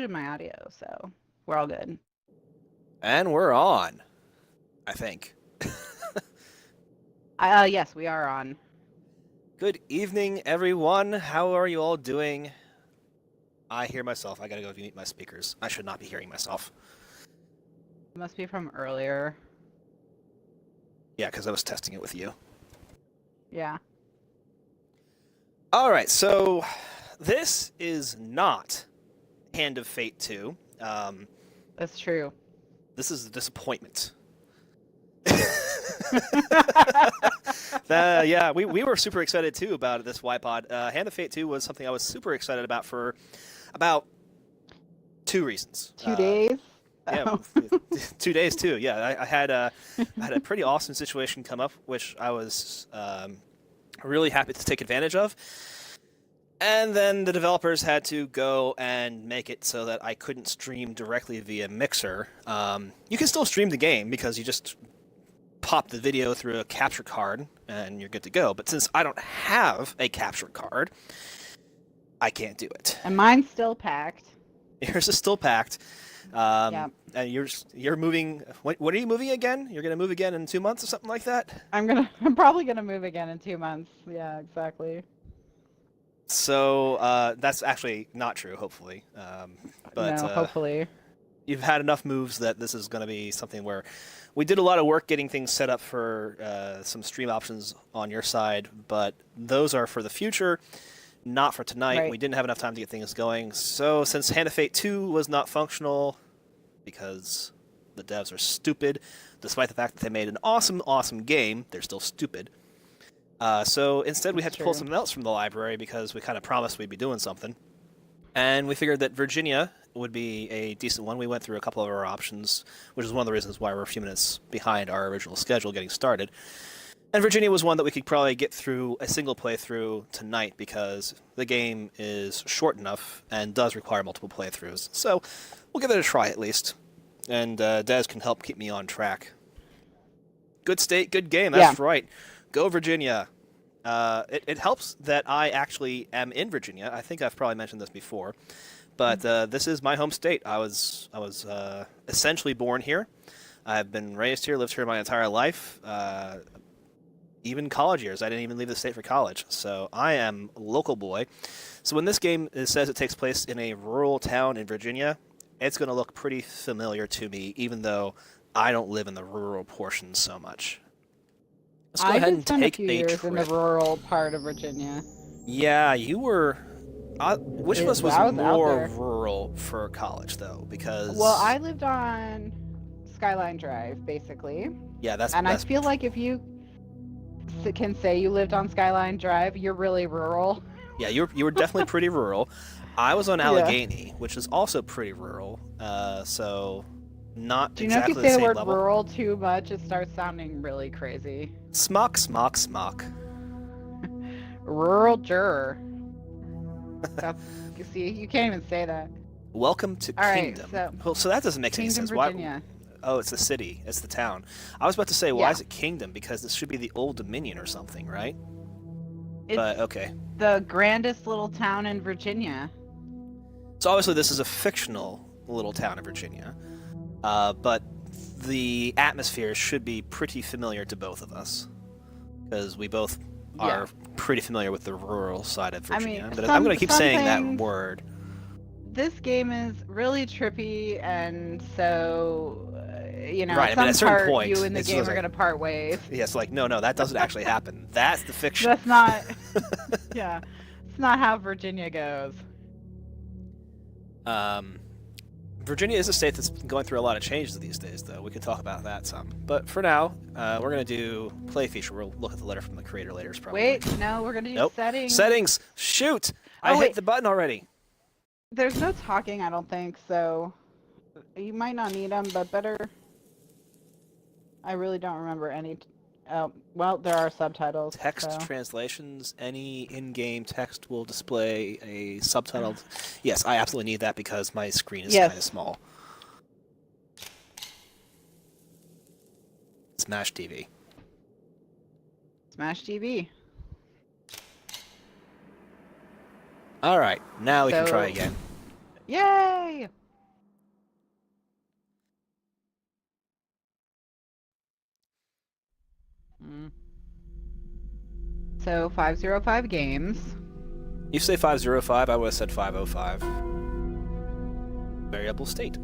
included my audio, so we're all good. And we're on, I think. Yes, we are on. Good evening, everyone. How are you all doing? I hear myself. I gotta go mute my speakers. I should not be hearing myself. It must be from earlier. Yeah, because I was testing it with you. Yeah. All right, so this is not Hand of Fate 2. That's true. This is a disappointment. We were super excited too about this YPod. Hand of Fate 2 was something I was super excited about for about 2 reasons. 2 days? Yeah, Oh. 2 days too. Yeah, I had a pretty awesome situation come up, which I was really happy to take advantage of. And then the developers had to go and make it so that I couldn't stream directly via Mixer. You can still stream the game because you just pop the video through a capture card and you're good to go. But since I don't have a capture card, I can't do it. And mine's still packed. Yours is still packed. Yeah. And you're moving. What are you moving again? You're gonna move again in 2 months or something like that. I'm probably gonna move again in 2 months. Yeah, exactly. So that's actually not true. Hopefully, but no, hopefully. You've had enough moves that this is going to be something where we did a lot of work getting things set up for some stream options on your side, but those are for the future, not for tonight. Right. We didn't have enough time to get things going. So since Hand of Fate 2 was not functional because the devs are stupid, despite the fact that they made an awesome, awesome game, they're still stupid. So instead we had to pull something else from the library because we kind of promised we'd be doing something. And we figured that Virginia would be a decent one. We went through a couple of our options, which is one of the reasons why we're a few minutes behind our original schedule getting started. And Virginia was one that we could probably get through a single playthrough tonight because the game is short enough and does require multiple playthroughs. So we'll give it a try at least. And Des can help keep me on track. Good state, good game. That's right. Go Virginia. It helps that I actually am in Virginia. I think I've probably mentioned this before, but this is my home state. I was essentially born here. I've been raised here, lived here my entire life, even college years. I didn't even leave the state for college, so I am a local boy. So when this game says it takes place in a rural town in Virginia, it's going to look pretty familiar to me, even though I don't live in the rural portion so much. Let's go ahead and take a years trip. in the rural part of Virginia. Yeah, you were. Which of us was out more there. rural for college, though? Because Well, I lived on Skyline Drive, basically. yeah, that's. I feel like if you can say you lived on Skyline Drive, you're really rural. Yeah, you were definitely pretty rural. I was on Allegheny, which is also pretty rural. So not Do you know exactly if you the say same the word level. rural too much, it starts sounding really crazy. Smock, smock, smock. Rural juror. You see, you can't even say that. Welcome to Kingdom. Right, so that doesn't make any sense. Virginia. Oh, it's the city. It's the town. I was about to say, why is it Kingdom? Because this should be the Old Dominion or something, right? But okay. The grandest little town in Virginia. So obviously this is a fictional little town in Virginia, but the atmosphere should be pretty familiar to both of us, because we both are pretty familiar with the rural side of Virginia. But I'm going to keep saying that word. This game is really trippy, and so, right, at a certain point, you and the game are going to part ways. Yeah, it's like, no, that doesn't actually happen. That's the fiction. That's not, yeah, it's not how Virginia goes. Virginia is a state that's going through a lot of changes these days, though. We could talk about that some. But for now, we're going to do play feature. We'll look at the letter from the creator later, probably. Wait, no, we're going to do settings. Settings! Shoot! I hit the button already. There's no talking, I don't think, so you might not need them, but better. I really don't remember any. Well, there are subtitles. Text translations. Any in-game text will display a subtitled. Yes, I absolutely need that because my screen is kind of small. Smash TV. Smash TV. All right, now we can try again. Yay! Mm. So 505 games. You say 505, I would have said 505. Variable state.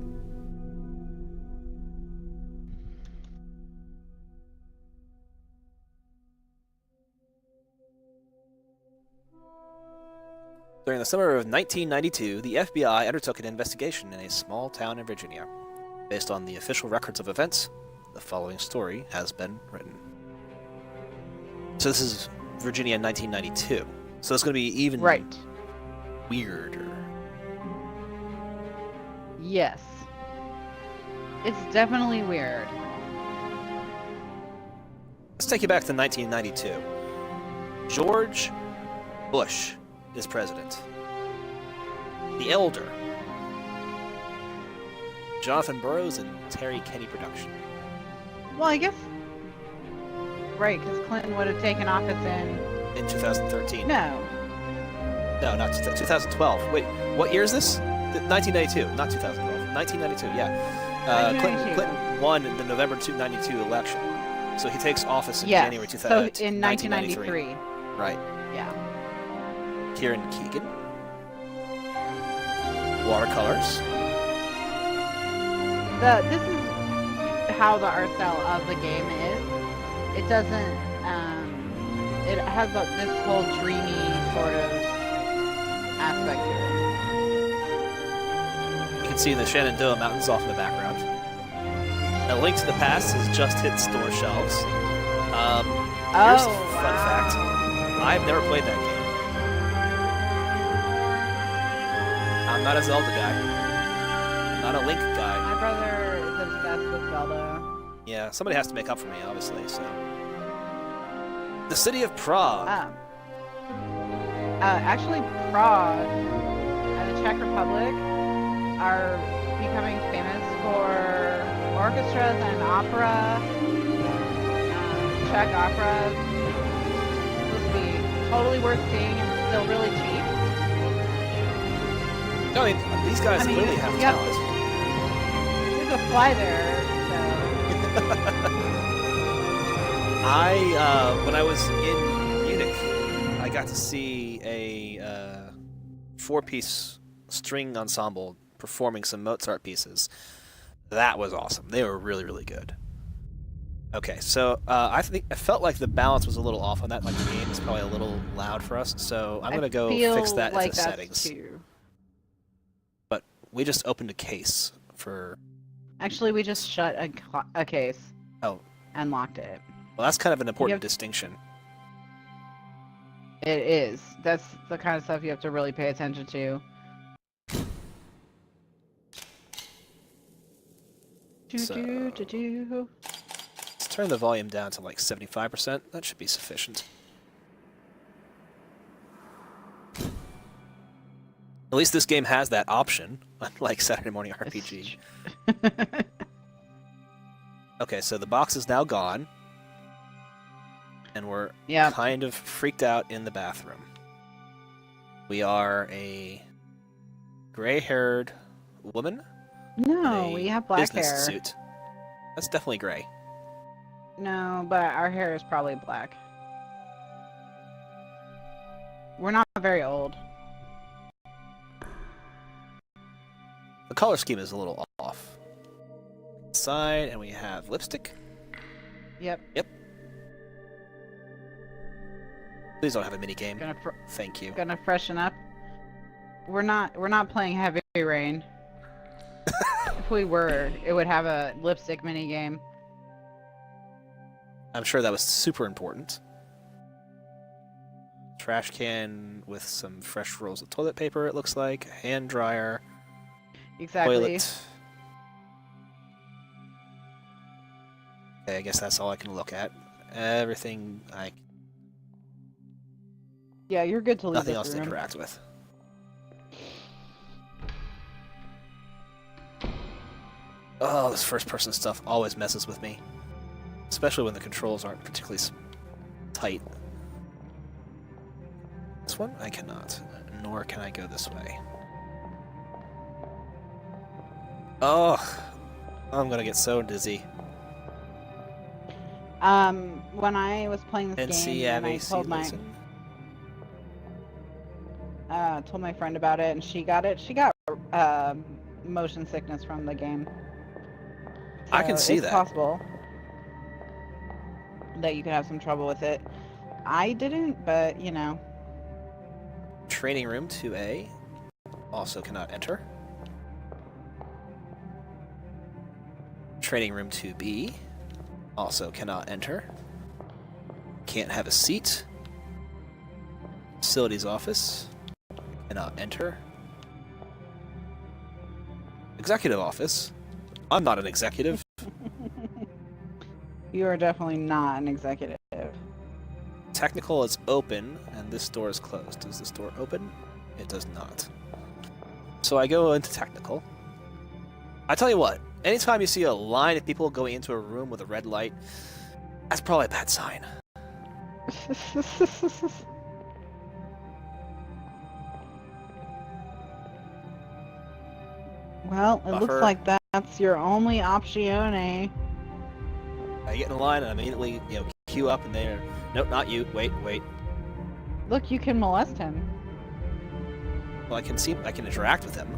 During the summer of 1992, the FBI undertook an investigation in a small town in Virginia. Based on the official records of events, the following story has been written. So this is Virginia in 1992. So it's going to be even weirder. Yes. It's definitely weird. Let's take you back to 1992. George Bush is president. The Elder. Jonathan Burroughs and Terry Kenny production. Well, I guess... Right, because Clinton would have taken office in 2013. No, not 2012. Wait, what year is this? 1992, not 2012. 1992, yeah. 1992. Clinton won in the November 1992 election. So he takes office in January 2000, so in 1993. Right. Yeah. Kieran Keegan. Watercolors. This is how the art style of the game is. It doesn't, it has this whole dreamy sort of aspect to it. You can see the Shenandoah Mountains off in the background. A Link to the Past has just hit store shelves. Here's a fun fact. I've never played that game. I'm not a Zelda guy. I'm not a Link guy. My brother is obsessed with Zelda. Yeah, somebody has to make up for me, obviously, so... The city of Prague. Actually, Prague and the Czech Republic are becoming famous for orchestras and opera. Czech opera. It's supposed to be totally worth seeing and still really cheap. No, I mean, these guys clearly have talent. You have to fly there, when I was in Munich, I got to see a four-piece string ensemble performing some Mozart pieces. That was awesome. They were really, really good. Okay, so I felt like the balance was a little off on that. Like the game is probably a little loud for us, so I'm gonna go fix that into settings. Too. But we just opened a case for. Actually, we just shut a case. Oh. And locked it. Well, that's kind of an important distinction. It is. That's the kind of stuff you have to really pay attention to. So, let's turn the volume down to like 75%. That should be sufficient. At least this game has that option, unlike Saturday Morning RPG. Okay, so the box is now gone. And we're kind of freaked out in the bathroom. We are a gray-haired woman. No, we have black hair. Business suit. That's definitely gray. No, but our hair is probably black. We're not very old. The color scheme is a little off. Side, and we have lipstick. Yep. Please don't have a mini game. Thank you. Gonna freshen up. We're not playing Heavy Rain. If we were, it would have a lipstick mini game. I'm sure that was super important. Trash can with some fresh rolls of toilet paper, it looks like. Hand dryer. Exactly. Toilet. Okay, I guess that's all I can look at. Everything I... Yeah, you're good to leave Nothing this else room. to interact with. Oh, this first-person stuff always messes with me. Especially when the controls aren't particularly tight. This one? I cannot. Nor can I go this way. Oh, I'm gonna get so dizzy. When I was playing this NC game and I Ave listen. told my friend about it and she got it. She got motion sickness from the game. So I can see it's that. possible that you could have some trouble with it. I didn't, but you know. Training room 2A. Also cannot enter. Training room 2B. Also cannot enter. Can't have a seat. Facilities office. Cannot enter. Executive office. I'm not an executive. You are definitely not an executive. Technical is open, and this door is closed. Does this door open? It does not. So I go into technical. I tell you what, anytime you see a line of people going into a room with a red light, that's probably a bad sign. Well, it looks Buffer. like that's your only option. I get in the line and immediately, queue up, and they're, nope, not you. Wait. Look, you can molest him. Well, I can interact with them.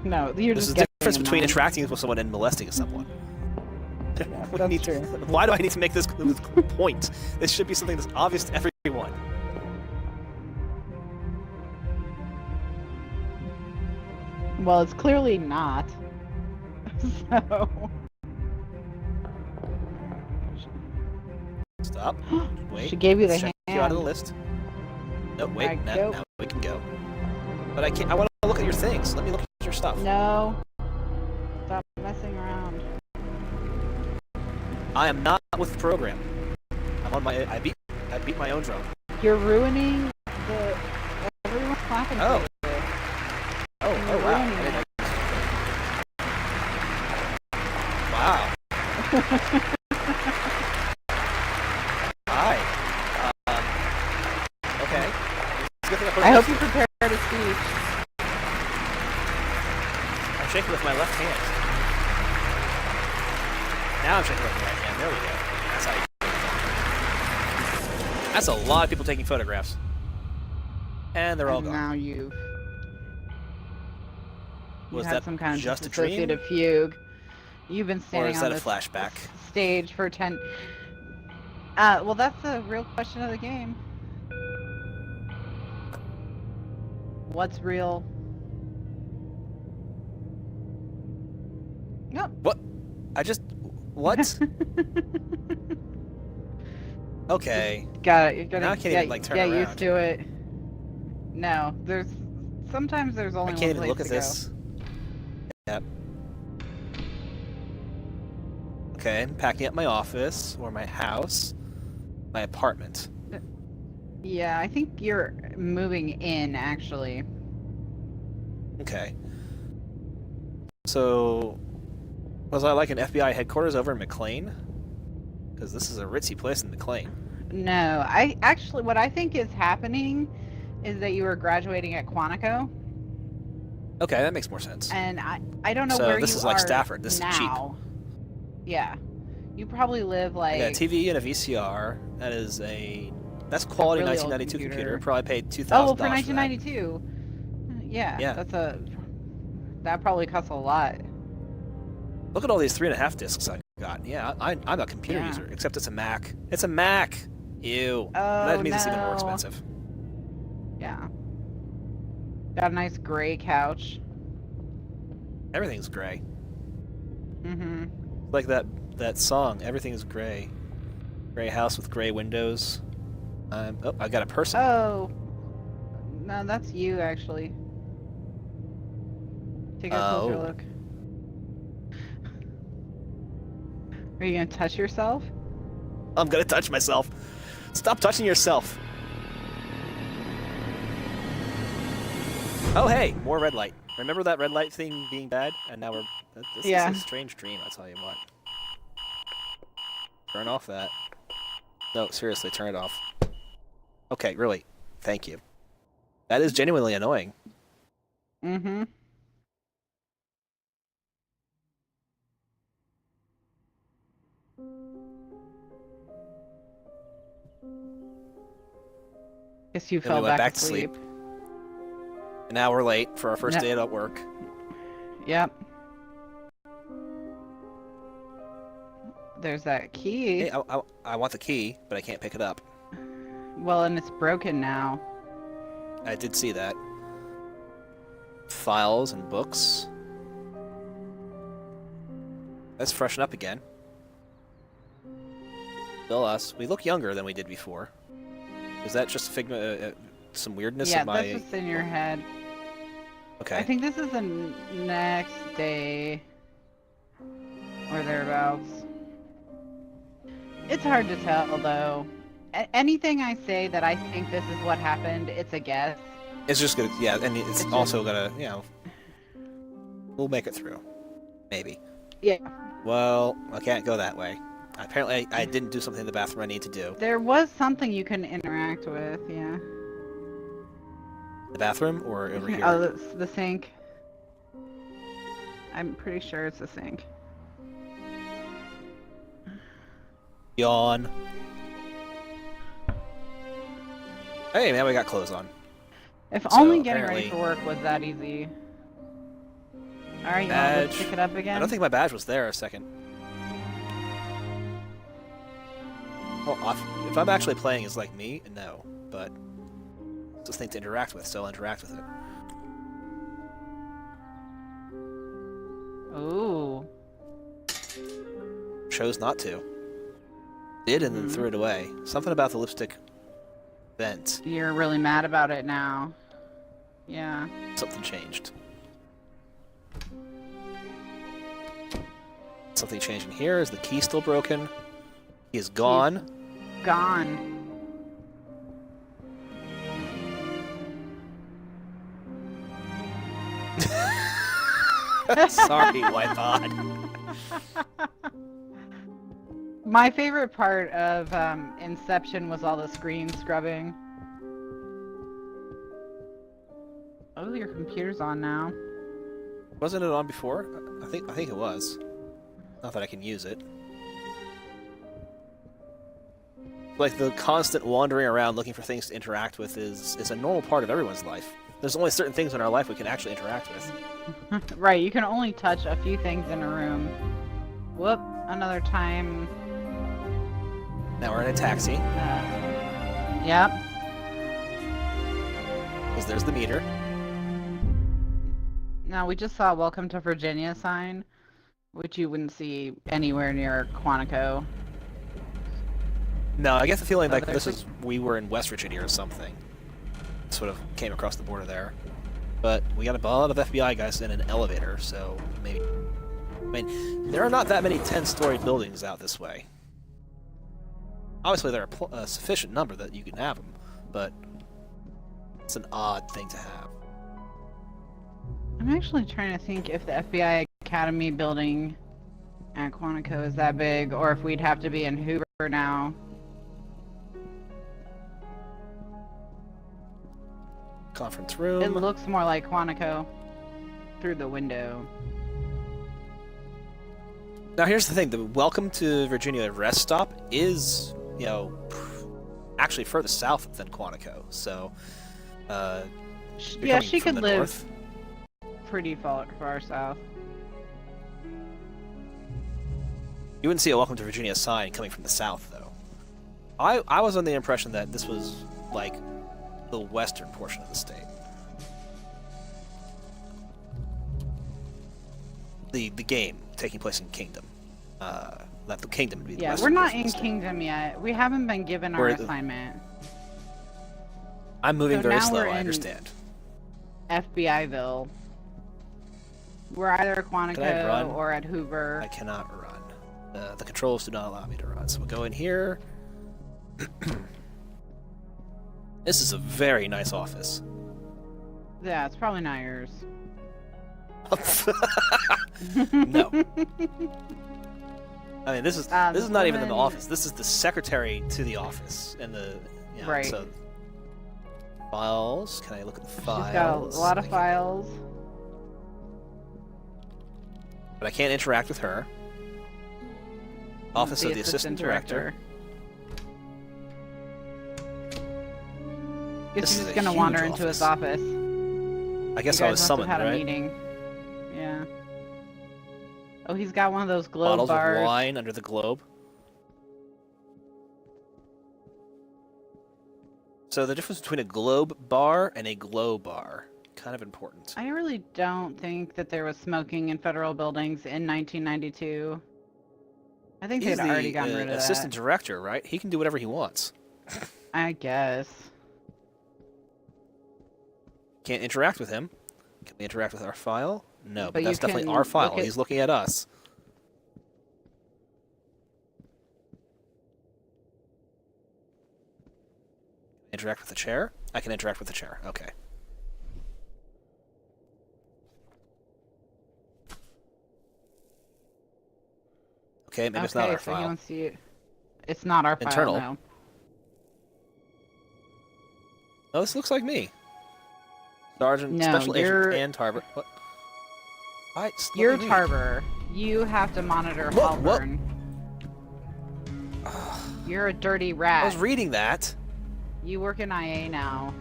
No, you're There's just a getting difference between annoyed. interacting with someone and molesting someone. Yeah, that's true. Why do I need to make this point? This should be something that's obvious to everyone. Well, it's clearly not. So. Stop. Wait. She gave you the Let's check you out of the hand. list. No, wait. Alright, Now go. we can go. But I can't. I want to look at your things. Let me look at your stuff. No. Stop messing around. I am not with the program. I'm on my. I beat my own drum. You're ruining the. Everyone's clapping Oh. for you. Oh You're wow. ruining I didn't it. Wow. Hi. Okay. It's a good thing I put I it hope this you way. prepared a speech. I'm shaking with my left hand. Now I'm shaking with my right hand. There we go. That's how you. That's a lot of people taking photographs. And they're all And gone. now you Was had that some kind of just a dream? dissociative fugue. You've been Or standing is on that a this flashback? stage for 10. Well, that's the real question of the game. What's real? Nope. What? What? Okay. Got it. You're gonna Now I can't even, like, turn get around. used to it. No, sometimes there's only I one can't even place look to at go. this. Yep. Okay, I'm packing up my office, or my house, my apartment. Yeah, I think you're moving in, actually. Okay. So, was I like an FBI headquarters over in McLean? Because this is a ritzy place in McLean. No, what I think is happening is that you were graduating at Quantico. Okay, that makes more sense. And I don't know So where this you is like are Stafford. This is cheap. now. Yeah. You probably live I got a like TV and a VCR. That's quality really old 1992 computer. computer. Probably paid $2,000 oh, well, for for that. 1992. Yeah, Yeah. that probably costs a lot. Look at all these 3.5 discs I got. Yeah, I'm a computer Yeah. user, except it's a Mac. It's a Mac. Ew. Oh, That means it's even more no. expensive. Yeah. Got a nice gray couch. Everything's gray. Mm-hmm. Like that song. Everything is gray. Gray house with gray windows. Oh, I got a person. Oh. No, that's you, actually. Take a closer Oh. look. Are you gonna touch yourself? I'm gonna touch myself. Stop touching yourself. Oh, hey, more red light. Remember that red light thing being bad? And now this Yeah. is a strange dream, I'll tell you what. Turn off that. No, seriously, turn it off. Okay, really. Thank you. That is genuinely annoying. Mm-hmm. Guess you Then we fell went back back to sleep. asleep. And now we're late for our first No. day at work. Yep. There's that key. Hey, I want the key, but I can't pick it up. Well, and it's broken now. I did see that. Files and books. Let's freshen up again. Still us. We look younger than we did before. Is that just a figment, some weirdness Yeah, of my... that's just in your head. Okay. I think this is the next day. Or thereabouts. It's hard to tell, though. Anything I say that I think this is what happened, it's a guess. It's just gonna... Yeah, and it's It's also gonna, you know... We'll make it through. Maybe. Yeah. Well, I can't go that way. Apparently, I didn't do something in the bathroom I need to do. There was something you can interact with, yeah. The bathroom or over here? Oh, the sink. I'm pretty sure it's the sink. Yawn. Hey, man, we got clothes on. If So, only getting ready apparently- for work was that easy. Alright, you want to Badge. pick it up again? I don't think my badge was there a second. Well, if I'm actually playing as like me, no. But it's a thing to interact with, so I'll interact with it. Ooh. Chose not to. Did and then threw it away. Something about the lipstick bent. You're really mad about it now. Yeah. Something changed. Something changed in here. Is the key still broken? He is gone. Gone. Sorry, Whitebot. My favorite part of Inception was all the screen scrubbing. Oh, your computer's on now. Wasn't it on before? I think it was. Not that I can use it. Like, the constant wandering around looking for things to interact with is a normal part of everyone's life. There's only certain things in our life we can actually interact with. Right, you can only touch a few things in a room. Whoop, another time. Now we're in a taxi, Yep. because there's the meter. Now, we just saw Welcome to Virginia sign, which you wouldn't see anywhere near Quantico. No, I get the feeling Oh, like there's this is we were in West Virginia or something. Sort of came across the border there. But we got a lot of FBI guys in an elevator, so maybe... I mean, there are not that many 10-story buildings out this way. Obviously, there are a sufficient number that you can have them, but it's an odd thing to have. I'm actually trying to think if the FBI Academy building at Quantico is that big, or if we'd have to be in Hoover now. Conference room. It looks more like Quantico through the window. Now, here's the thing. The Welcome to Virginia rest stop is, you know, actually further south than Quantico, so... you're Yeah, coming she from could the live north. pretty far south. You wouldn't see a Welcome to Virginia sign coming from the south, though. I was under the impression that this was, like, the western portion of the state. The game taking place in Kingdom. That the Kingdom would be the Yeah, western we're not portion of in the state. Kingdom yet. We haven't been given our We're- assignment. I'm moving So very now slow, we're I in- understand. FBIville. We're either at Can I Quantico run? or at Hoover. I cannot run. The controls do not allow me to run, so we'll go in here. This is a very nice office. Yeah, it's probably not yours. No. I mean, this is This not even the woman- office. This is the secretary to the office, and the Right. So files. Can I look at the files? She's got a lot of I can't- files. but I can't interact with her. Office of the Assistant Director. Guess This he's is just a gonna wander huge into his office. I guess You I guys was must summoned, have had a right? meeting. Yeah. Oh, he's got one of those globe Bottles bars. of wine under the globe. So the difference between a globe bar and a glow bar, kind of important. I really don't think that there was smoking in federal buildings in 1992. I think He's they'd already the gotten rid of assistant that. director, right? He can do whatever he wants. I guess. Can't interact with him. Can we interact with our file? No, but But you that's definitely can our file. look at- He's looking at us. Interact with the chair? I can interact with the chair. Okay. Okay, maybe it's not our so he file. wants you. It's not our Internal. file, no. Oh, this looks like me. Sergeant, No, Special you're- Agent Ann Tarver. What? You're Tarver. You have to monitor What? Halburn. You're a dirty rat. I was reading that. You work in IA now.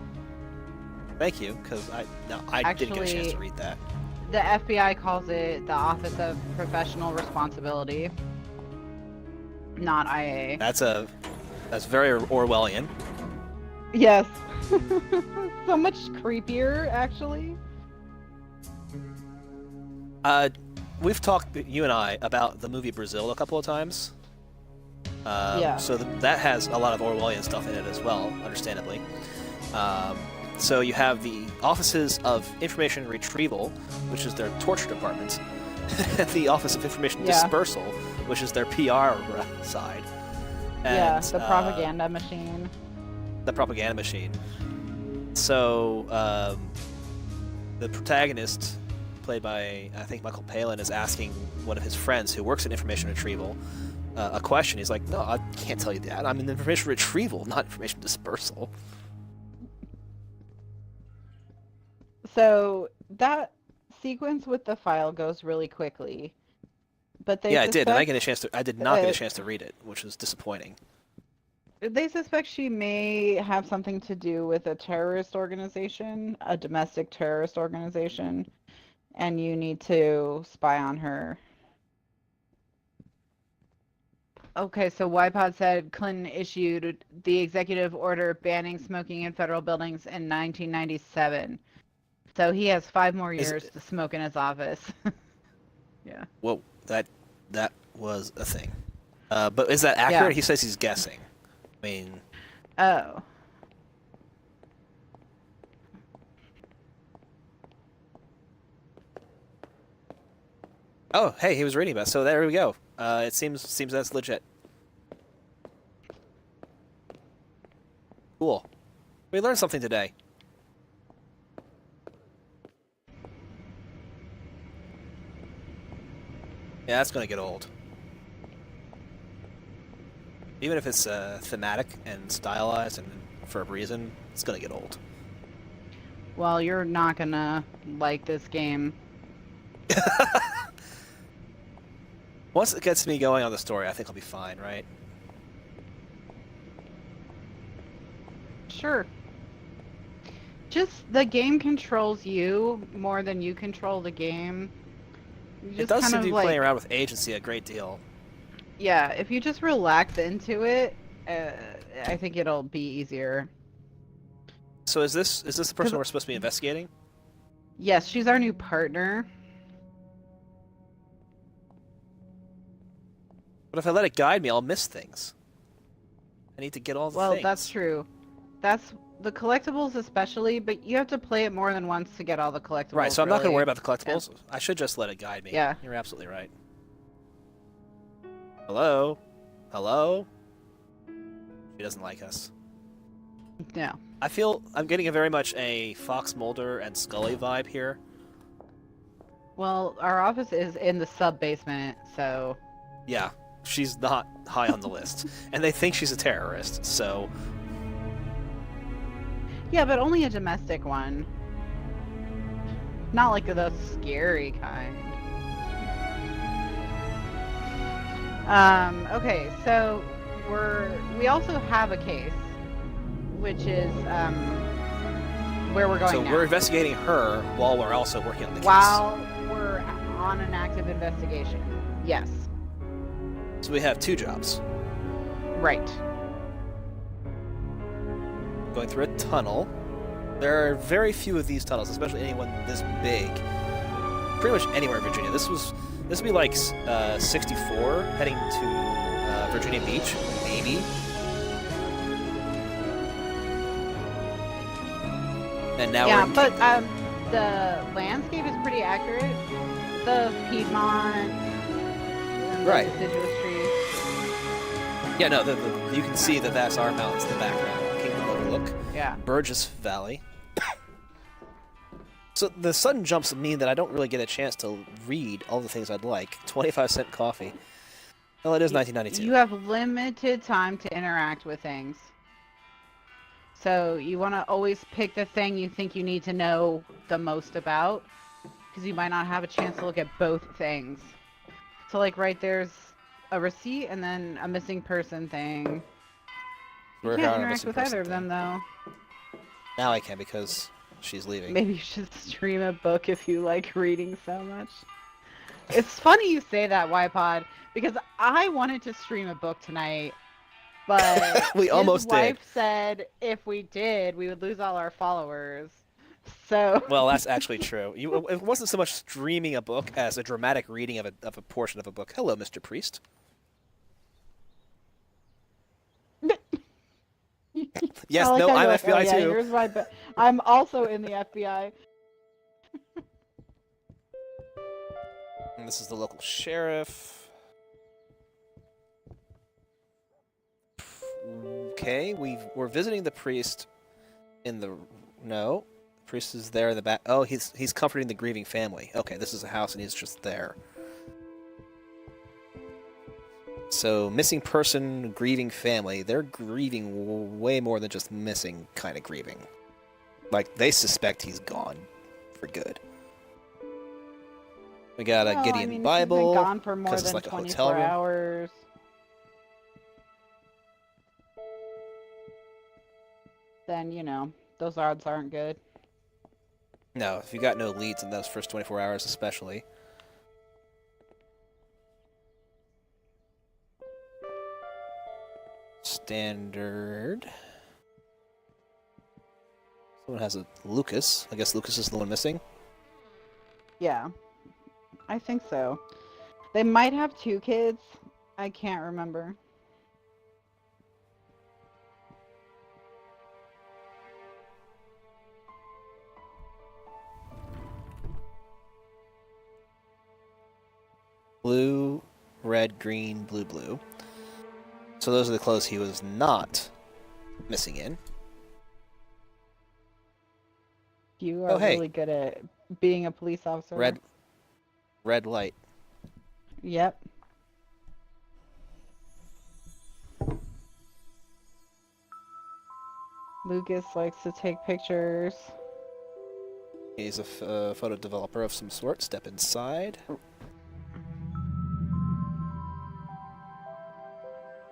Thank you, because I didn't get a chance to Actually- read that. The FBI calls it the Office of Professional Responsibility, not IA. That's very Orwellian. Yes. So much creepier, actually. We've talked, you and I, about the movie Brazil a couple of times. Yeah. So that has a lot of Orwellian stuff in it as well, understandably. So you have the Offices of Information Retrieval, which is their torture department, the Office of Information Yeah. Dispersal, which is their PR side. Yeah, And, the propaganda machine. The propaganda machine. So the protagonist, played by, I think, Michael Palin, is asking one of his friends who works in information retrieval a question. He's like, no, I can't tell you that. I'm in information retrieval, not information dispersal. So that sequence with the file goes really quickly. But they Yeah, I did, and I suspect did not get a chance to read it, which was disappointing. they suspect she may have something to do with a terrorist organization, a domestic terrorist organization, and you need to spy on her. Okay, so YPod said Clinton issued the executive order banning smoking in federal buildings in 1997. So he has 5 more years to smoke in his office. Yeah. Whoa, that was a thing. But is that accurate? Yeah. He says he's guessing. I mean, Oh. oh, hey, he was reading about it. So there we go. It seems that's legit. Cool. We learned something today. Yeah, that's gonna get old. Even if it's thematic and stylized and for a reason, it's gonna get old. Well, you're not gonna like this game. Once it gets me going on the story, I think I'll be fine, right? Sure. Just the game controls you more than you control the game. You It just does kind seem of to be like, playing around with agency a great deal. yeah, if you just relax into it, I think it'll be easier. So is this the person we're supposed to be investigating? Yes, she's our new partner. But if I let it guide me, I'll miss things. I need to get all the Well, things. that's true. That's the collectibles especially, but you have to play it more than once to get all the collectibles. Right, so I'm not going to really. worry about the collectibles. I should just let it guide me. Yeah. You're absolutely right. Hello? Hello? She doesn't like us. No. I feel I'm getting a very much a Fox Mulder and Scully vibe here. Well, our office is in the sub-basement, so... Yeah, she's not high on the list. And they think she's a terrorist, so... Yeah, but only a domestic one. Not like the scary kind. Okay, so we also have a case, which is where we're going So now. we're investigating her while we're also working on the case. While we're on an active investigation. Yes. So we have 2 jobs. Right. Going through a tunnel. There are very few of these tunnels, especially anyone this big. Pretty much anywhere in Virginia. This would be like 64 heading to Virginia Beach, maybe. And now yeah, we're in but the landscape is pretty accurate. The Piedmont, right, deciduous trees. Yeah, no, you can see the Vassar Mountains in the background. Kingdom Overlook. Yeah. Burgess Valley. So the sudden jumps mean that I don't really get a chance to read all the things I'd like. 25-cent coffee. Well, it is 1992. You have limited time to interact with things. So you want to always pick the thing you think you need to know the most about, because you might not have a chance to look at both things. So like right there's a receipt and then a missing person thing. You can't interact with either of them though. Now I can because she's leaving. Maybe you should stream a book if you like reading so much. It's funny you say that, Ypod, because I wanted to stream a book tonight, but we almost his wife said if we did, we would lose all our followers. So well, that's actually true. It wasn't so much streaming a book as a dramatic reading of a portion of a book. Hello, Mr. Priest. Yes, no, I'm FBI too. I'm also in the FBI. And this is the local sheriff. Okay, we're visiting the priest in the... No. The priest is there in the back. Oh, he's comforting the grieving family. Okay, this is a house and he's just there. So, missing person, grieving family. They're grieving way more than just missing kind of grieving. Like, they suspect he's gone for good. We got a Gideon Bible. He's been gone for more than like 24 hours. Then, you know, those odds aren't good. No, if you got no leads in those first 24 hours especially. Standard. Someone has a Lucas. I guess Lucas is the one missing. Yeah, I think so. They might have 2 kids. I can't remember. Blue, red, green, blue, blue. So those are the clothes he was not missing in. You are really good at being a police officer. Red light. Yep. Lucas likes to take pictures. He's a photo developer of some sort. Step inside.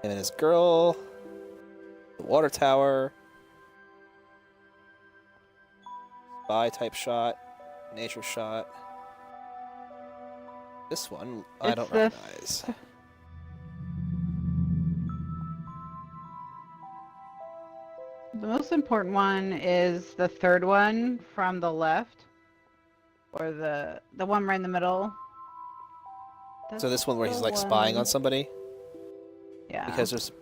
Him and his girl. The water tower. Spy type shot. Nature shot. This one I don't recognize. The most important one is the third one from the left. Or the one right in the middle. So this one where he's like spying on somebody? Yeah. Because there's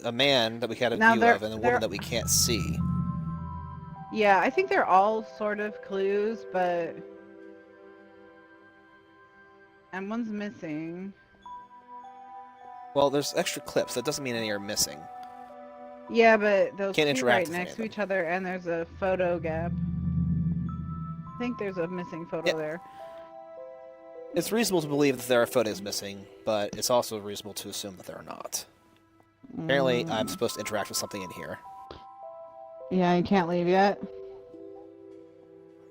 a man that we had a view of, and a woman that we can't see. Yeah, I think they're all sort of clues, but... And one's missing. Well, there's extra clips. That doesn't mean any are missing. Yeah, but those can't two interact right next to each other, and there's a photo gap. I think there's a missing photo there. It's reasonable to believe that there are photos missing, but it's also reasonable to assume that there are not. Apparently, I'm supposed to interact with something in here. Yeah, you can't leave yet.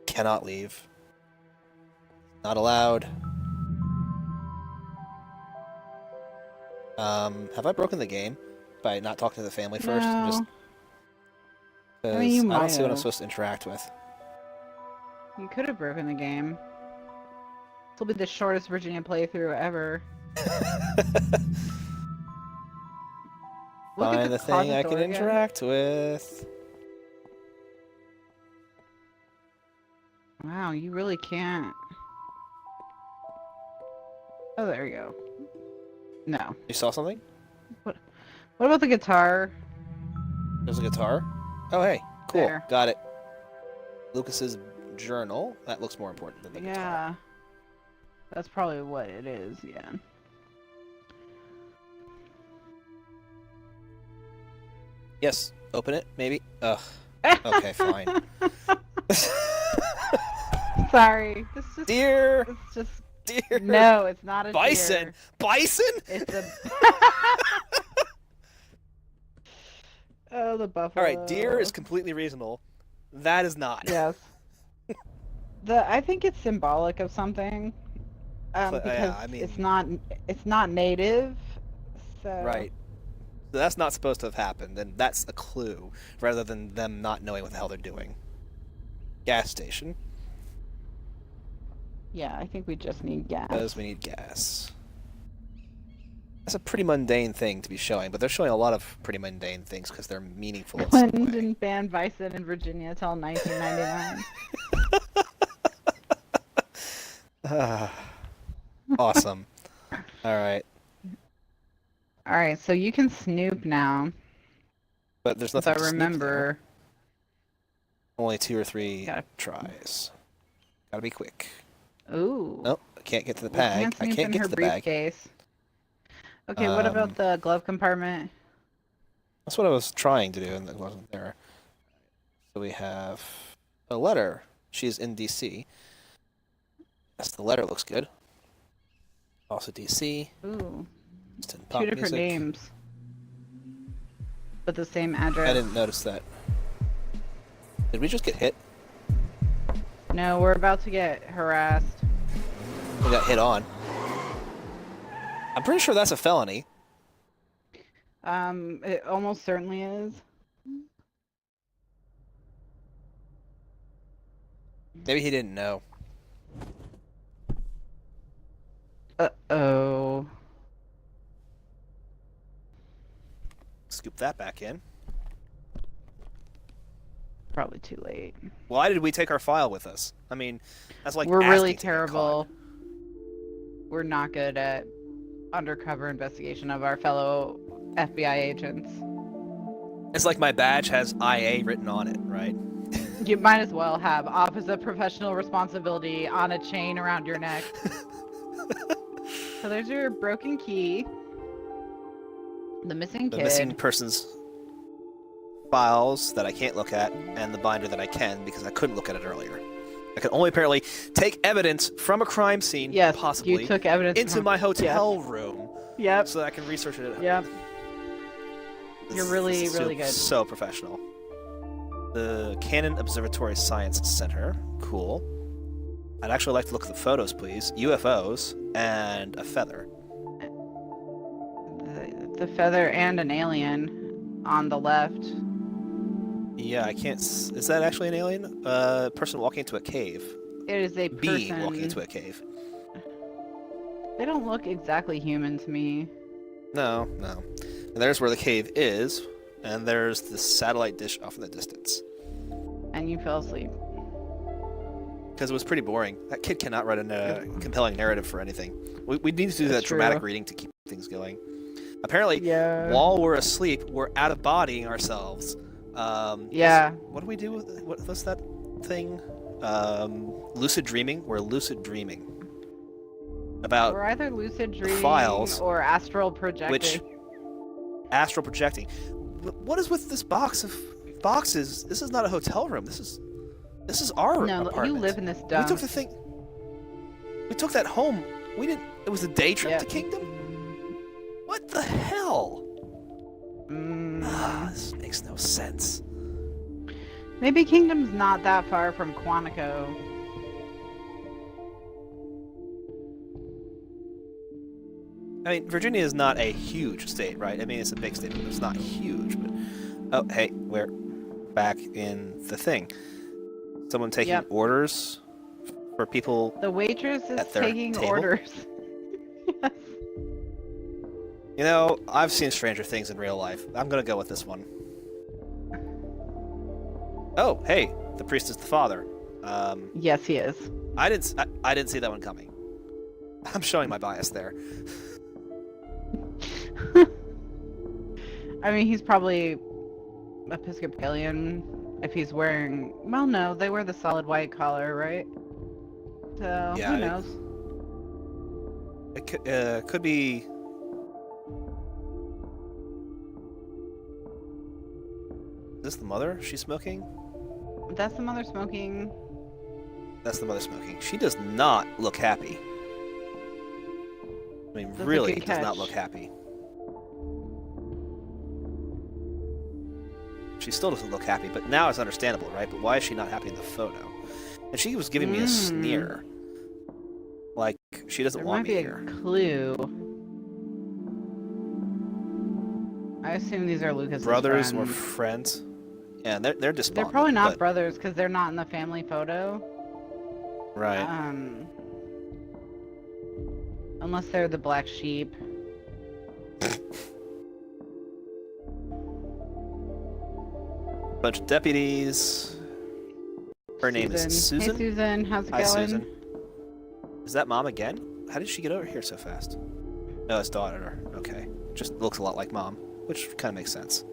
Cannot leave. Not allowed. Have I broken the game by not talking to the family first? Just No. because I mean, you I don't might see what I'm have. supposed to interact with. You could have broken the game. This will be the shortest Virginia playthrough ever. Look at Find the the thing closet I can door again. interact with. Wow, you really can't. Oh, there you go. No. You saw something? What about the guitar? There's a guitar. Oh, hey. Cool. There. Got it. Lucas's journal. That looks more important than the guitar. Yeah. That's probably what it is, yeah. Yes. Open it, maybe? Ugh. Okay, fine. Sorry. This just Deer! it's just Deer! no, it's not a Bison! deer. Bison? It's a Oh, the buffalo. Alright, deer is completely reasonable. That is not. Yes. I think it's symbolic of something. Because yeah, I mean... it's not native. So Right. So that's not supposed to have happened, and that's a clue, rather than them not knowing what the hell they're doing. Gas station. Yeah, I think we just need gas. Because we need gas. That's a pretty mundane thing to be showing, but they're showing a lot of pretty mundane things because they're meaningful in some Clinton way. didn't ban bison in Virginia till 1999. Awesome. Alright. Alright, so you can snoop now. But there's If nothing I to snoop there. remember. Only 2 or 3 Gotta- tries. Gotta be quick. Ooh. Nope, I can't get to the We bag. can't I snoop can't in get her to the bag. briefcase. Okay, what about the glove compartment? That's what I was trying to do, and it wasn't there. So we have a letter. She's in DC. Yes, the letter looks good. Also DC. Ooh. Instant Two pop different music. names. But the same address. I didn't notice that. Did we just get hit? No, we're about to get harassed. We got hit on. I'm pretty sure that's a felony. It almost certainly is. Maybe he didn't know. Uh-oh. Scoop that back in. Probably too late. Why did we take our file with us? I mean, that's like We're really asking to get terrible. caught. We're not good at undercover investigation of our fellow FBI agents. It's like my badge has IA written on it, right? You might as well have opposite professional responsibility on a chain around your neck. So there's your broken key. The missing The kid. missing person's files that I can't look at, and the binder that I can because I couldn't look at it earlier. I can only apparently take evidence from a crime scene, Yes, possibly, you took evidence into from... my hotel room Yep. so that I can research it. Yep. This- You're really, this is really good. So professional. The Cannon Observatory Science Center. Cool. I'd actually like to look at the photos, please. UFOs and a feather. The feather and an alien on the left. Yeah, I can't... Is that actually an alien? Person walking into a cave. It is a Being person. walking into a cave. They don't look exactly human to me. No, no. And there's where the cave is, and there's the satellite dish off in the distance. And you fell asleep. Because it was pretty boring. That kid cannot write a compelling narrative for anything. We need to do that That's dramatic true. reading to keep things going. Apparently, Yeah. while we're asleep, we're out-of-bodying ourselves. Yeah. What do we do? What's that thing? Lucid dreaming? We're lucid dreaming. About We're either lucid dreaming files, or astral projecting. which astral projecting. What is with this box of boxes? This is not a hotel room. This is our No, apartment. you live in this We dump. took the thing. We took that home. We didn't. It was a day trip Yeah. to Kingdom. What the hell? This makes no sense. Maybe Kingdom's not that far from Quantico. I mean, Virginia is not a huge state, right? I mean, it's a big state, but it's not huge. But oh, hey, we're back in the thing. Someone taking orders for people. The waitress is at their taking table? orders. Yes. You know, I've seen Stranger Things in real life. I'm gonna go with this one. Oh, hey, the priest is the father. Yes, he is. I didn't see that one coming. I'm showing my bias there. I mean, he's probably Episcopalian if he's wearing... Well, no, they wear the solid white collar, right? So, Yeah, who knows? It could be... Is this the mother? She's smoking? That's the mother smoking. That's the mother smoking. She does not look happy. I mean, That's a really good does not catch. look happy. She still doesn't look happy, but now it's understandable, right? But why is she not happy in the photo? And she was giving me a sneer. Like, she doesn't There want might me be here. a clue. I assume these are Lucas's Brothers friends. or friends? Yeah, they're despondent. They're probably not but... brothers because they're not in the family photo. Right. Unless they're the black sheep. Bunch of deputies. Her name is Susan. Hey Susan, how's it Hi, going? Susan. Is that mom again? How did she get over here so fast? No, it's daughter. Okay. Just looks a lot like mom, which kind of makes sense.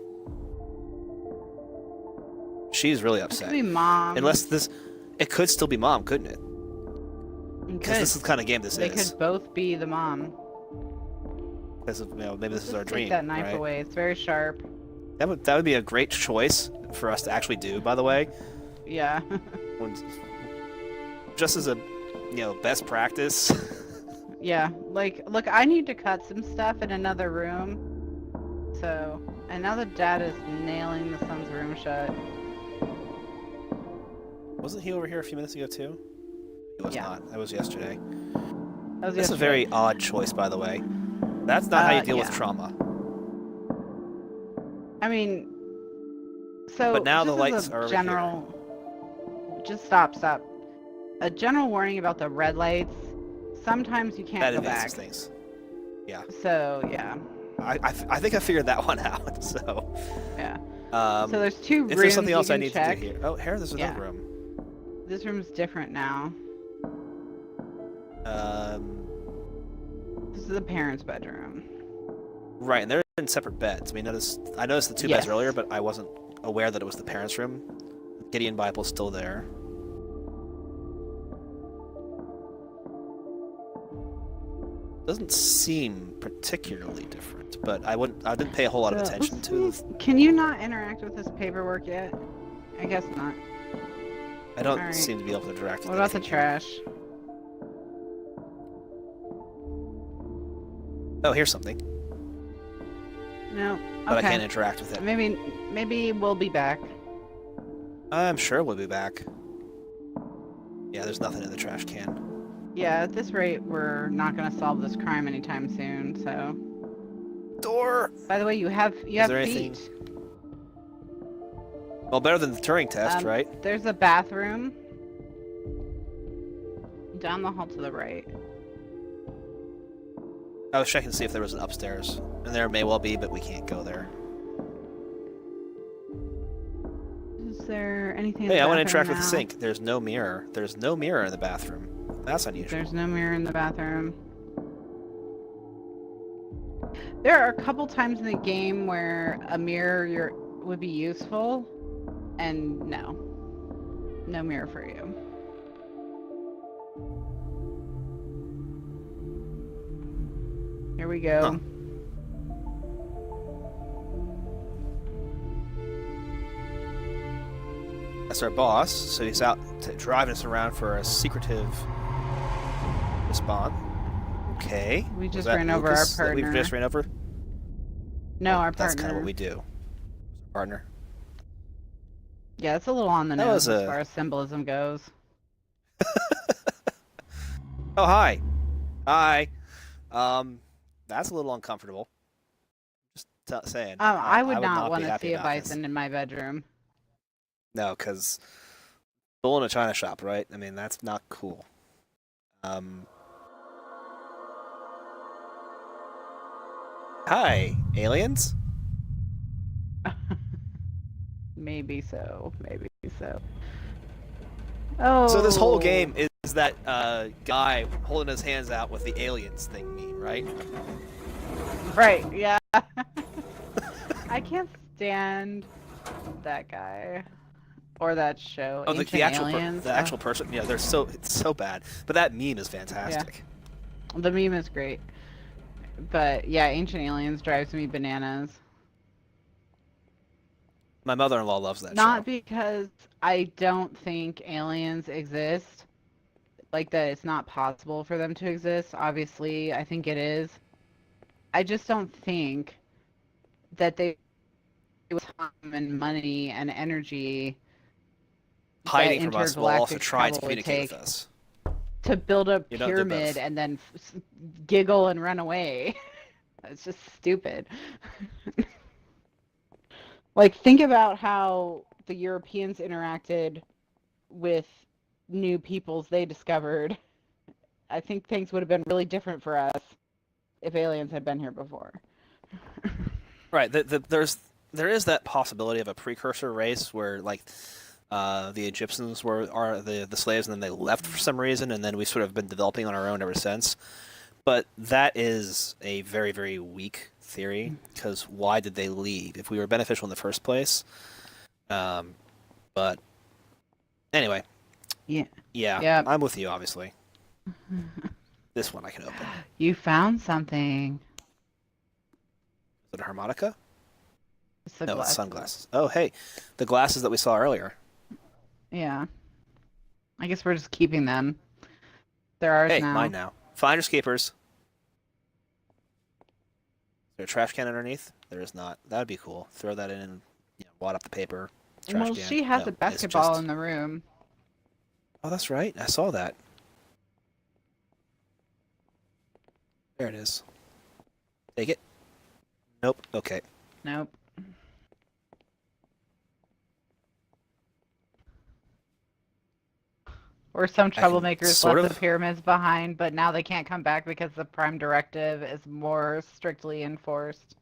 She's really It upset. could be mom. Unless this... It could still be mom, couldn't it? Because this is the kind of game this They is. could both be the mom. Because of, maybe this is Just our dream, take that knife right? away. It's very sharp. That would be a great choice for us to actually do, by the way. Yeah. Just as a, best practice. Yeah. Like, look, I need to cut some stuff in another room. So, and now the dad is nailing the son's room shut. Wasn't he over here a few minutes ago, too? He was Yeah. not. That was yesterday. That was That's a yesterday. very odd choice, by the way. That's not how you deal with yeah. trauma. I mean, so But now the just as lights a are over general, just stop. A general warning about the red lights. Sometimes you can't That go back. advances things. Yeah. So yeah. I think I figured that one out, so... Yeah. So So there's two rooms if there's something else you I can need check. to do here... Oh, here, there's another Yeah. room. This room's different now. This is the parents' bedroom. Right, and they're in separate beds. I noticed the two beds earlier, but I wasn't aware that it was the parents' room. Gideon Bible's still there. Doesn't seem particularly different, but I didn't pay a whole lot of attention to this. Can you not interact with this paperwork yet? I guess not. I don't Alright. seem to be able to interact with What about the anything here. trash? Oh, here's something, No. but Okay. I can't interact with it. Maybe we'll be back. I'm sure we'll be back. Yeah, there's nothing in the trash can. Yeah, at this rate, we're not gonna solve this crime anytime soon. So. Door! By the way, you have there anything- feet. Well, better than the Turing test, right? There's a bathroom down the hall to the right. I was checking to see if there was an upstairs, and there may well be, but we can't go there. Is there anything? Hey, in I the want to interact bathroom with the now? sink. There's no mirror. There's no mirror in the bathroom. That's unusual. There's no mirror in the bathroom. There are a couple times in the game where a mirror would be useful, and no mirror for you. Here we go. Huh. That's our boss, so he's out driving us around for a secretive response. Okay. We Was just that ran over Lucas our that partner. We just ran over? No, our That's partner. kind of what we do. Partner. Yeah, it's a little on the That nose was as far as symbolism goes. Oh, hi. Hi. That's a little uncomfortable. Just saying. I I would would not not want be to happy see a about this. bison in my bedroom. No, because bull in a china shop, right? I mean, that's not cool. Hi, aliens? Maybe so. Maybe so. So this whole game Oh, is that guy holding his hands out with the aliens thing meme, right? right. Yeah. I can't stand that guy or that show, Oh, Ancient Aliens. the actual person. Yeah, it's so bad. But that meme is Yeah, fantastic. the meme is great. But yeah, Ancient Aliens drives me bananas. My mother-in-law loves that Not show. because I don't think aliens exist, like that it's not possible for them to exist. Obviously, I think it is. I just don't think that they with time and money and energy that Hiding from us while also intergalactic trying to travel would communicate with take us. to build a You don't do pyramid both. and then giggle and run away. It's just stupid. Like, think about how the Europeans interacted with new peoples they discovered. I think things would have been really different for us if aliens had been here before. Right. There is that possibility of a precursor race where like the Egyptians are the slaves and then they left for some reason and then we sort of been developing on our own ever since. But that is a very, very weak theory because why did they leave if we were beneficial in the first place? But anyway, Yeah. yeah, Yeah. I'm with you, obviously. This one I can open. You found something. Is it a harmonica? It's the No, it's glasses. sunglasses. Oh, hey, the glasses that we saw earlier. Yeah. I guess we're just keeping them. They're ours Hey, mine now. now. Finders keepers. Is there a trash can underneath? There is not. That would be cool. Throw that in and wad up the paper. Trash Well, can. she has No, a it's basketball just. in the room. Oh, that's right. I saw that. There it is. Take it. Nope. Okay. Nope. Or some I can troublemakers sort left the of. pyramids behind, but now they can't come back because the Prime Directive is more strictly enforced.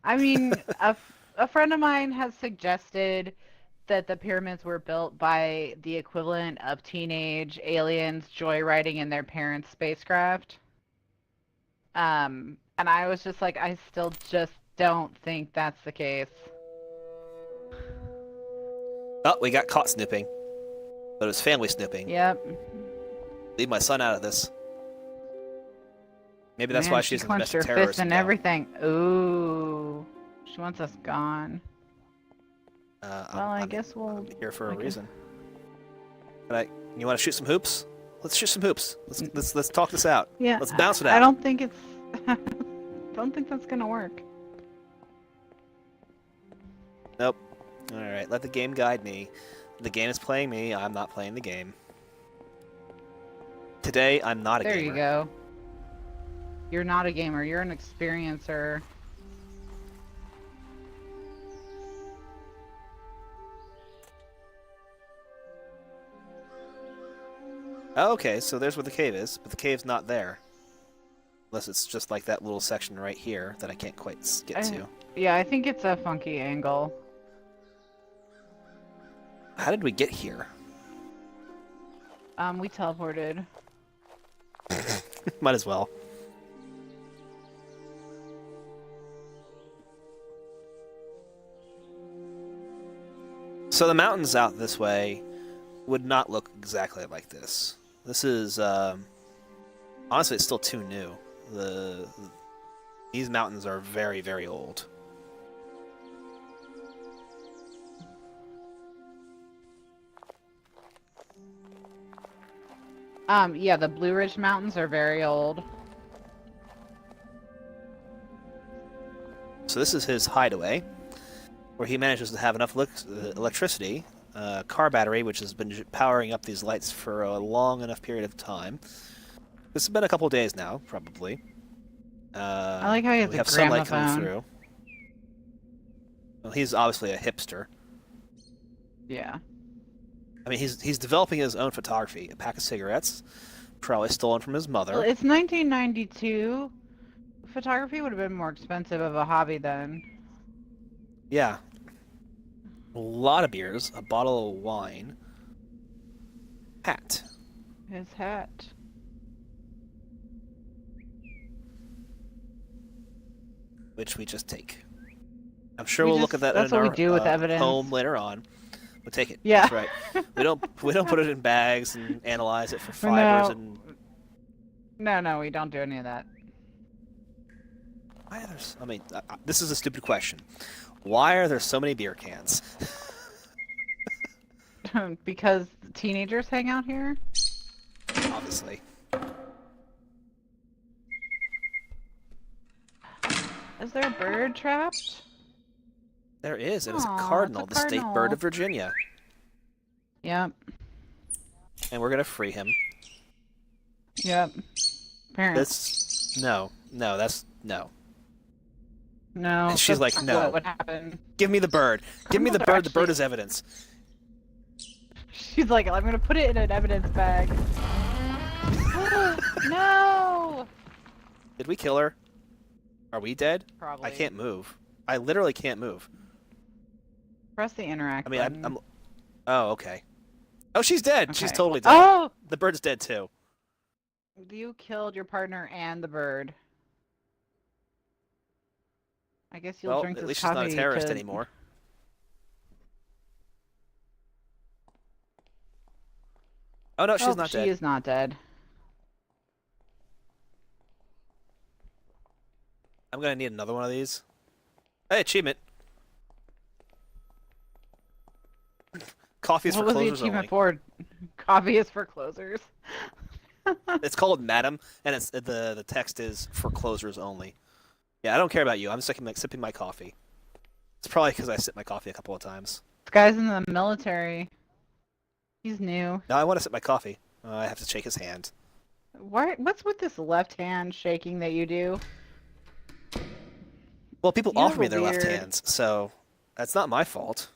I mean, a friend of mine has suggested that the pyramids were built by the equivalent of teenage aliens joyriding in their parents' spacecraft. And I was just like, I still just don't think that's the case. Oh, we got caught snooping. But it was family snooping. Yep. Leave my son out of this. Maybe that's Man, why she she's a clenched domestic her fist terrorist and now. everything. Ooh. She wants us gone. Well, I guess I'm we'll. here for a I guess. reason. You want to shoot some hoops? Let's shoot some hoops. Let's talk this out. Yeah, Let's bounce it I out. don't think it's. I don't think that's gonna work. Nope. All right, let the game guide me. The game is playing me. I'm not playing the game. Today, I'm not a There gamer. you go. You're not a gamer. You're an experiencer. Oh, okay, so there's where the cave is, but the cave's not there. Unless it's just like that little section right here that I can't quite get to. Yeah, I think it's a funky angle. How did we get here? We teleported. Might as well. So the mountains out this way would not look exactly like this. This is, honestly, it's still too new. These mountains are very, very old. Yeah, the Blue Ridge Mountains are very old. So this is his hideaway, where he manages to have enough electricity, car battery, which has been powering up these lights for a long enough period of time. This has been a couple days now, probably. I like how he has we a have sunlight gramophone. coming through. Well, he's obviously a hipster. Yeah. I mean, he's developing his own photography. A pack of cigarettes, probably stolen from his mother. Well, it's 1992. Photography would have been more expensive of a hobby then. Yeah. A lot of beers, a bottle of wine, hat. His hat. Which we just take. I'm sure we'll look at that that's in what our we do with evidence. home later on. We'll take it. Yeah. That's right. We don't put it in bags and analyze it for fibers and. No, we don't do any of that. Why are there? I mean, this is a stupid question. Why are there so many beer cans? Because teenagers hang out here. Obviously. Is there a bird trapped? There is. It is a Aw, cardinal, it's a the state cardinal. bird of Virginia. Yep. And we're gonna free him. Yep. Apparently. No. No. No. And she's that's like, no. What would happen? Give me the bird. Give me the Cardinals are bird. The bird actually- is evidence. She's like, I'm gonna put it in an evidence bag. No! Did we kill her? Are we dead? Probably. I can't move. I literally can't move. Press the interact I mean, button. I'm. Oh, okay. Oh, she's dead. Okay. She's totally dead. Oh! The bird's dead too. You killed your partner and the bird. I guess you'll Well, drink at this least she's coffee. not a terrorist to- anymore. Oh no, she's not she dead. is not dead. I'm gonna need another one of these. Hey, achievement. Coffee is What for was the closers achievement only. for? Coffee is for closers. It's called Madam, and it's the text is for closers only. Yeah, I don't care about you. I'm sipping my coffee. It's probably because I sip my coffee a couple of times. This guy's in the military. He's new. Now I want to sip my coffee. I have to shake his hand. What's with this left hand shaking that you do? Well, people You have offer me a their left weird- hands, so that's not my fault.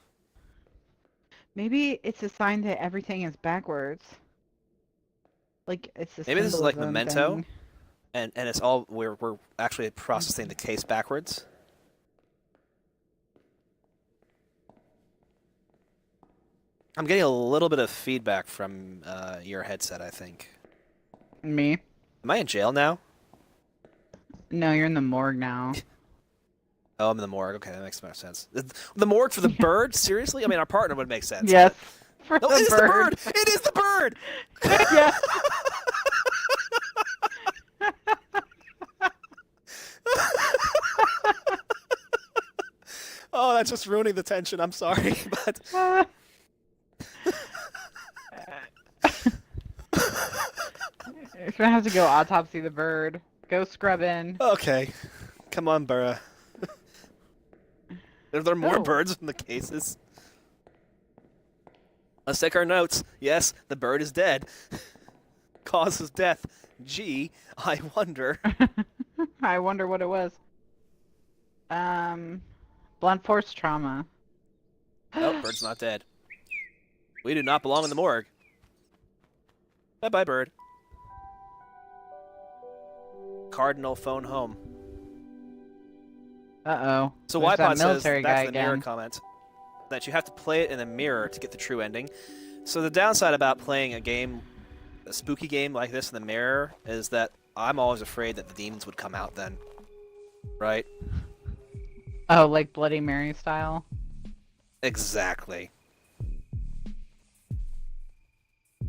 Maybe it's a sign that everything is backwards. Like it's a Maybe this is like symbolism Memento, thing. and it's all we're actually processing the case backwards. I'm getting a little bit of feedback from your headset, I think. Me? Am I in jail now? No, you're in the morgue now. Oh, I'm in the morgue. Okay, that makes more sense. The morgue for the bird? Seriously? I mean, our partner would make sense. Yes. For No, the it is bird. the bird! It is the bird! Yeah. Oh, that's just ruining the tension. I'm sorry, but You're gonna have to go autopsy the bird. Go scrub in. okay. Come on, Burra. Are there more Oh. birds in the cases? Let's take our notes. Yes, the bird is dead. Cause of death. Gee, I wonder. I wonder what it was. Blunt force trauma. Oh, bird's not dead. We do not belong in the morgue. Bye-bye, bird. Cardinal phone home. Uh-oh. So There's that Ypod says, military back guy to the mirror again. comment, that you have to play it in a mirror to get the true ending. So the downside about playing a game, a spooky game like this in the mirror, is that I'm always afraid that the demons would come out then. Right? Oh, like Bloody Mary style? Exactly.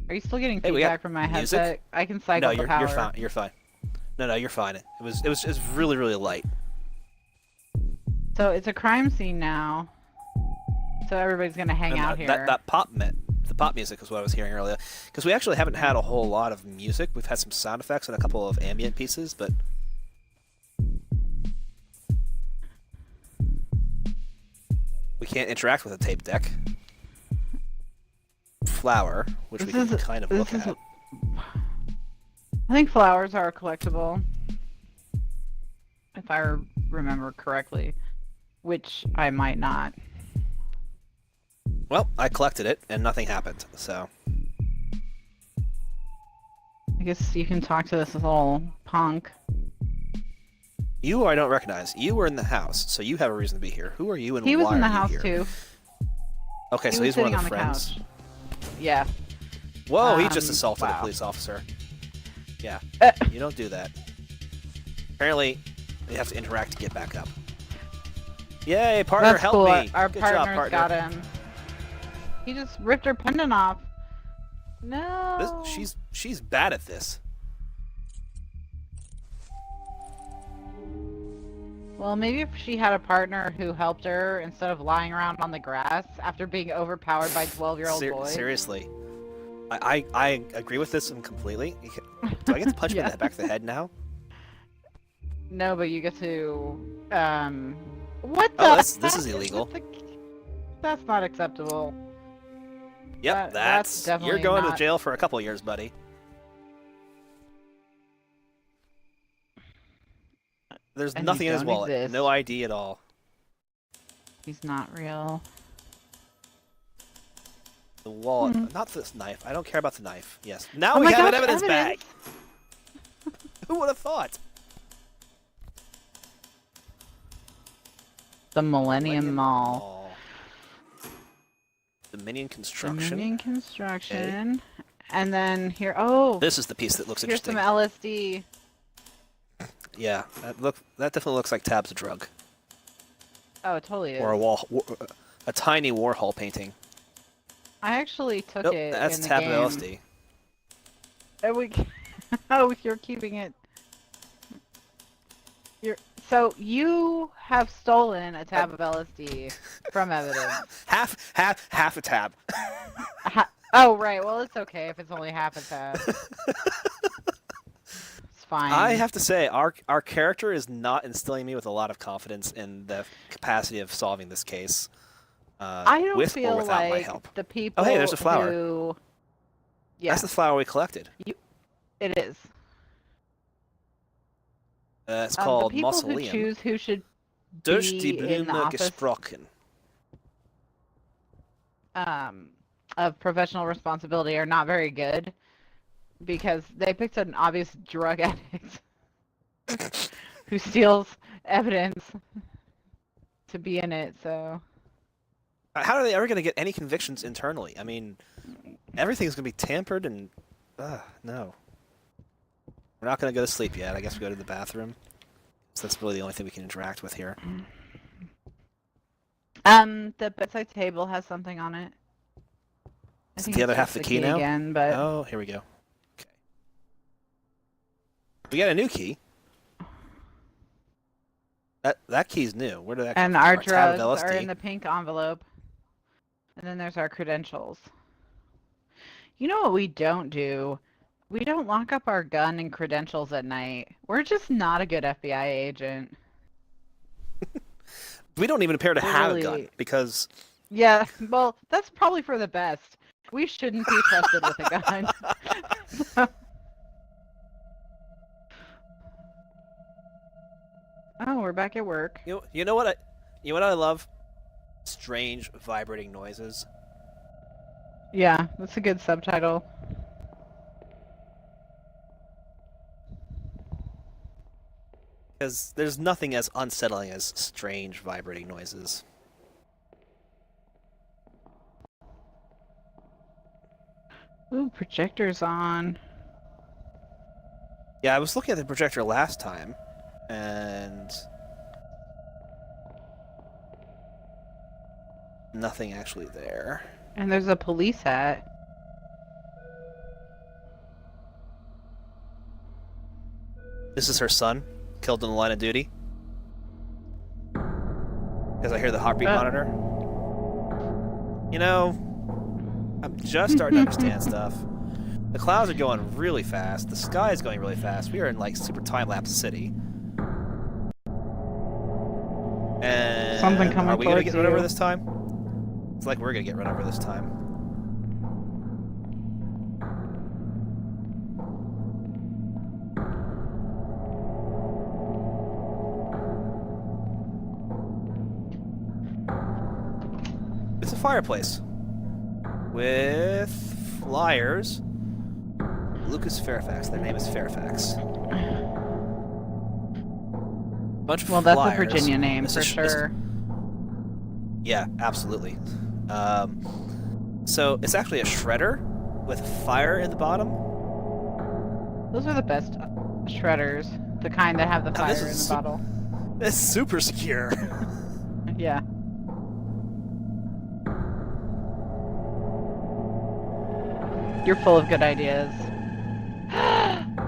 Are you still getting Hey, we got feedback from my music? headset? I can cycle No, the you're power. fine. You're fine. No, you're fine. It was really, really light. So it's a crime scene now. So everybody's gonna hang And out that, here. the pop music is what I was hearing earlier. Because we actually haven't had a whole lot of music. We've had some sound effects and a couple of ambient pieces, but we can't interact with a tape deck. Flower, which we can kind of look at. I think flowers are collectible. if I remember correctly, which I might not. Well, I collected it, and nothing happened, so... I guess you can talk to this little punk. You I don't recognize. You were in the house, so you have a reason to be here. Who are you and why are you here? He was in the house, too. Okay, so he's one of the friends. Couch. Yeah. Whoa, he just assaulted a wow. police officer. Yeah, you don't do that. Apparently, you have to interact to get back up. Yay, partner, That's help cool. me! Our Good job, partner's partner. got him. He just ripped her pendant off. No. She's bad at this. Well, maybe if she had a partner who helped her instead of lying around on the grass after being overpowered by 12-year-old boys. Seriously. I agree with this one completely. Do I get to punch him in the back of the head now? No, but you get to, what the? Oh, this is illegal. That's not acceptable. Yep, that's definitely you're going not... to jail for a couple of years, buddy. There's nothing in his wallet. Exist. No ID at all. He's not real. The wallet, not this knife. I don't care about the knife. Yes. Now we have an evidence bag. Who would have thought? The Millennium Mall. Dominion Construction. Dominion Construction. Okay. And then here, oh. This is the piece that looks interesting. Here's some LSD. Yeah, that definitely looks like Tab's drug. Oh, it totally is. Or a tiny Warhol painting. I actually took it that's in the Tab game. LSD. Oh, you're keeping it. So you have stolen a tab of LSD from evidence. half a tab. Oh, right. Well, it's okay if it's only half a tab. It's fine. I have to say, our character is not instilling me with a lot of confidence in the capacity of solving this case. I don't with feel or without like my help. the people. Oh, hey, there's a flower. Who... Yeah. That's the flower we collected. It is. It's called the people Mausoleum. Who choose who should Durch be die in the Blume office gesprochen. Of professional responsibility are not very good because they picked an obvious drug addict who steals evidence to be in it. So how are they ever going to get any convictions internally? I mean, everything's going to be tampered and no. We're not going to go to sleep yet. I guess we go to the bathroom. So that's really the only thing we can interact with here. The bedside table has something on it. Is the other half the key now? Again, but... Oh, here we go. Okay. We got a new key. That key's new. Where did that come and from? our drugs are in the pink envelope. And then there's our credentials. You know what we don't do? We don't lock up our gun and credentials at night. We're just not a good FBI agent. We don't even appear to have a gun because... Yeah, well, that's probably for the best. We shouldn't be trusted with a gun. Oh, we're back at work. You know what I love? Strange vibrating noises. Yeah, that's a good subtitle. Because there's nothing as unsettling as strange vibrating noises. Ooh, projector's on. Yeah, I was looking at the projector last time, and nothing actually there. And there's a police hat. This is her son, killed in the line of duty. Because I hear the heartbeat monitor. You know, I'm just starting to understand stuff. The clouds are going really fast. The sky is going really fast. We are in like super time-lapse city. And something coming are we gonna get run over you. this time? It's like we're gonna get run over this time. It's a fireplace with flyers. Lucas Fairfax. Their name is Fairfax. Bunch of Well, flyers. that's a Virginia name for sure. Yeah, absolutely. So it's actually a shredder with fire in the bottom. Those are the best shredders, the kind that have the fire in the bottle. It's super secure. Yeah. You're full of good ideas.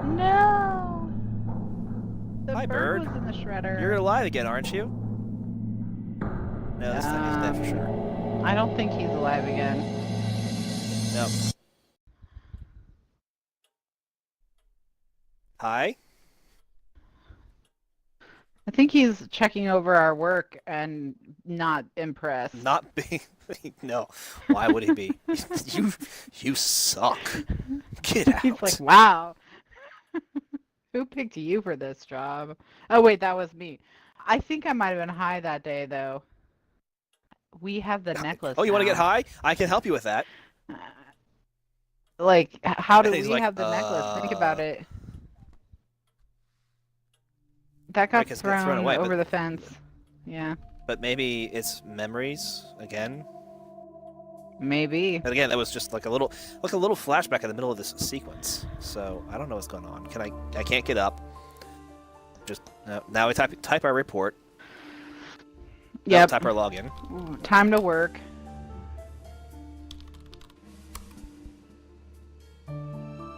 No! The Hi, bird bird. was in the shredder. You're alive again, aren't you? No, this time he's dead for sure. I don't think he's alive again. No. Hi? I think he's checking over our work and not impressed. Not being... No. Why would he be? You suck. Get out. He's like, wow. Who picked you for this job? Oh, wait, that was me. I think I might have been high that day, though. We have the necklace. Oh, you want to get high? I can help you with that. Like, how do we like, have the necklace? Think about it. That got thrown away, over the fence. Yeah. But maybe it's memories again. Maybe. And again, that was just like a little flashback in the middle of this sequence. So I don't know what's going on. I can't get up. Just now we type our report. Yeah. Type our login. Time to work.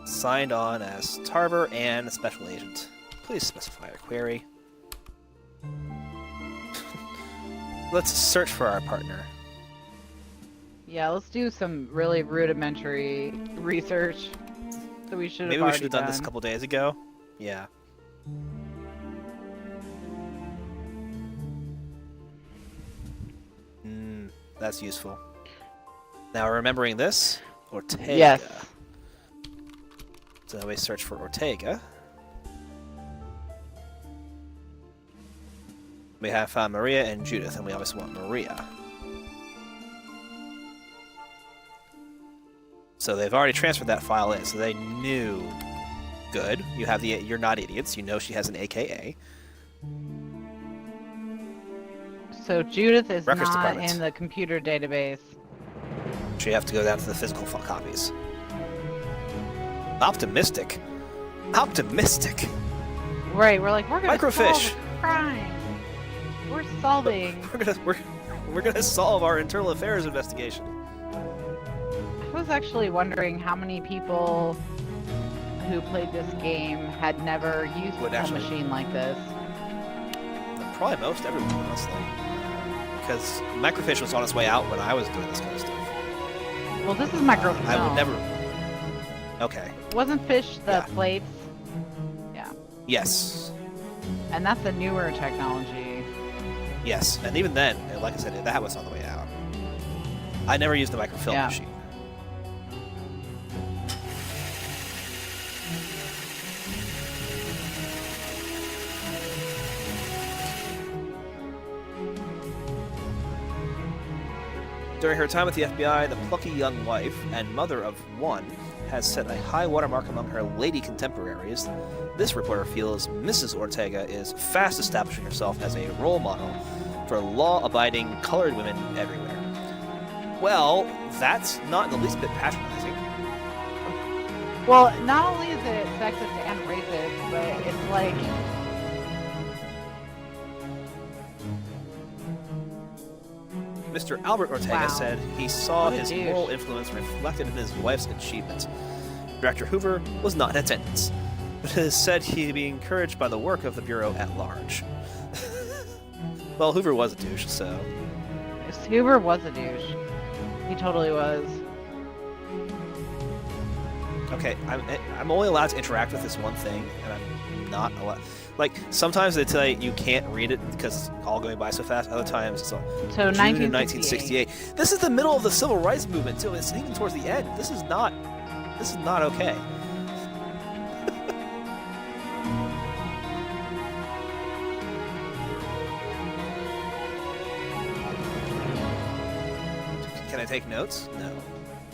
Signed on as Tarver and Special Agent. Please specify a query. Let's search for our partner. Yeah, let's do some really rudimentary research. So we should have Maybe we should have done this a couple days ago. Yeah. That's useful. Now remembering this, Ortega. Yes. So we search for Ortega. We have found Maria and Judith, and we obviously want Maria. So they've already transferred that file in, so they knew. Good. You're not idiots. You know she has an AKA. So Judith is Records not department. in the computer database. So you have to go down to the physical copies. Optimistic. Optimistic. Right, we're like, we're gonna Microfiche. solve a crime. We're solving. We're gonna solve our internal affairs investigation. I was actually wondering how many people who played this game had never used a machine like this. Probably most everyone, honestly. Because Microfiche was on its way out when I was doing this kind of stuff. Well, this is microfilm. I would never... Okay. Wasn't fish the plates? Yeah. Yes. And that's a newer technology. Yes, and even then, like I said, that was on the way out. I never used the microfilm machine. During her time at the FBI, the plucky young wife and mother of one has set a high watermark among her lady contemporaries. This reporter feels Mrs. Ortega is fast establishing herself as a role model for law-abiding colored women everywhere. Well, that's not in the least bit patronizing. Well, not only is it sexist and racist, but it's like... Mr. Albert Ortega said he saw his moral influence reflected in his wife's achievements. Director Hoover was not in attendance, but has said he'd be encouraged by the work of the Bureau at large. Well, Hoover was a douche, so... Hoover was a douche. He totally was. Okay, I'm only allowed to interact with this one thing, and I'm not allowed... Like, sometimes they tell you can't read it because it's all going by so fast. Other times it's on June 1968. This is the middle of the Civil Rights Movement, too. It's even towards the end. This is not okay. take notes? No.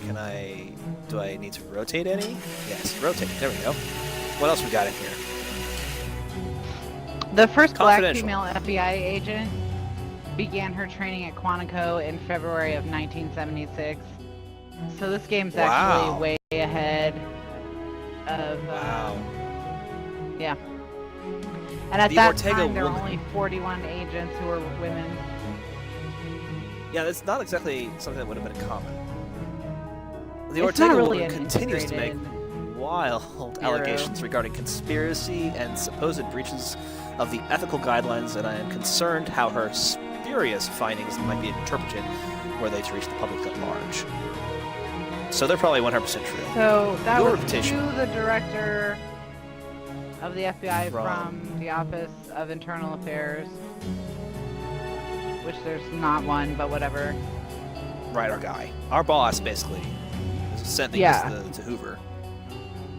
Can I... Do I need to rotate any? Yes, rotate. There we go. What else we got in here? The first black female FBI agent began her training at Quantico in February of 1976. So this game's actually way ahead of... yeah. And at that time, there were only 41 agents who were women. Yeah, that's not exactly something that would have been common. The Ortega woman continues to make wild allegations regarding conspiracy and supposed breaches of the ethical guidelines, and I am concerned how her spurious findings might be interpreted were they to reach the public at large. So they're probably 100% true. So that was to the director of the FBI from the Office of Internal Affairs, which there's not one, but whatever. Right, our guy. Our boss, basically, sent things to Hoover.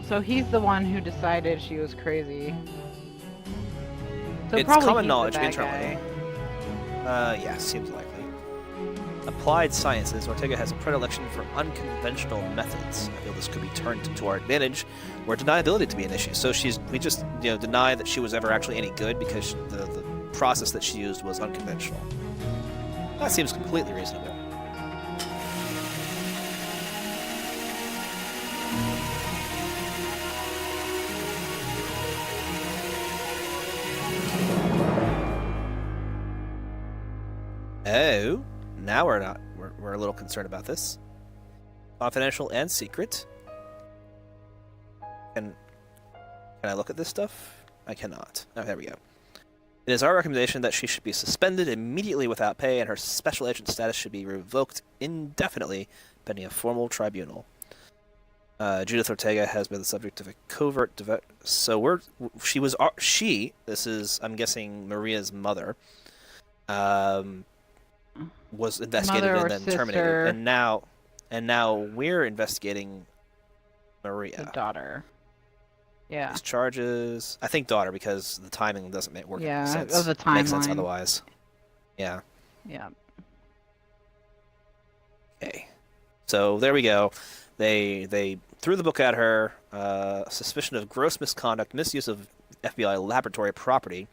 So he's the one who decided she was crazy. So it's common knowledge internally. Yeah, seems likely. Applied sciences, Ortega has a predilection for unconventional methods. I feel this could be turned to our advantage, where deniability to be an issue. So we just deny that she was ever actually any good because the process that she used was unconventional. That seems completely reasonable. Oh, now we're not. We're a little concerned about this. Confidential and secret. Can I look at this stuff? I cannot. Oh, there we go. It is our recommendation that she should be suspended immediately without pay, and her special agent status should be revoked indefinitely, pending a formal tribunal. Judith Ortega has been the subject of a covert. This is, I'm guessing, Maria's mother. Was investigated and then terminated, and now we're investigating Maria, the daughter. Yeah. These charges, I think daughter, because the timing doesn't make sense. Of the timeline. Makes sense otherwise. Yeah. Yeah. Okay. So there we go. They threw the book at her. Suspicion of gross misconduct, misuse of FBI laboratory property,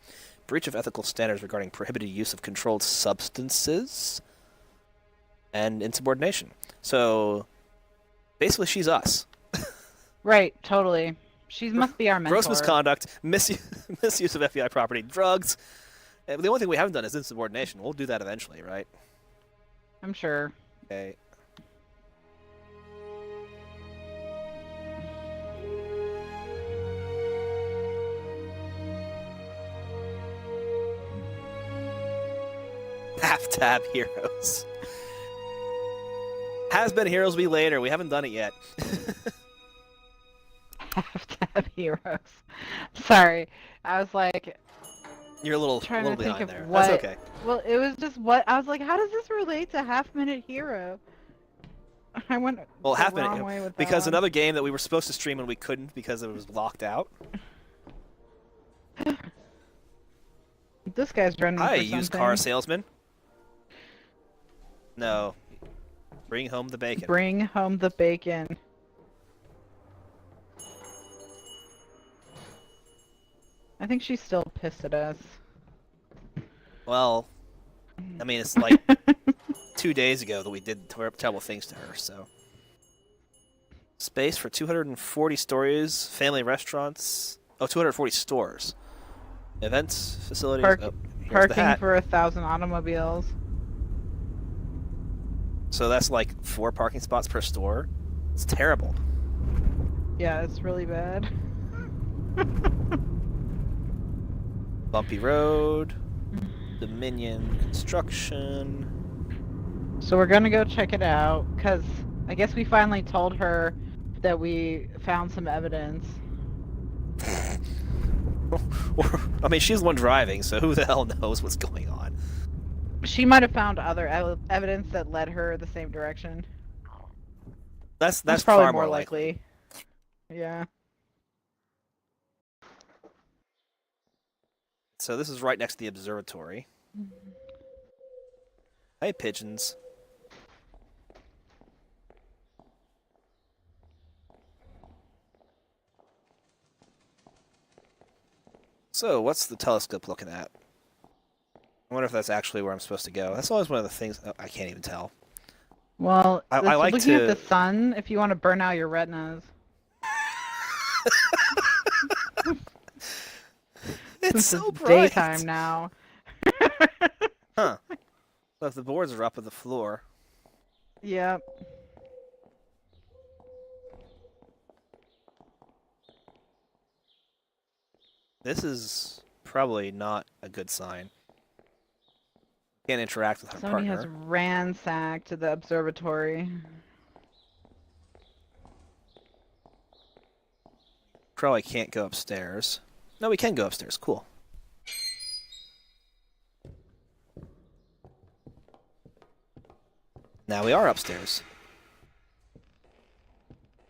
breach of ethical standards regarding prohibited use of controlled substances, and insubordination. So, basically, she's us. Right, totally. She must be our mentor. Gross misconduct, misuse of FBI property, drugs. The only thing we haven't done is insubordination. We'll do that eventually, right? I'm sure. Okay. Half-tab heroes. Has been heroes be later. We haven't done it yet. Half-tab heroes. Sorry. I was like... You're a little behind there. That's okay. Well, it was just what... I was like, how does this relate to Half-Minute Hero? I went the wrong way with that because one. Another game that we were supposed to stream and we couldn't because it was locked out. This guy's running for something. Used car salesman. No. Bring home the bacon. Bring home the bacon. I think she's still pissed at us. Well, I mean, it's like 2 days ago that we did terrible things to her, so. Space for 240 stories, family restaurants. Oh, 240 stores. Events, facilities. Parking for 1,000 automobiles. So that's like 4 parking spots per store. It's terrible. Yeah, it's really bad. Bumpy road. Dominion construction. So we're gonna go check it out, because I guess we finally told her that we found some evidence. I mean, she's the one driving, so who the hell knows what's going on? She might have found other evidence that led her the same direction. That's probably far more likely. Yeah. So this is right next to the observatory. Hey, pigeons. So, what's the telescope looking at? I wonder if that's actually where I'm supposed to go. That's always one of the things... Oh, I can't even tell. Well, I it's like looking at to... the sun if you want to burn out your retinas. It's Since so it's bright! daytime now. Huh. So if the boards are up on the floor... Yep. This is probably not a good sign. Can't interact with her Somebody partner. has ransacked the observatory. Probably can't go upstairs. No, we can go upstairs. Cool. Now we are upstairs.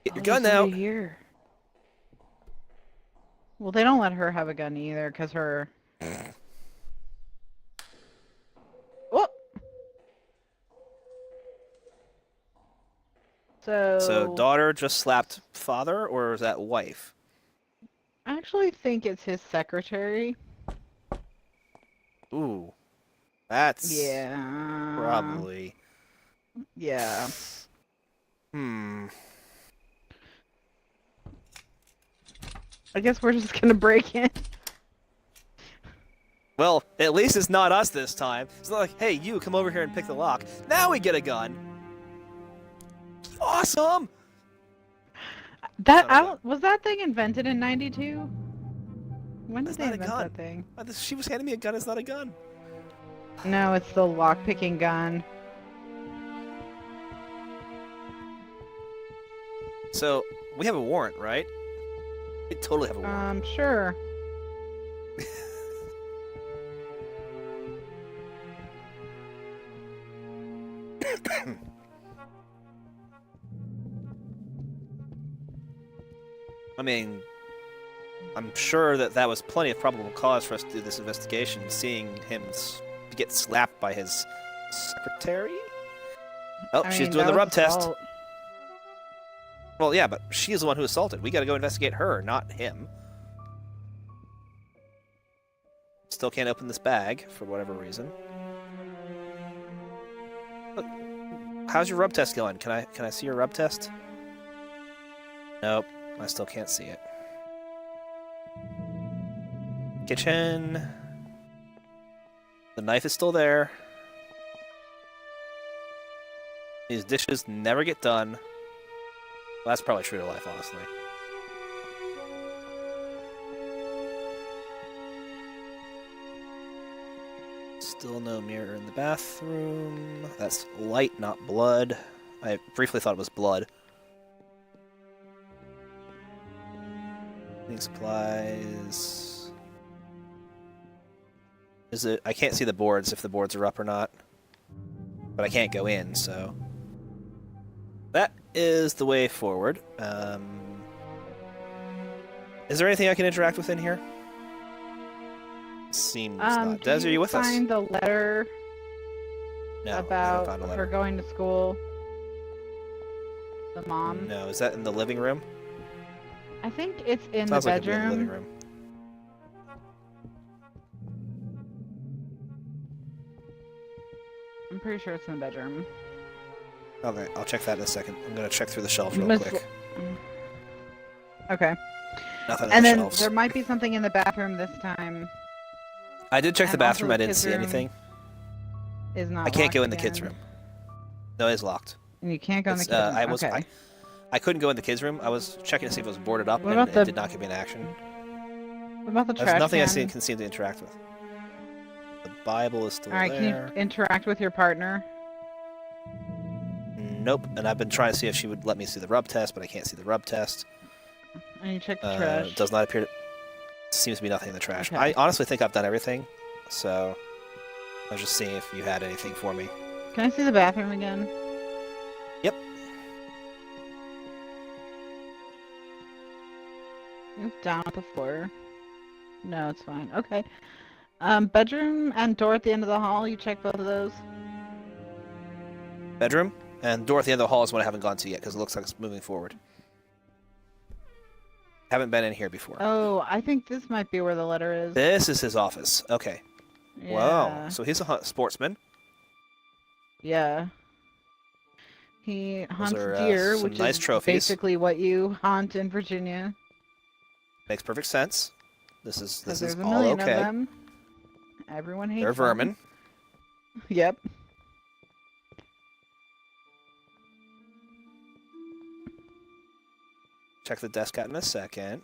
Get your gun out. Here. Well, they don't let her have a gun either, because her... Oh! So daughter just slapped father, or is that wife? I actually think it's his secretary. Ooh. That's... Yeah. Probably... Yeah. I guess we're just gonna break in. Well, at least it's not us this time. It's not like, hey, you, come over here and pick the lock. Now we get a gun. Awesome! Was that thing invented in '92? When did That's they not a invent gun. that thing? She was handing me a gun. It's not a gun. No, it's the lock-picking gun. So, we have a warrant, right? We totally have a warrant. Sure. I mean, I'm sure that was plenty of probable cause for us to do this investigation, seeing him get slapped by his secretary? Oh, she's doing the rub test. Well, yeah, but she's the one who assaulted. We gotta go investigate her, not him. Still can't open this bag, for whatever reason. Look, how's your rub test going? Can I see your rub test? Nope, I still can't see it. Kitchen. The knife is still there. These dishes never get done. Well, that's probably true to life, honestly. Still no mirror in the bathroom. That's light, not blood. I briefly thought it was blood. Cleaning supplies. Is it? I can't see the boards if the boards are up or not. But I can't go in, so... That is the way forward. Is there anything I can interact with in here? Seems not. Des, are you with us? Find the letter No, about I haven't found a letter. her going to school. The mom. No, is that in the living room? I think it's in Sounds the like it'd be in bedroom. the living room. I'm pretty sure it's in the bedroom. Okay, I'll check that in a second. I'm gonna check through the shelves real quick. Okay. Nothing And in the then shelves. there might be something in the bathroom this time. I did check the and bathroom. also I the didn't kids' see room anything. Is not. I can't go locked in the kids' again. room. No, it's locked. And you can't go in the It's, kids' room. Okay. I couldn't go in the kids' room. I was checking to see if it was boarded up, What and about it the- did not give me an action. What about the There's trash nothing can? I can seem to interact with. The Bible is still All right. there. Can you interact with your partner? Nope. And I've been trying to see if she would let me see the rub test, but I can't see the rub test. And you check the trash. Does not appear to... Seems to be nothing in the trash. Okay. I honestly think I've done everything, so I was just seeing if you had anything for me. Can I see the bathroom again? Yep. It's down at the floor. No, it's fine. Okay. Bedroom and door at the end of the hall. You check both of those. Bedroom, and door at the end of the hall is what I haven't gone to yet, because it looks like it's moving forward. Haven't been in here before. Oh, I think this might be where the letter is. This is his office. Okay. Yeah. Wow. So he's a sportsman. Yeah. He hunts are, deer, some which nice is trophies. basically what you hunt in Virginia. Makes perfect sense. This is Because there's a all million okay. of them. Everyone hates They're vermin. them. Yep. Check the desk out in a second.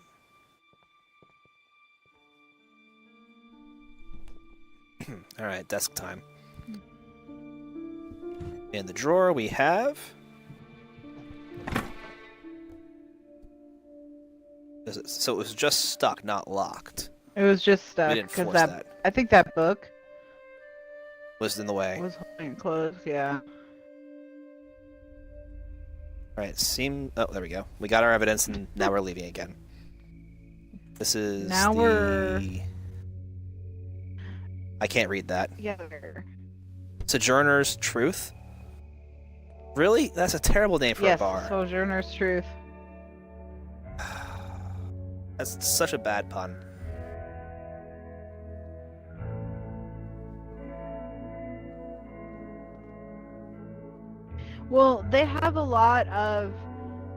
All right, desk time. In the drawer we have... So it was just stuck, not locked. It was just stuck. We didn't force that, that. I think that book Was in the way. was holding it closed, yeah. All right, Oh, there we go. We got our evidence, and now we're leaving again. This is I can't read that. Yeah. Sojourner's Truth? Really? That's a terrible name for a bar. Yes, Sojourner's Truth. That's such a bad pun. Well, they have a lot of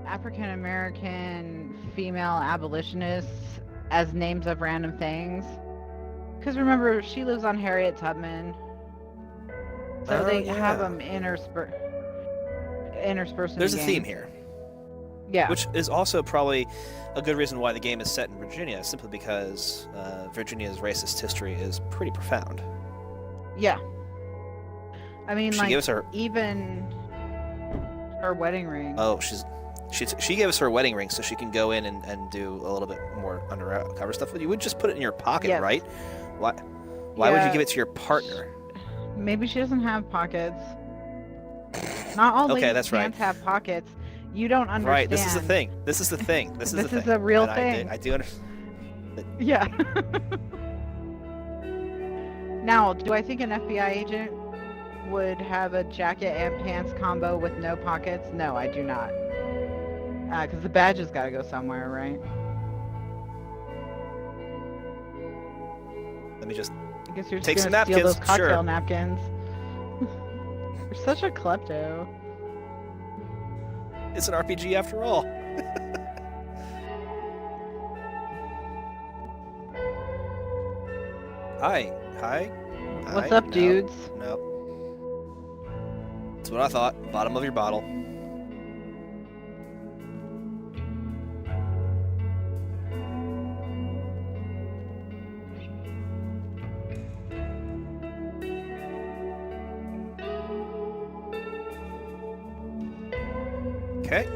African American female abolitionists as names of random things. Because remember, she lives on Harriet Tubman. So they have them interspersed in There's the a game. theme here. Yeah. Which is also probably a good reason why the game is set in Virginia, simply because Virginia's racist history is pretty profound. Yeah. I mean, She like, gives her... even her wedding ring. Oh, she gave us her wedding ring so she can go in and do a little bit more undercover stuff. You would just put it in your pocket, Yes. right? Why would you give it to your partner? Maybe she doesn't have pockets. Not all Okay, ladies' that's right. pants have pockets. You don't understand. Right, this is the thing. This is the thing. This is the thing. This is a real And thing. I do understand. Yeah. Now, do I think an FBI agent would have a jacket and pants combo with no pockets? No, I do not. Because the badge has got to go somewhere, right? Let me just... I guess you're just Take some gonna steal napkins, those cocktail sure. napkins. You're such a klepto. It's an RPG after all. Hi. What's Hi. up, No. dudes? No. That's what I thought. Bottom of your bottle. Okay.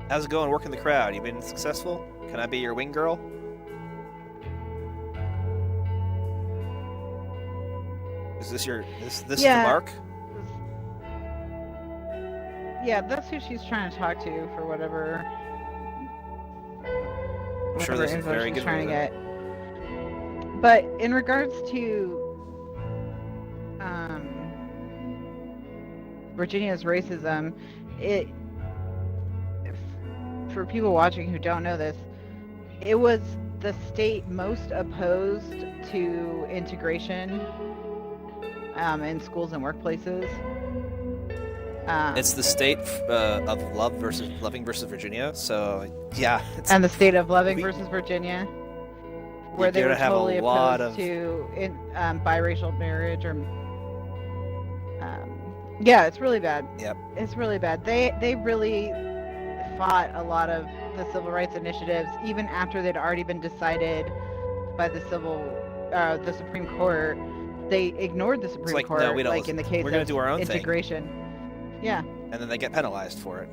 How's it going working the crowd? You been successful? Can I be your wing girl? Is this this Yeah. the mark? Yeah, that's who she's trying to talk to for whatever. I'm sure there's a info very she's good trying to reason. get. But in regards to Virginia's racism, for people watching who don't know this, it was the state most opposed to integration in schools and workplaces. It's the state of Loving versus Virginia. So yeah, And the state of Loving versus Virginia, where they You're were gonna have a totally lot opposed of- to biracial marriage or. Yeah, it's really bad. Yep. It's really bad. They really fought a lot of the civil rights initiatives, even after they'd already been decided by the Supreme Court. They ignored the Supreme like, Court, no, we don't like in the case We're gonna of do our own integration. Yeah, and then they get penalized for it.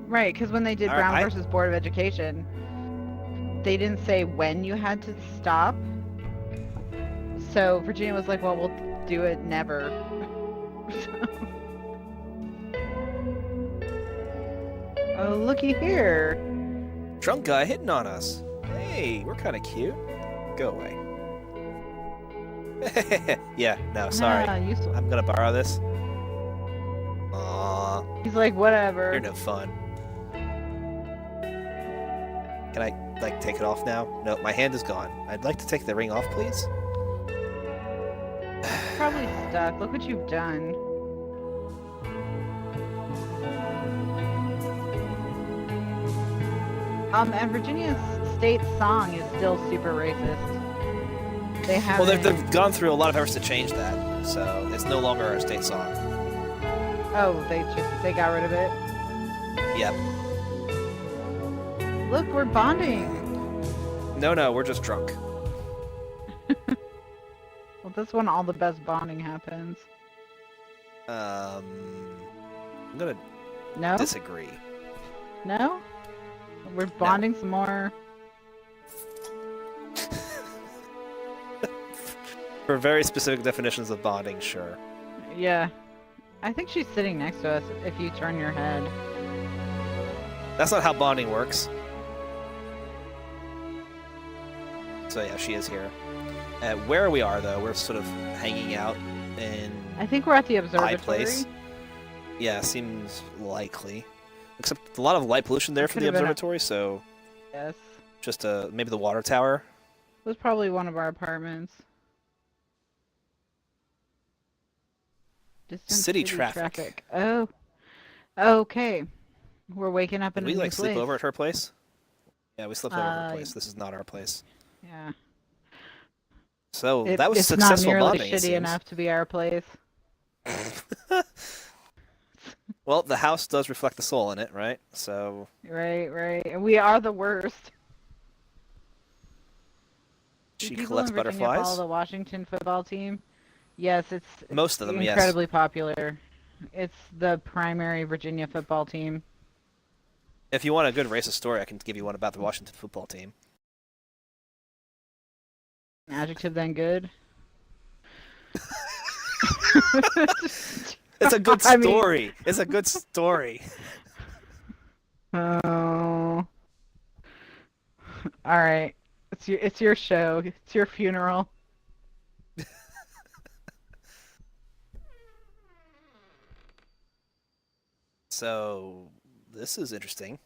right. Because when they did All right, Brown versus Board of Education, they didn't say when you had to stop. So Virginia was like, "Well, we'll do it never." Oh, looky here. Drunk guy hitting on us. Hey, we're kind of cute. Go away. Yeah, no, sorry. Ah, useful. I'm gonna borrow this. Aww. He's like, whatever. You're no fun. Can I, like, take it off now? No, my hand is gone. I'd like to take the ring off, please. Probably stuck. Look what you've done. And Virginia's state song is still super racist. They have. Well, they've gone through a lot of efforts to change that, so it's no longer our state song. Oh, they got rid of it. Yep. Look, we're bonding. No, we're just drunk. Well, this one, all the best bonding happens. I'm gonna No? disagree. No? We're bonding some more. For very specific definitions of bonding, sure. Yeah. I think she's sitting next to us if you turn your head. That's not how bonding works. So yeah, she is here. Where we are, though, we're sort of hanging out in I think we're at the high observatory. place. Yeah, seems likely. Except a lot of light pollution there for the observatory, so Yes. just maybe the water tower. It was probably one of our apartments. Distant City traffic. Oh. Okay. We're waking up in Did we a like new sleep place. over at her place? Yeah, we slept over at her place. This is not our place. Yeah. So that was it's successful not nearly bonding. It shitty seems. enough to be our place. Well, the house does reflect the soul in it, right? So Right. And we are the worst. Do she people collects in Virginia butterflies. follow the Washington football team? Yes, it's Most of them, yes. incredibly popular. It's the primary Virginia football team. If you want a good racist story, I can give you one about the Washington football team. Adjective then good. It's a good story. It's a good story. Oh. All right. It's your show. It's your funeral. So this is interesting.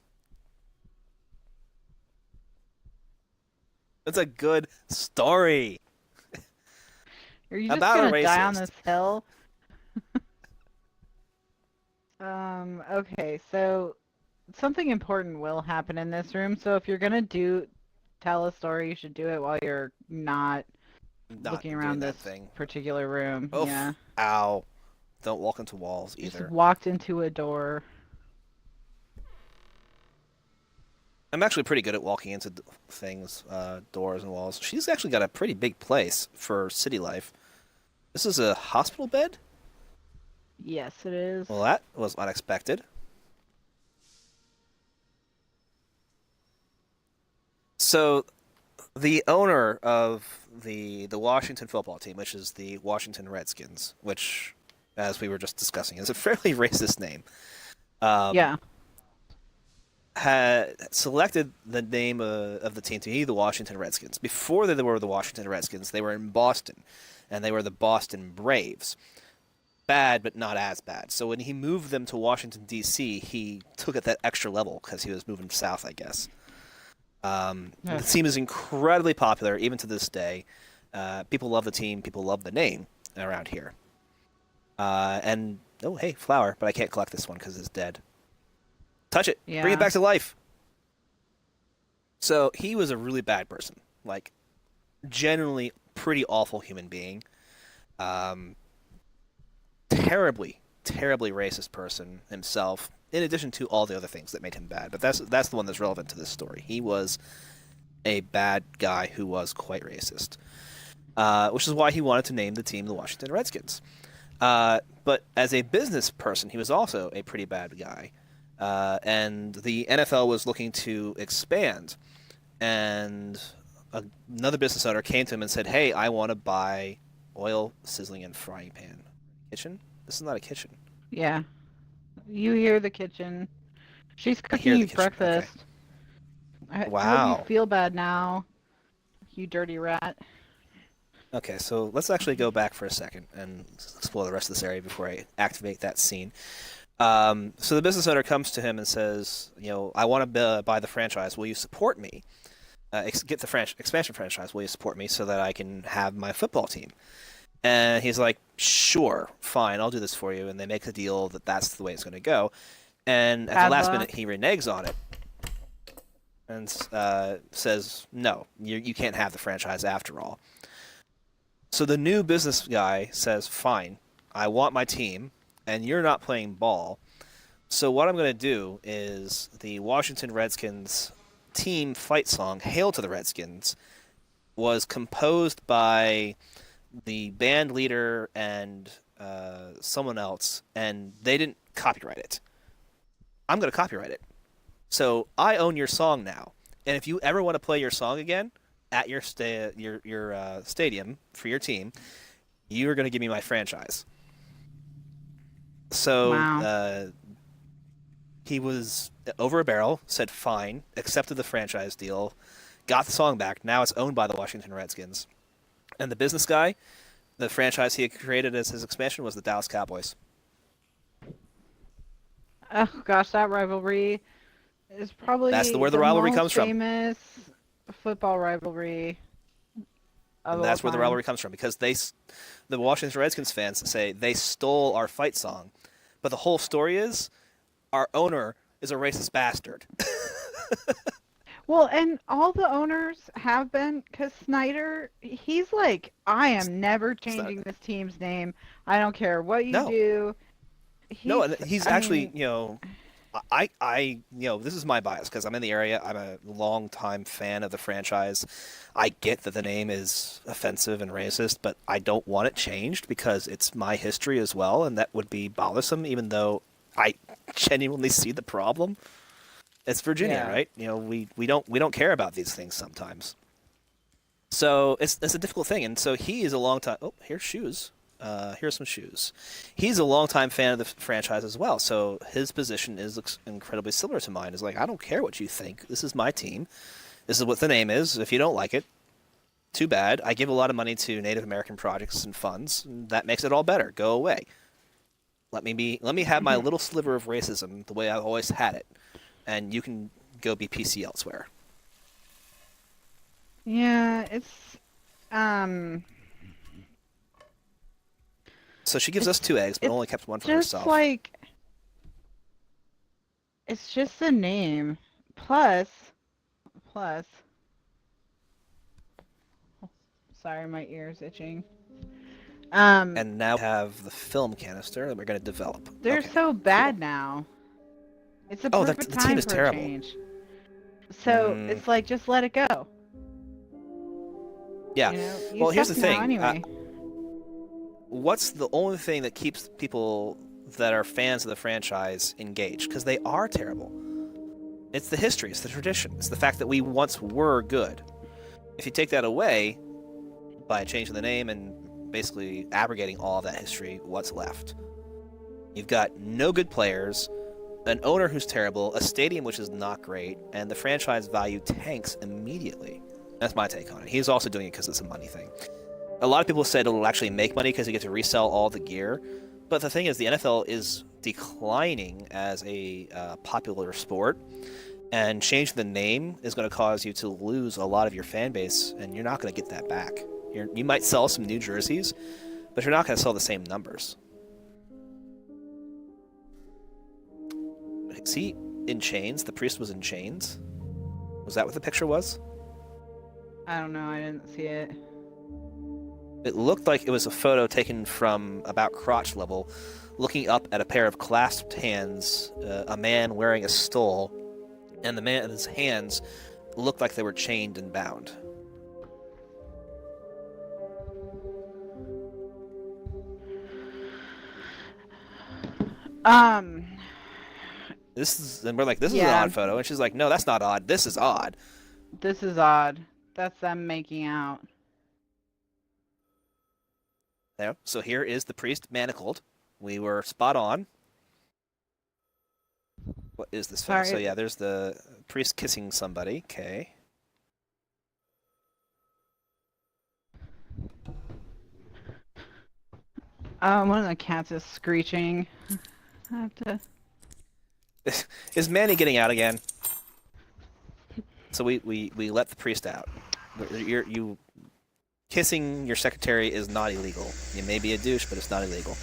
It's a good story. Are you just About a gonna die on racist. this hill? Okay, so something important will happen in this room. So if you're gonna tell a story, you should do it while you're not looking doing around that this thing. particular room. Oof. Yeah. Ow. Don't walk into walls You either. just walked into a door. I'm actually pretty good at walking into things, doors and walls. She's actually got a pretty big place for city life. This is a hospital bed? Yes, it is. Well, that was unexpected. So, the owner of the Washington football team, which is the Washington Redskins, which, as we were just discussing, is a fairly racist name. Yeah. Had selected the name of the team to be the Washington Redskins. Before they were the Washington Redskins, they were in Boston, and they were the Boston Braves. Bad, but not as bad. So when he moved them to Washington, D.C., he took it that extra level because he was moving south, I guess. The team is incredibly popular, even to this day. People love the team. People love the name around here. And, oh, hey, flower, but I can't collect this one because it's dead. Touch it. Yeah. Bring it back to life. So he was a really bad person. Like, genuinely pretty awful human being. Terribly racist person himself, in addition to all the other things that made him bad. But that's the one that's relevant to this story. He was a bad guy who was quite racist, which is why he wanted to name the team the Washington Redskins. But as a business person, he was also a pretty bad guy. And the NFL was looking to expand, and another business owner came to him and said, "Hey, I want to buy oil, sizzling, and frying pan kitchen. This is not a kitchen." Yeah. You hear the kitchen. She's hear cooking the you kitchen, breakfast. okay. I Wow. hope you feel bad now, you dirty rat. Okay, so let's actually go back for a second and explore the rest of this area before I activate that scene. So the business owner comes to him and says, I want to buy the franchise. Will you support me? Get the expansion franchise. Will you support me so that I can have my football team? And he's like, sure, fine, I'll do this for you. And they make a deal that that's the way it's going to go. And at the last minute, he reneges on it and says, no, you can't have the franchise after all. So the new business guy says, fine, I want my team, and you're not playing ball. So what I'm going to do is the Washington Redskins team fight song, Hail to the Redskins, was composed by the band leader and someone else, and they didn't copyright it. I'm going to copyright it. So I own your song now, and if you ever want to play your song again at your stadium for your team, you are going to give me my franchise. So Wow. he was over a barrel, said fine, accepted the franchise deal, got the song back. Now it's owned by the Washington Redskins. And the business guy, the franchise he had created as his expansion was the Dallas Cowboys. Oh gosh, that rivalry is That's probably where the the rivalry most comes from. famous football rivalry of And all that's where the time. rivalry comes from because the Washington Redskins fans say they stole our fight song. But the whole story is our owner is a racist bastard. Well, and all the owners have been, because Snyder, he's like, I am never It's not, changing this team's name. I don't care what you no, do. no, He's, and he's I actually, mean, this is my bias because I'm in the area. I'm a longtime fan of the franchise. I get that the name is offensive and racist, but I don't want it changed because it's my history as well, and that would be bothersome, even though I genuinely see the problem. It's Virginia, yeah. right? We don't care about these things sometimes. So it's a difficult thing, and so he is a long time. Oh, here's shoes. Here's some shoes. He's a longtime fan of the franchise as well, so his position is incredibly similar to mine. Is like, I don't care what you think. This is my team. This is what the name is. If you don't like it, too bad. I give a lot of money to Native American projects and funds. And that makes it all better. Go away. Let me have my little sliver of racism the way I've always had it, and you can go be PC elsewhere. Yeah, um, So she gives us it's, 2 eggs, but it's only kept one for just herself. like, it's just the name. Plus, sorry, my ear's itching. Um, And now we have the film canister that we're going to develop. they're Okay, so cool. bad now. It's a Oh, perfect the team time is for a terrible. change. So Mm, it's like, just let it go. yeah. You know, you Well, here's suck the now thing. anyway. What's the only thing that keeps people that are fans of the franchise engaged? Because they are terrible. It's the history, it's the tradition, it's the fact that we once were good. If you take that away by changing the name and basically abrogating all of that history, what's left? You've got no good players, an owner who's terrible, a stadium which is not great, and the franchise value tanks immediately. That's my take on it. He's also doing it because it's a money thing. A lot of people said it'll actually make money because you get to resell all the gear. But the thing is, the NFL is declining as a popular sport, and changing the name is going to cause you to lose a lot of your fan base, and you're not going to get that back. You might sell some new jerseys, but you're not going to sell the same numbers. See, in chains, the priest was in chains. Was that what the picture was? I don't know. I didn't see it. It looked like it was a photo taken from about crotch level, looking up at a pair of clasped hands, a man wearing a stole, and the man's hands looked like they were chained and bound. Um, And we're like, this is an yeah, odd photo, and she's like, no, that's not odd. This is odd. this is odd. That's them making out. There. So here is the priest manacled. We were spot on. What is this photo? So Sorry. yeah, there's the priest kissing somebody. Okay. One of the cats is screeching. I have to... Is Manny getting out again? So we let the priest out. You kissing your secretary is not illegal. You may be a douche, but it's not illegal.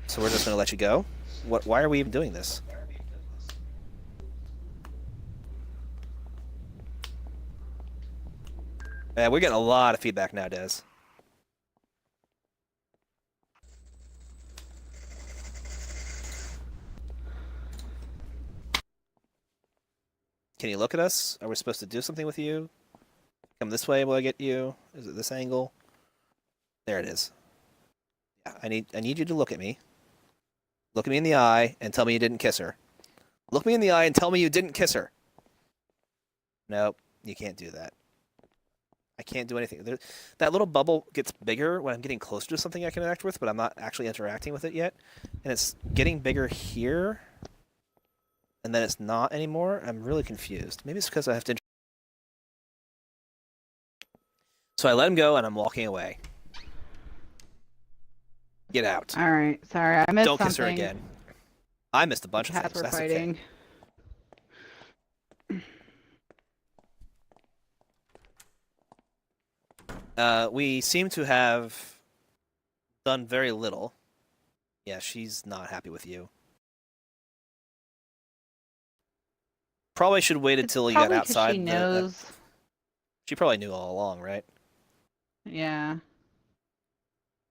So we're just going to let you go? Why are we even doing this? Yeah, we're getting a lot of feedback now, Des. Can you look at us? Are we supposed to do something with you? Come this way, will I get you? Is it this angle? There it is. Yeah, I need you to look at me. Look at me in the eye and tell me you didn't kiss her. Look me in the eye and tell me you didn't kiss her. Nope, you can't do that. I can't do anything. That little bubble gets bigger when I'm getting closer to something I can interact with, but I'm not actually interacting with it yet. And it's getting bigger here, and then it's not anymore. I'm really confused. Maybe it's because I have to... So I let him go, and I'm walking away. Get out. All right, sorry, I missed Don't something. kiss her again. I missed a bunch of Cats things. were That's fighting. Okay. We seem to have done very little. Yeah, she's not happy with you. Probably should wait until you get outside. She knows. She probably knew all along, right? Yeah.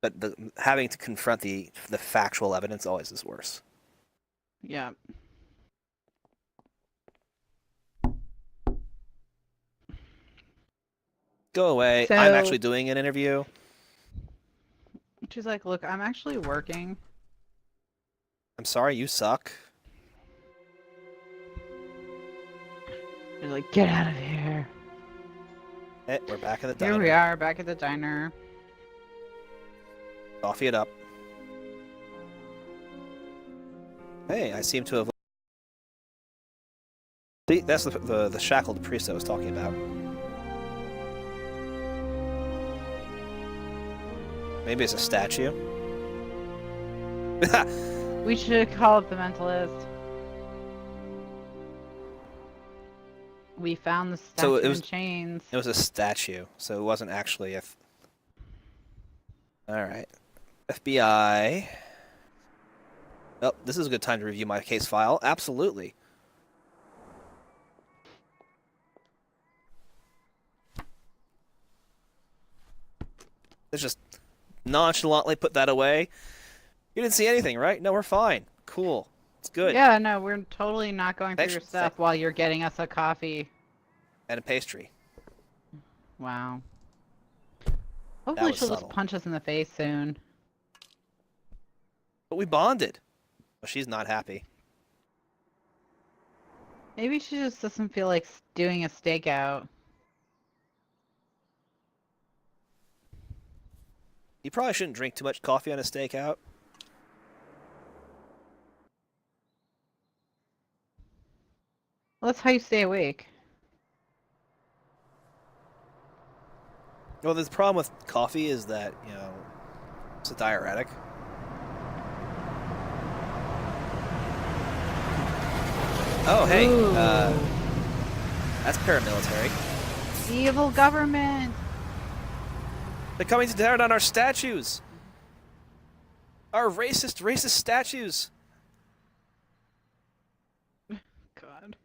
But having to confront the factual evidence always is worse. Yeah. Go away. So, I'm actually doing an interview. She's like, look, I'm actually working. I'm sorry, you suck. She's like, get out of here. Hey, we're back at the diner. Here we are, back at the diner. Coffee it up. Hey, I seem to have... See, that's the shackled priest I was talking about. Maybe it's a statue. We should call up the mentalist. We found the statue So it was, in chains. It was a statue, so it wasn't actually a... Alright. FBI... Oh, this is a good time to review my case file. Absolutely. Let's just nonchalantly put that away. You didn't see anything, right? No, we're fine. Cool. It's good. Yeah, no, we're totally not going through Thanks- your stuff while you're getting us a coffee. And a pastry. Wow. Hopefully was she'll subtle. just punch us in the face soon. But we bonded. Well, she's not happy. Maybe she just doesn't feel like doing a stakeout. You probably shouldn't drink too much coffee on a stakeout. Well, that's how you stay awake. Well, the problem with coffee is that, you know, it's a diuretic. Oh, hey, Ooh. that's paramilitary. Evil government! They're coming to tear down our statues. Our racist statues. God.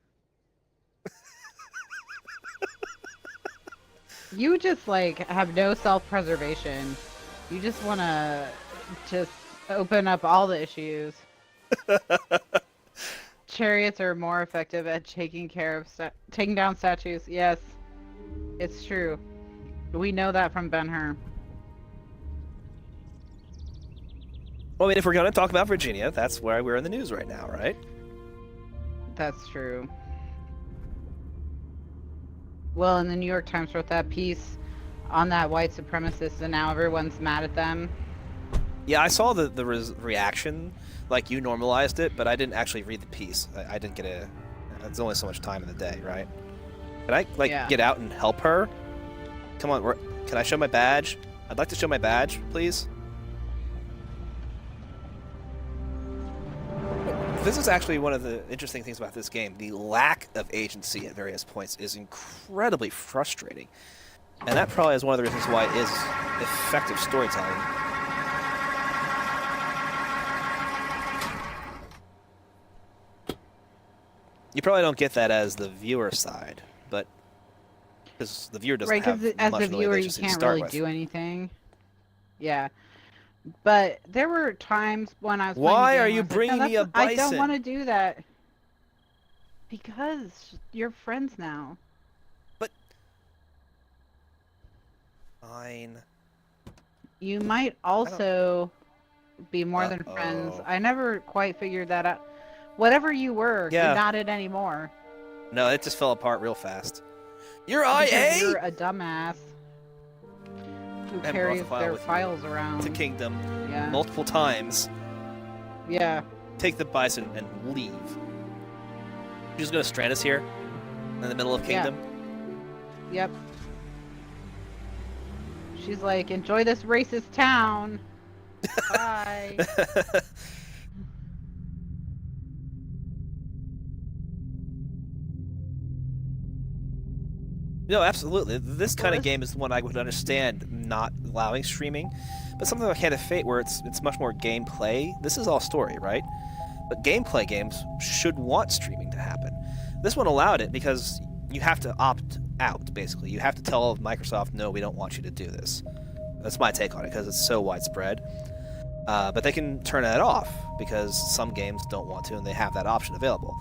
You just, like, have no self-preservation. You just want to just open up all the issues. Chariots are more effective at taking down statues. Yes, it's true. We know that from Ben-Hur. Well, I mean, if we're going to talk about Virginia, that's why we're in the news right now, right? That's true. Well, and the New York Times wrote that piece on that white supremacist, and now everyone's mad at them. Yeah, I saw the reaction, like you normalized it, but I didn't actually read the piece. I didn't get a... There's only so much time in the day, right? Can I, like, get out and help her? Come on, can I show my badge? I'd like to show my badge, please. This is actually one of the interesting things about this game. The lack of agency at various points is incredibly frustrating. And that probably is one of the reasons why it is effective storytelling. You probably don't get that as the viewer side, but because the viewer doesn't have much as in the the way of viewer, you agency to can't start really with. do anything. Yeah. But there were times when I was Why playing the are game, you I was like, bringing "No, me a I don't bison?" want to do that. Because you're friends now. But fine. You might also be more than friends. Uh-oh. I never quite figured that out. Whatever you were, Yeah. you're not it anymore. No, it just fell apart real fast. You're Because IA? you're a dumbass who And brought carries the file their with you files around. to Kingdom Yeah. multiple times. Yeah. Take the bison and leave. You're just gonna strand us here in the middle of Kingdom? Yep. She's like, enjoy this racist town. Bye. No, absolutely. This kind of this- game is the one I would understand not allowing streaming, but something like Hand of Fate, where it's much more gameplay. This is all story, right? But gameplay games should want streaming to happen. This one allowed it because you have to opt out. Basically, you have to tell Microsoft, no, we don't want you to do this. That's my take on it because it's so widespread. But they can turn that off because some games don't want to, and they have that option available.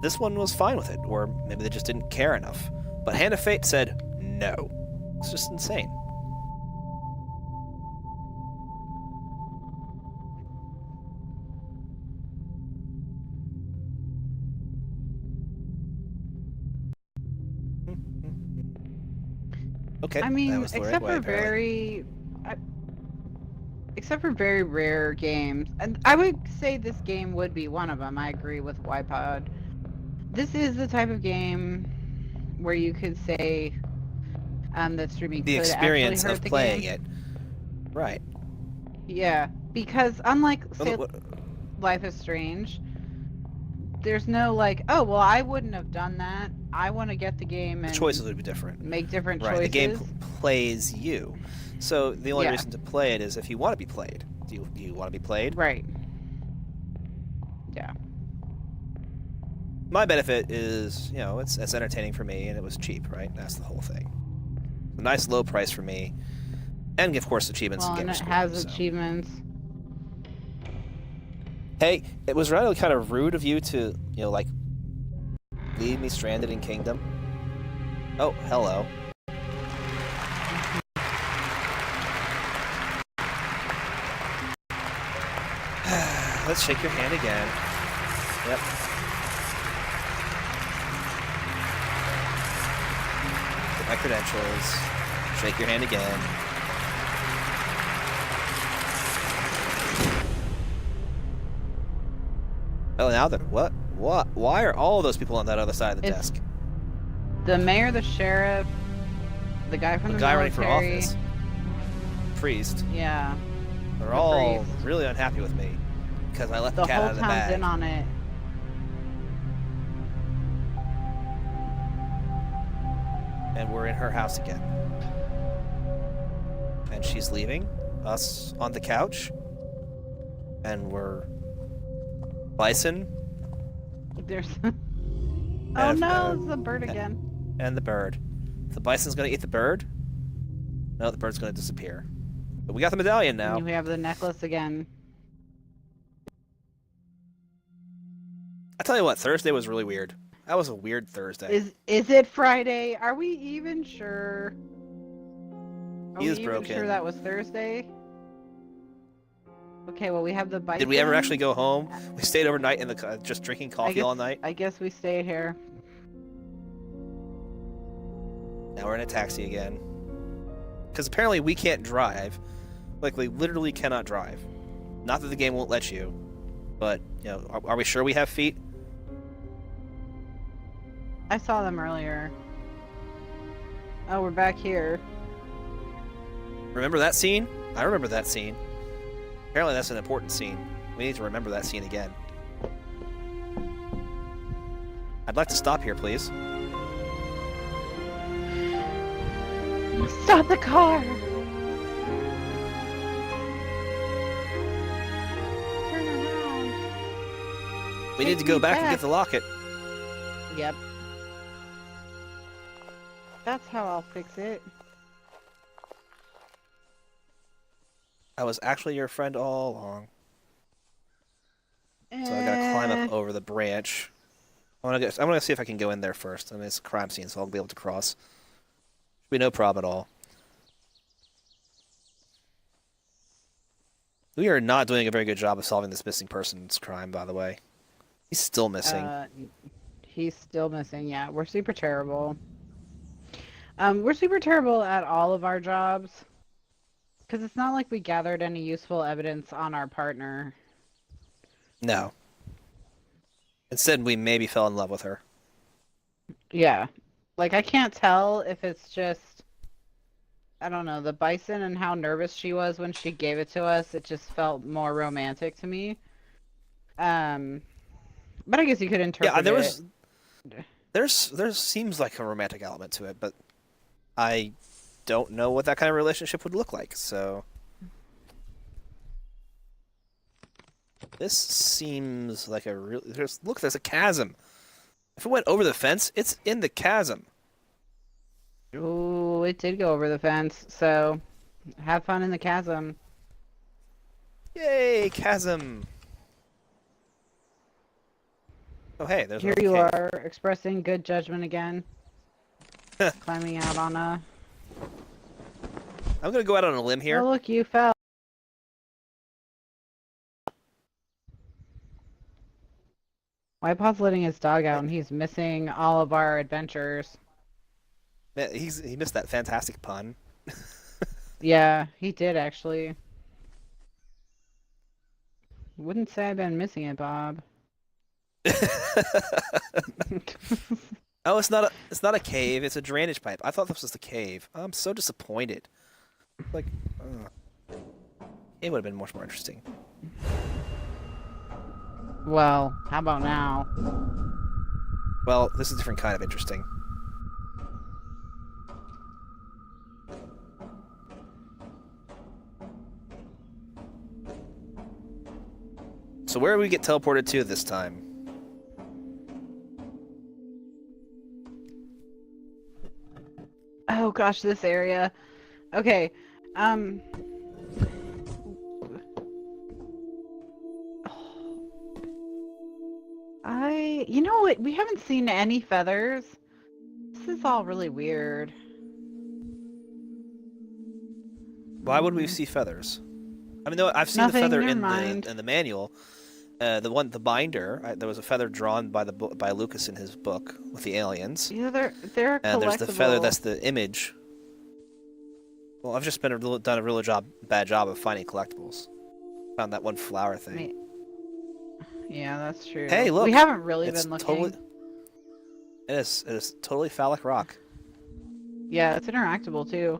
This one was fine with it, or maybe they just didn't care enough. But Hand of Fate said no. It's just insane. Okay. I mean, that was the right way, apparently. except for very rare games, and I would say this game would be one of them. I agree with YPod. This is the type of game where you could say that streaming The could experience actually hurt of the playing game. it. Right. Yeah, because unlike say What- Life is Strange, there's no like, oh well, I wouldn't have done that. I want to get the game The and choices would be different. make different Right, choices. the game plays you. So the only Yeah. reason to play it is if you want to be played. Do you want to be played? Right. Yeah. My benefit is, it's entertaining for me, and it was cheap, right? That's the whole thing. A nice low price for me, and of course achievements Well, and and gamer it has scores, so. achievements. Hey, it was really kind of rude of you to, leave me stranded in Kingdom. Oh, hello. Let's shake your hand again. Yep. Get my credentials. Shake your hand again. Oh, now then, what? Why are all of those people on that other side of the It's desk? The mayor, the sheriff, the guy from The the guy running military. for office. Priest. Yeah. They're The all priest. really unhappy with me because I let The the cat whole out of the town's bag. in on it. And we're in her house again. And she's leaving us on the couch. And we're bison There's. Oh And, no, it's the bird again. and the bird. The bison's gonna eat the bird. No, the bird's gonna disappear. But we got the medallion now. And we have the necklace again. I tell you what, Thursday was really weird. That was a weird Thursday. Is it Friday? Are we even sure? Are He we is even broken. sure that was Thursday? Okay, well we have the bison. Did we ever actually go home? We stayed overnight in the just drinking coffee all night. I guess we stayed here. Now we're in a taxi again. Because apparently we can't drive. Like, we literally cannot drive. Not that the game won't let you. But, are we sure we have feet? I saw them earlier. Oh, we're back here. Remember that scene? I remember that scene. Apparently that's an important scene. We need to remember that scene again. I'd like to stop here, please. Stop the car! Turn around. We need to go back and get the locket. Yep. That's how I'll fix it. I was actually your friend all along. So I gotta climb up over the branch. I'm gonna see if I can go in there first. I mean, it's a crime scene, so I'll be able to cross. Should be no problem at all. We are not doing a very good job of solving this missing person's crime, by the way. He's still missing. He's still missing, yeah. We're super terrible. We're super terrible at all of our jobs. Because it's not like we gathered any useful evidence on our partner. No. Instead, we maybe fell in love with her. Yeah. Like, I can't tell if it's just, I don't know, the bison and how nervous she was when she gave it to us. It just felt more romantic to me. But I guess you could interpret there seems like a romantic element to it, but I don't know what that kind of relationship would look like, so... This seems like a real... Look, there's a chasm. If it went over the fence, it's in the chasm. Ooh, it did go over the fence, so have fun in the chasm. Yay, chasm! Oh, hey, there's Here you are, expressing good judgment again. Climbing out on a... I'm gonna go out on a limb here. Oh, look, you fell. Whitepaw's letting his dog out, and he's missing all of our adventures. Man, he missed that fantastic pun. Yeah, he did, actually. Wouldn't say I've been missing it, Bob. Oh, it's not a cave. It's a drainage pipe. I thought this was the cave. I'm so disappointed. Like, it would have been much more interesting. Well, how about now? Well, this is a different kind of interesting. So where do we get teleported to this time? Oh gosh, this area. Okay, you know what? We haven't seen any feathers. This is all really weird. Why would we see feathers? I mean, no, I've seen Nothing, the feather never in the manual. The binder. There was a feather drawn by Lucas in his book with the aliens. Yeah, they're And there's the feather collectible. that's the image. Well, I've just done a really bad job of finding collectibles. Found that one flower thing. Yeah, that's true. Hey, look! We haven't really It's been looking. totally. It is totally phallic rock. Yeah, it's interactable too.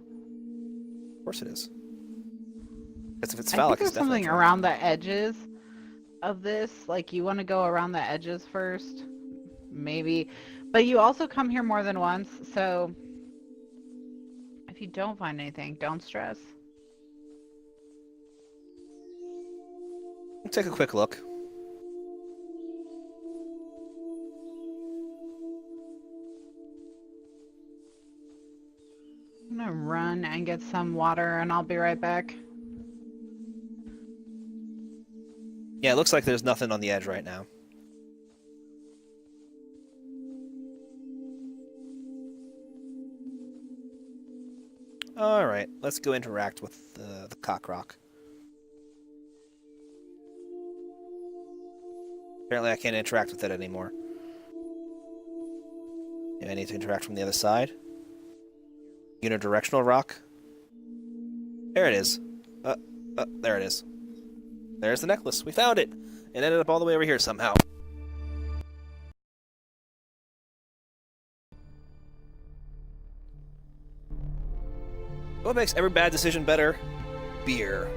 Of course it is. Because if it's I phallic, think it's there's definitely something around the edges of this. Like, you want to go around the edges first, maybe. But you also come here more than once, so if you don't find anything, don't stress. Let's take a quick look. I'm gonna run and get some water, and I'll be right back. Yeah, it looks like there's nothing on the edge right now. Alright, let's go interact with the cock rock. Apparently I can't interact with it anymore. Yeah, I need to interact from the other side. Unidirectional rock. There it is. There it is. There's the necklace. We found it! It ended up all the way over here somehow. What makes every bad decision better? Beer.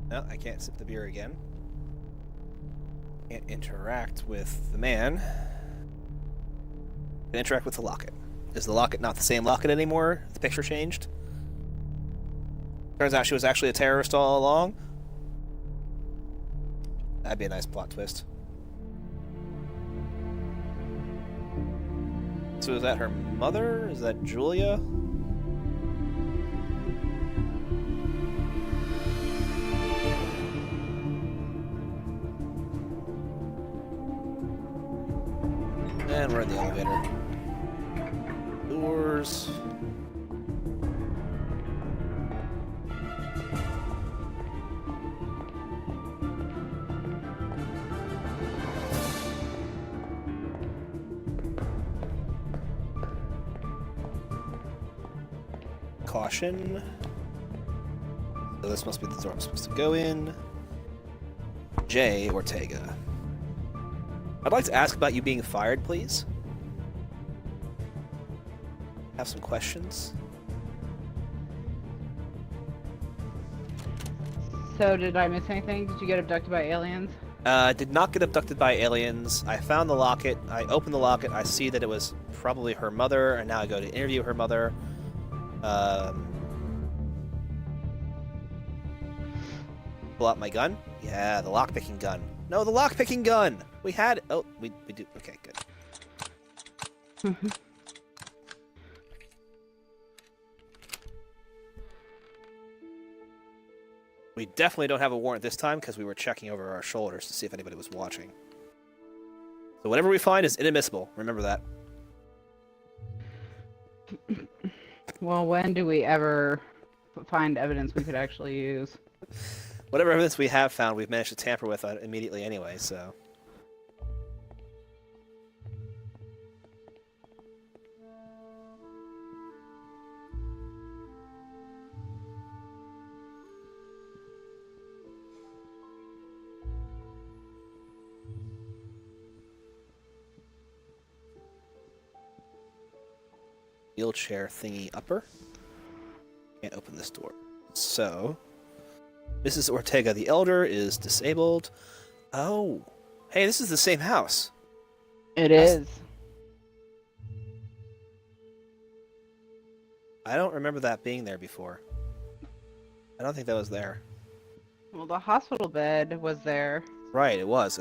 No, I can't sip the beer again. Can't interact with the man. Can interact with the locket. Is the locket not the same locket anymore? The picture changed? Turns out she was actually a terrorist all along? That'd be a nice plot twist. So is that her mother? Is that Julia? And we're in the elevator. Doors. Caution. So this must be the door I'm supposed to go in. J. Ortega. I'd like to ask about you being fired, please. Have some questions. So, did I miss anything? Did you get abducted by aliens? Did not get abducted by aliens. I found the locket. I opened the locket. I see that it was probably her mother, and now I go to interview her mother. Pull out my gun. Yeah, the lockpicking gun. No, the lockpicking gun! We had... Oh, we do... Okay, good. We definitely don't have a warrant this time because we were checking over our shoulders to see if anybody was watching. So whatever we find is inadmissible. Remember that. Well, when do we ever find evidence we could actually use? Whatever evidence we have found, we've managed to tamper with immediately anyway, so... Wheelchair thingy upper. Can't open this door. So... Mrs. Ortega the Elder is disabled. Oh. Hey, this is the same house. It is. I don't remember that being there before. I don't think that was there. Well, the hospital bed was there. Right, it was.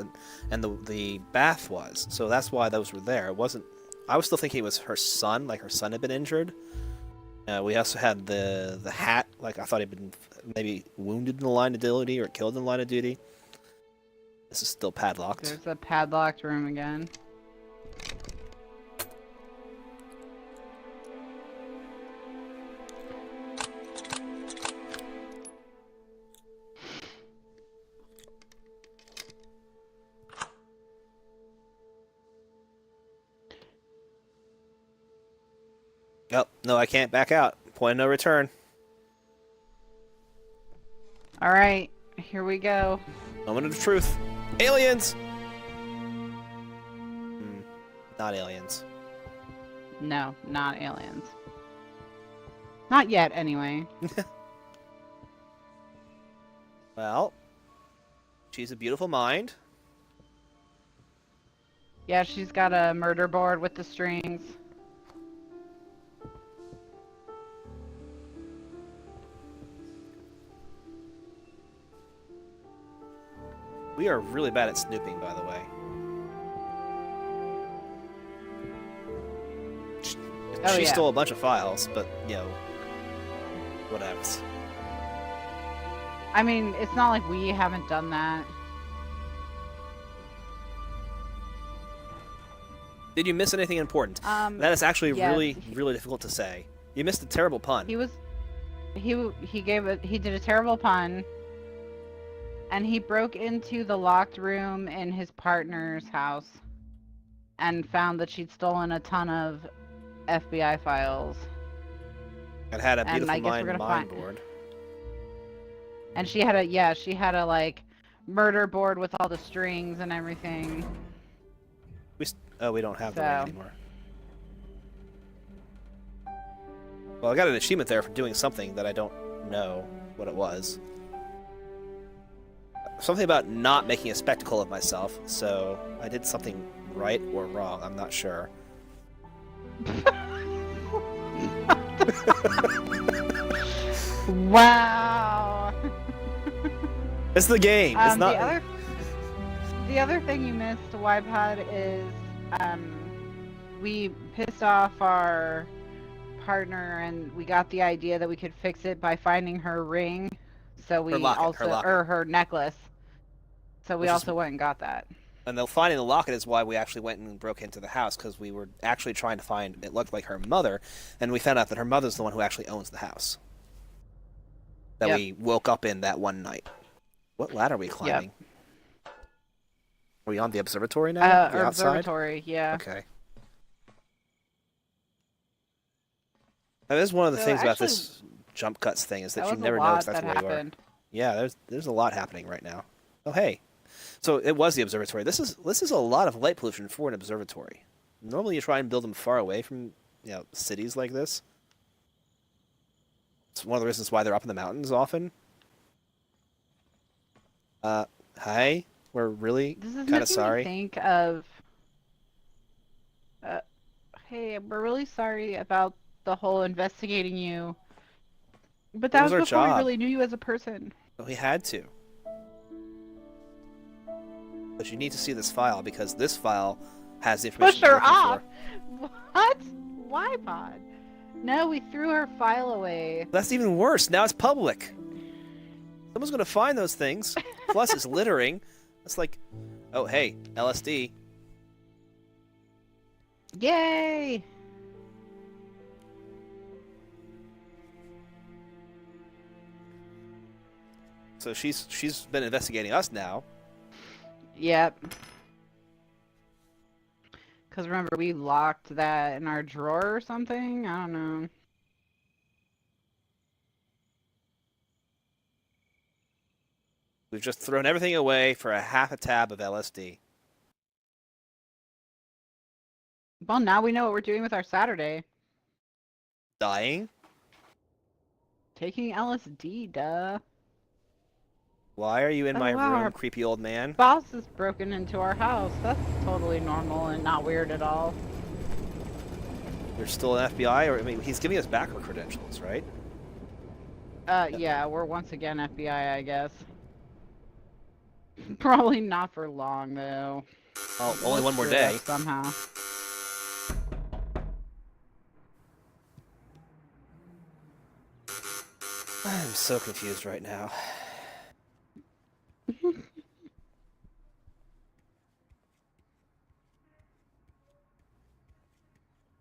And the bath was. So that's why those were there. It wasn't... I was still thinking it was her son, like her son had been injured. We also had the hat, like I thought he'd been maybe wounded in the line of duty or killed in the line of duty. This is still padlocked. There's a padlocked room again. Oh, no, I can't back out. Point of no return. Alright, here we go. Moment of truth. Aliens! Not aliens. No, not aliens. Not yet, anyway. Well, she's a beautiful mind. Yeah, she's got a murder board with the strings. We are really bad at snooping, by the way. She stole a bunch of files, but, you know, whatevs. I mean, it's not like we haven't done that. Did you miss anything important? That is actually really, really difficult to say. You missed a terrible pun. He did a terrible pun. And he broke into the locked room in his partner's house and found that she'd stolen a ton of FBI files. It had a And beautiful I guess we're mind gonna find- board. And she had a like murder board with all the strings and everything. We don't have the ring So- anymore. Well, I got an achievement there for doing something that I don't know what it was. Something about not making a spectacle of myself, so I did something right or wrong, I'm not sure. Wow. It's the game. It's not. The other thing you missed, Ypod, is we pissed off our partner and we got the idea that we could fix it by finding her ring. So we Her locket. or her necklace. So we Which is- also went and got that. And the finding the locket is why we actually went and broke into the house, because we were actually trying to find, it looked like her mother, and we found out that her mother's the one who actually owns the house. That Yep. we woke up in that one night. What ladder are we climbing? Are we on the observatory now? The outside? Observatory, yeah. Okay. That is one of the So things about actually, this jump cuts thing, is that That you was never a know lot exactly that where you are. happened. Yeah, there's a lot happening right now. Oh hey, so it was the observatory. This is a lot of light pollution for an observatory. Normally you try and build them far away from cities like this. It's one of the reasons why they're up in the mountains often. Hi, we're really This is kind of making sorry. me think of. Hey, we're really sorry about the whole investigating you. But that was was our before we job. really knew you as a person. We had to. But you need to see this file, because this file has the information Push you're her looking off. What? Why, Pod? No, we threw her file away. for. That's even worse. Now it's public. Someone's going to find those things. Plus, it's littering. It's like, oh, hey, LSD. Yay! So she's been investigating us now. Yep. Because remember, we locked that in our drawer or something? I don't know. We've just thrown everything away for a half a tab of LSD. Well, now we know what we're doing with our Saturday. Dying? Taking LSD, duh. Why are you in Oh, my wow. room, creepy old man? Boss has broken into our house. That's totally normal and not weird at all. You're still an FBI? Or, I mean, he's giving us back our credentials, right? Yeah, we're once again FBI, I guess. Probably not for long, though. Oh, only one more Screw it up day. somehow. I'm so confused right now.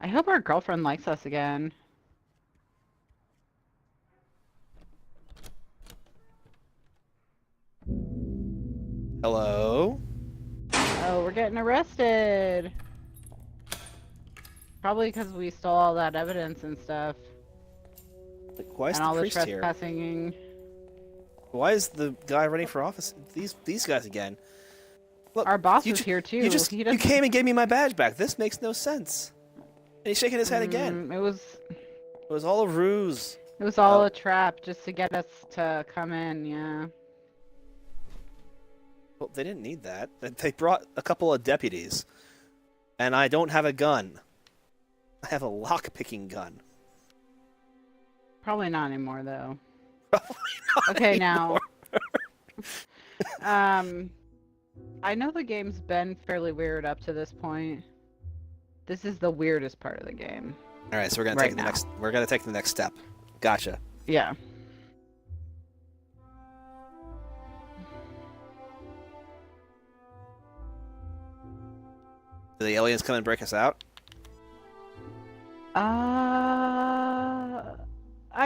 I hope our girlfriend likes us again. Hello? Oh, we're getting arrested. Probably because we stole all that evidence and stuff. Like, why is And the all the priest here? trespassing. Why is the guy running for office? These guys again. Look, Our boss you is ju- here too. You just He you doesn't- came and gave me my badge back. This makes no sense. And he's shaking his head again. It It was all a ruse. was all Oh. a trap just to get us to come in, yeah. Well, they didn't need that. They brought a couple of deputies. And I don't have a gun. I have a lock-picking gun. Probably not anymore though. Probably not Okay, anymore. now. I know the game's been fairly weird up to this point. This is the weirdest part of the game. All right, so we're gonna Right take the now. next. We're gonna take the next step. Gotcha. Yeah. Do the aliens come and break us out? I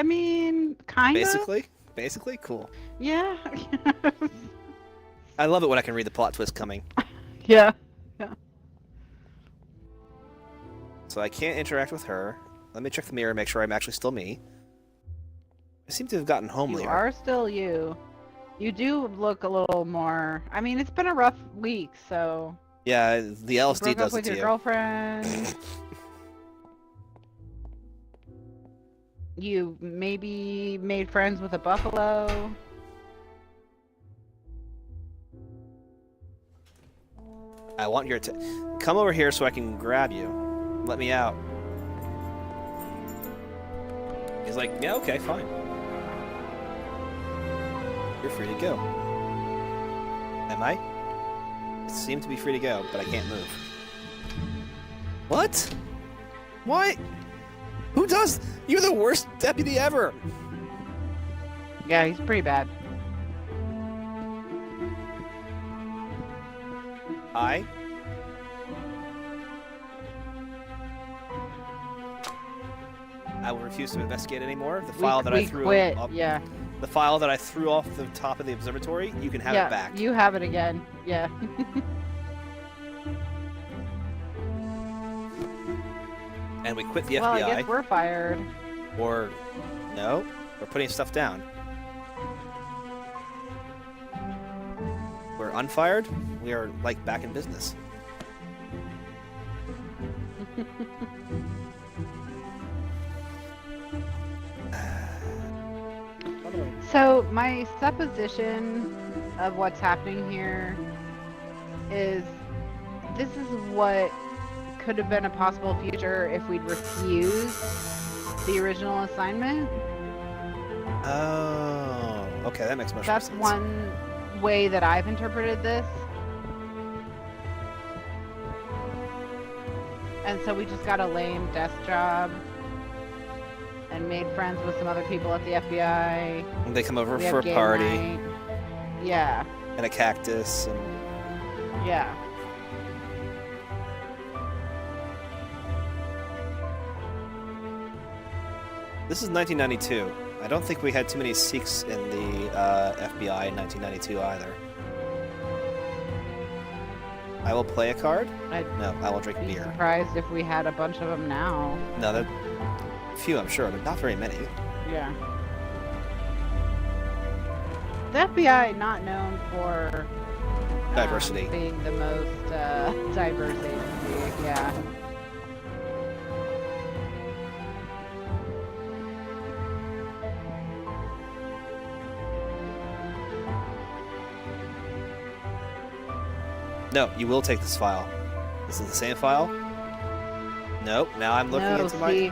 mean, kind of. Basically, cool. Yeah. I love it when I can read the plot twist coming. Yeah. Yeah. So I can't interact with her. Let me check the mirror, make sure I'm actually still me. I seem to have gotten homelier. You are still you. You do look a little more... I mean, it's been a rough week, so... Yeah, the LSD broke does up with it to your you. girlfriend. You maybe made friends with a buffalo. I want your come over here so I can grab you. Let me out. He's like, yeah, okay, fine. You're free to go. Am I? I seem to be free to go, but I can't move. What? Why? Who does? You're the worst deputy ever! Yeah, he's pretty bad. I will refuse to investigate anymore. The file that I threw quit. up, Yeah. the file that I threw off the top of the observatory, you can have it back. You have it again. Yeah. And we quit the FBI. Well, I guess we're fired. Or no, we're putting stuff down. We're unfired. We are like back in business. So my supposition of what's happening here is this is what could have been a possible future if we'd refused the original assignment. Oh, okay, that makes much more That's sense. one way that I've interpreted this. And so we just got a lame desk job and made friends with some other people at the FBI. And they come over We for have a game party night. Yeah. and a cactus and Yeah. this is 1992. I don't think we had too many Sikhs in the FBI in 1992 either. I will play a card. No, I will drink I'd be beer. surprised if we had a bunch of them now. No, there few, I'm sure, but not very many. Yeah. The FBI not known for Diversity. being the most diverse agency. Yeah. No, you will take this file. This is the same file? Nope, now I'm looking into my...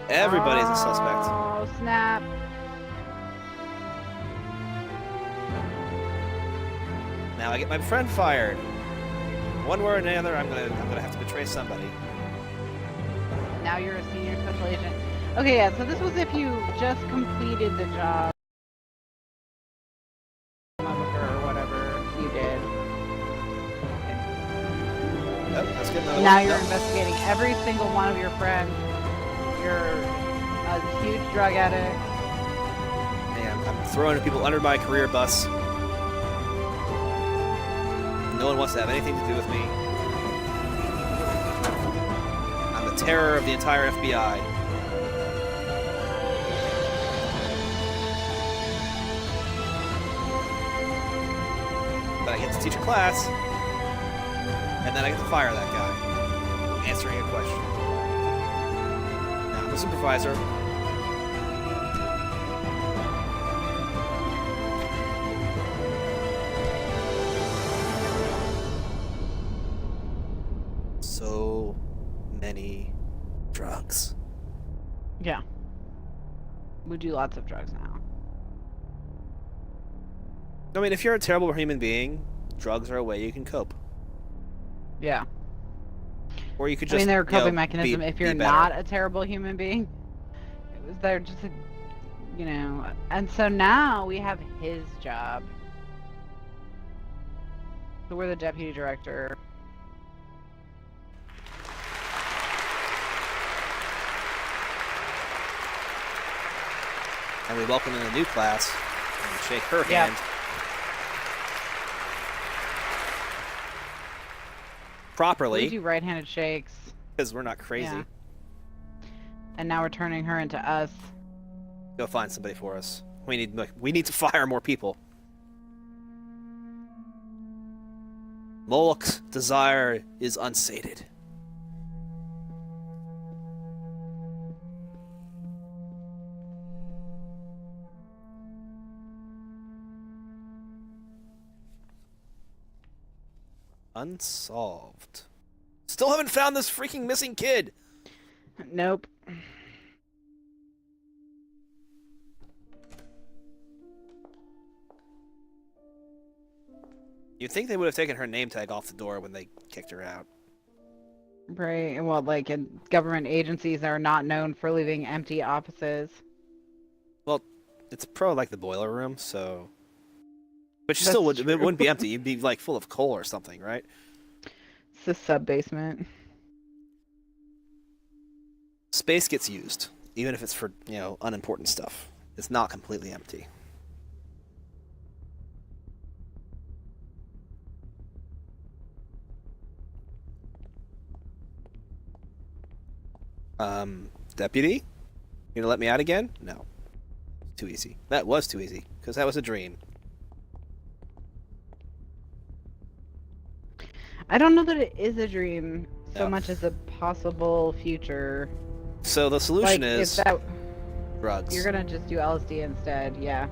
Everybody's a suspect. Oh, snap. Now I get my friend fired. One way or another, I'm gonna have to betray somebody. Now you're a senior special agent. Okay, yeah, so this was if you just completed the job or whatever you did. Nope, let's get another Now one. you're Nope. investigating every single one of your friends. You're a huge drug addict. And I'm throwing people under my career bus. No one wants to have anything to do with me. I'm the terror of the entire FBI. But I get to teach a class, and then I get to fire that guy, answering a question. Now I'm the supervisor. So many drugs. Yeah. We do lots of drugs now. I mean, if you're a terrible human being, drugs are a way you can cope. Yeah. Or you could I just, mean, they're a coping you know, mechanism be if you're better. not a terrible human being. They're just, you know. And so now we have his job. So we're the deputy director. And we welcome in a new class and we shake her Yeah. hand. Properly. We do right-handed shakes. Because we're not crazy. Yeah. And now we're turning her into us. Go find somebody for us. We need to fire more people. Moloch's desire is unsated. Unsolved. Still haven't found this freaking missing kid. Nope. You'd think they would have taken her name tag off the door when they kicked her out. Right. Well, like, government agencies are not known for leaving empty offices. Well, it's like the boiler room, so. But That's it wouldn't be true. empty. You'd be like full of coal or something, right? It's the sub-basement. Space gets used, even if it's for, unimportant stuff. It's not completely empty. Deputy? You gonna let me out again? No. Too easy. That was too easy, because that was a dream. I don't know that it is a dream so No. much as a possible future. So the solution Like, is if that, drugs. you're gonna just do LSD instead, yeah.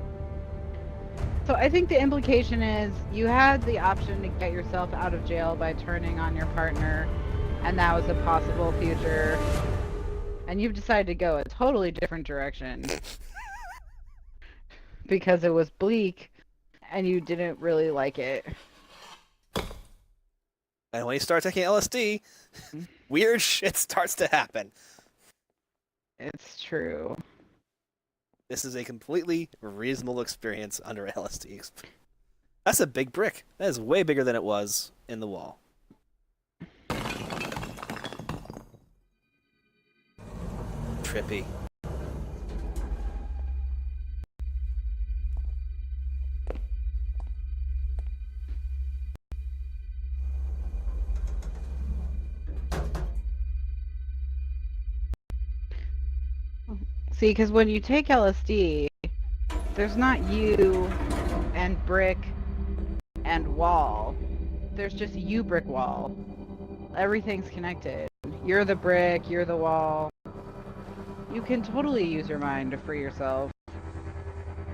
So I think the implication is you had the option to get yourself out of jail by turning on your partner, and that was a possible future. And you've decided to go a totally different direction. Because it was bleak, and you didn't really like it. And when you start taking LSD, weird shit starts to happen. It's true. This is a completely reasonable experience under LSD. That's a big brick. That is way bigger than it was in the wall. Trippy. See, because when you take LSD, there's not you and brick and wall. There's just you, brick, wall. Everything's connected. You're the brick, you're the wall. You can totally use your mind to free yourself.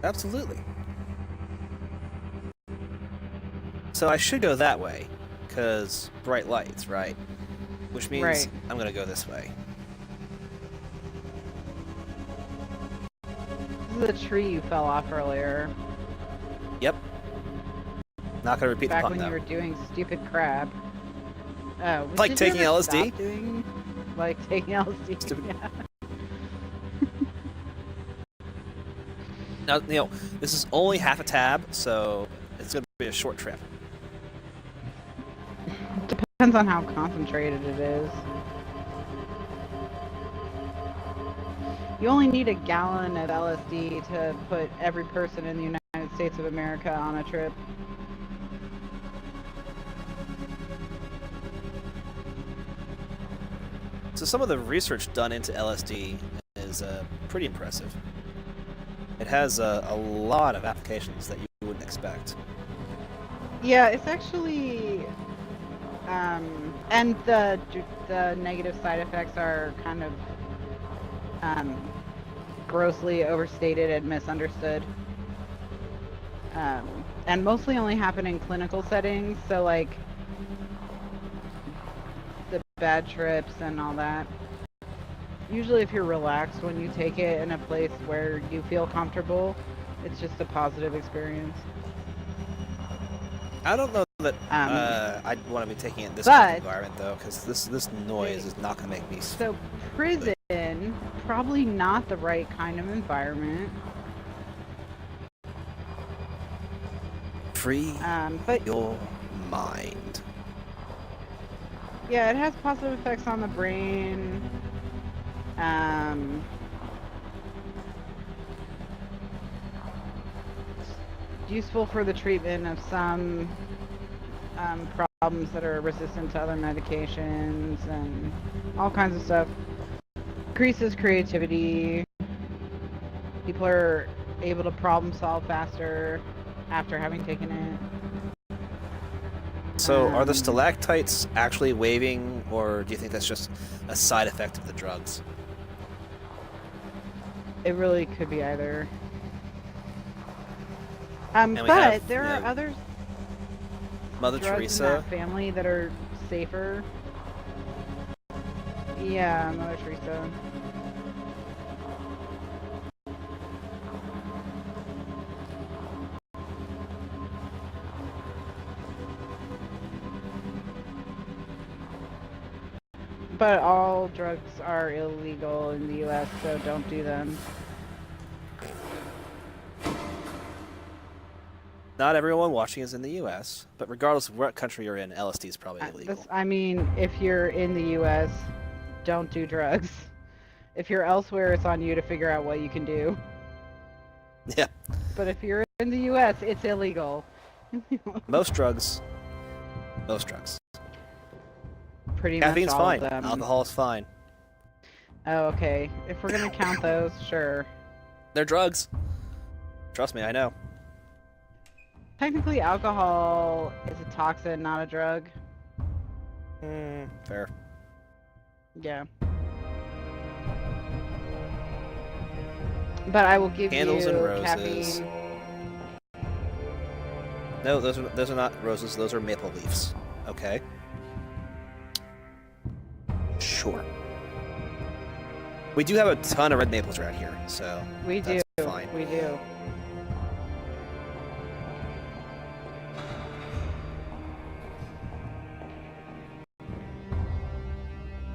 Absolutely. So I should go that way, because bright lights, right? Which means Right. I'm going to go this way. This is the tree you fell off earlier. Yep. Not going to repeat Back the pun, when though. you were doing stupid crap. Oh, Like did you taking ever LSD? stop doing, like taking LSD. Stupid. Yeah. Now, this is only half a tab, so it's going to be a short trip. Depends on how concentrated it is. You only need a gallon of LSD to put every person in the United States of America on a trip. So some of the research done into LSD is pretty impressive. It has a lot of applications that you wouldn't expect. Yeah, it's actually, and the negative side effects are kind of grossly overstated and misunderstood, and mostly only happen in clinical settings. So like the bad trips and all that. Usually if you're relaxed when you take it in a place where you feel comfortable, it's just a positive experience. I don't know that I'd want to be taking it in this but- kind of environment, though, because this noise is not going to make me... So prison, probably not the right kind of environment. Free But your mind. yeah, it has positive effects on the brain. Useful for the treatment of some problems that are resistant to other medications and all kinds of stuff. Increases creativity. People are able to problem solve faster after having taken it. So, are the stalactites actually waving, or do you think that's just a side effect of the drugs? It really could be either. And we but have, there you are know, other Mother drugs in Teresa. that family that are safer. Yeah, Mother Teresa. But all drugs are illegal in the U.S., so don't do them. Not everyone watching is in the U.S., but regardless of what country you're in, LSD is probably illegal. I mean, if you're in the U.S., don't do drugs. If you're elsewhere, it's on you to figure out what you can do. Yeah. But if you're in the U.S., it's illegal. Most drugs. Most drugs. Pretty Caffeine's much all fine. of them. Alcohol is fine. Oh, okay. If we're gonna count those, sure. They're drugs. Trust me, I know. Technically, alcohol is a toxin, not a drug. Fair. Yeah. But I will give Candles you and roses. caffeine. No, those are not roses. Those are maple leaves. Okay. Sure. We do have a ton of red maples around here, so We do. that's fine. We do.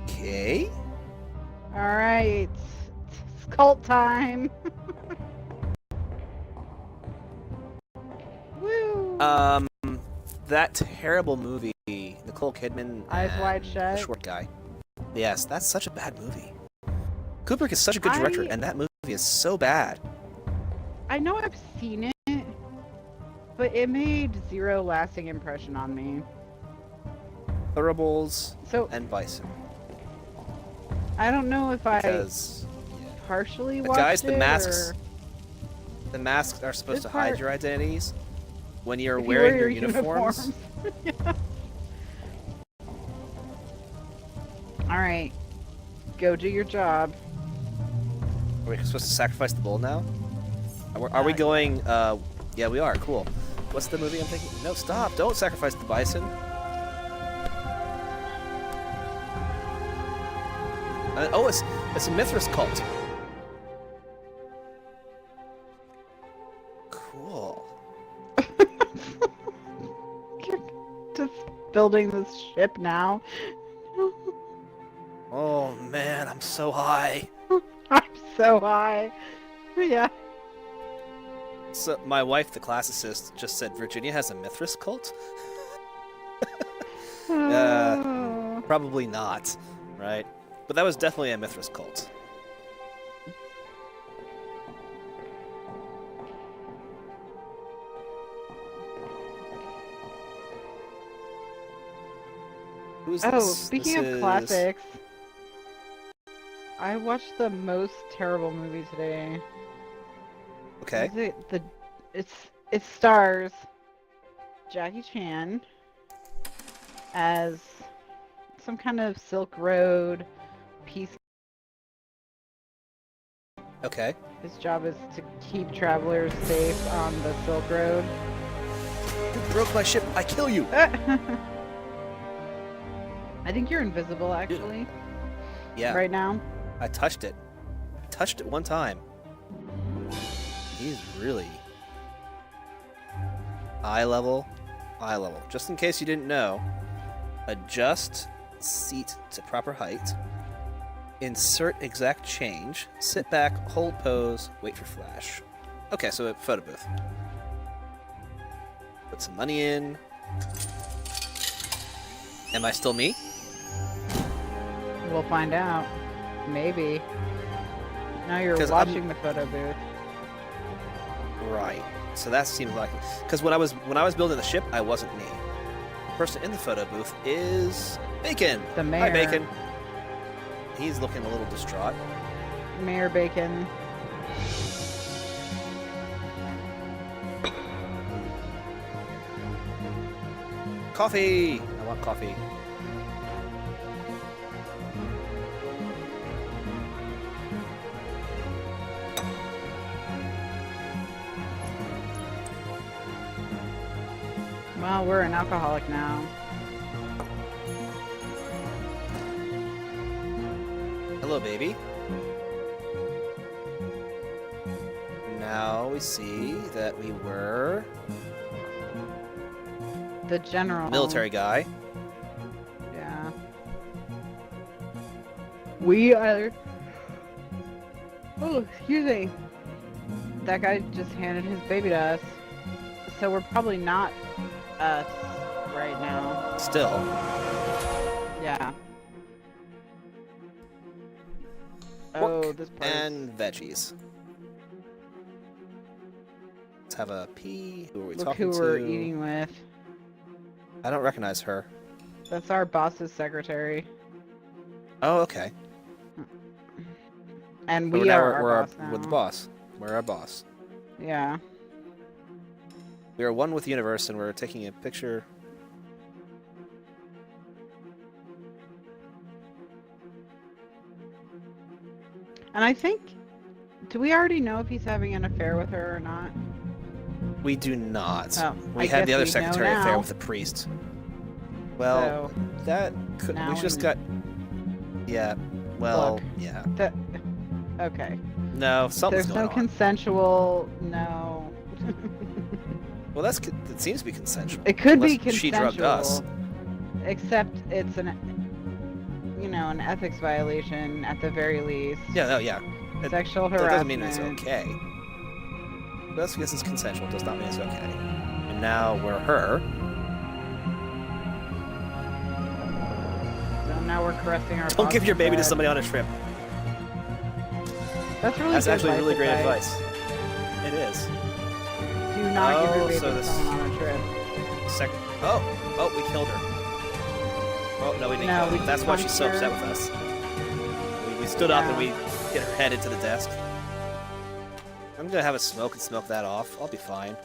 Okay. All right. It's cult time. Woo. That terrible movie, Nicole Kidman. Eyes and Wide the Shut. short guy. Yes, that's such a bad movie. Kubrick is such a good director, and that movie is so bad. I know I've seen it, but it made zero lasting impression on me. Thoroughballs So and Bison. I don't know if Because I partially the watched guys, the it masks, or the masks are supposed This to hide part- your identities when you're if you wearing wear your uniforms. Yeah. All right, go do your job. Are we supposed to sacrifice the bull now? Are we going? Yeah, we are. Cool. What's the movie I'm thinking? No, stop! Don't sacrifice the bison. Oh, it's a Mithras cult. Cool. You're just building this ship now. Oh man, I'm so high. I'm so high. Yeah. So my wife, the classicist, just said Virginia has a Mithras cult. Oh. Probably not, right? But that was definitely a Mithras cult. Who's Oh, this? speaking This of is- classics, I watched the most terrible movie today. Okay. Is it it stars Jackie Chan as some kind of Silk Road peace. Okay. His job is to keep travelers safe on the Silk Road. You broke my ship. I kill you. I think you're invisible, actually, Yeah. right now. I touched it. I touched it one time. He's really eye level. Eye level. Just in case you didn't know, adjust seat to proper height. Insert exact change. Sit back, hold pose, wait for flash. Okay, so a photo booth. Put some money in. Am I still me? We'll find out. Maybe. Now you're 'Cause watching the photo booth. Right. So that seems like because when I was building the ship, I wasn't me. person in the photo booth is Bacon. The mayor. Hi, Bacon. He's looking a little distraught. Mayor Bacon. Coffee! I want coffee. Well, we're an alcoholic now. Hello, baby. Now we see that we were The general. military guy. Yeah. We are. Oh, excuse me. That guy just handed his baby to us. So we're probably not us right now. Still. Yeah. Pork Oh, this part. and veggies. Let's have a pea. Who are we Look talking who to? we're eating with. I don't recognize her. That's our boss's secretary. Oh, okay. And So we now are our boss now. we're the boss. We're our boss. Yeah. We are one with the universe, and we're taking a picture. And I think, do we already know if he's having an affair with her or not? We do not. Oh, we I had guess the other we know secretary affair now. with the priest. Well, So, that could. now We just we- got. Yeah. Well, Look. yeah. okay. No, something's There's going no on. consensual, no. Well, it seems to be consensual. It could be Unless she consensual. drugged us. Except it's an ethics violation at the very least. Yeah, no, yeah. Sexual That harassment. doesn't mean it's okay. Just because it's consensual does not mean it's okay. And now we're her. So now we're caressing our Don't give your baby to boss's somebody on a trip. head. That's really That's good actually really great advice. advice. It is. Do not give your Oh, baby so to this- someone on a trip. Oh, we killed her. Oh, no, we didn't No, kill we her. That's why she's so punched her. upset with us. We stood up and we hit her head into the desk. I'm gonna have a smoke and smoke that off. I'll be fine.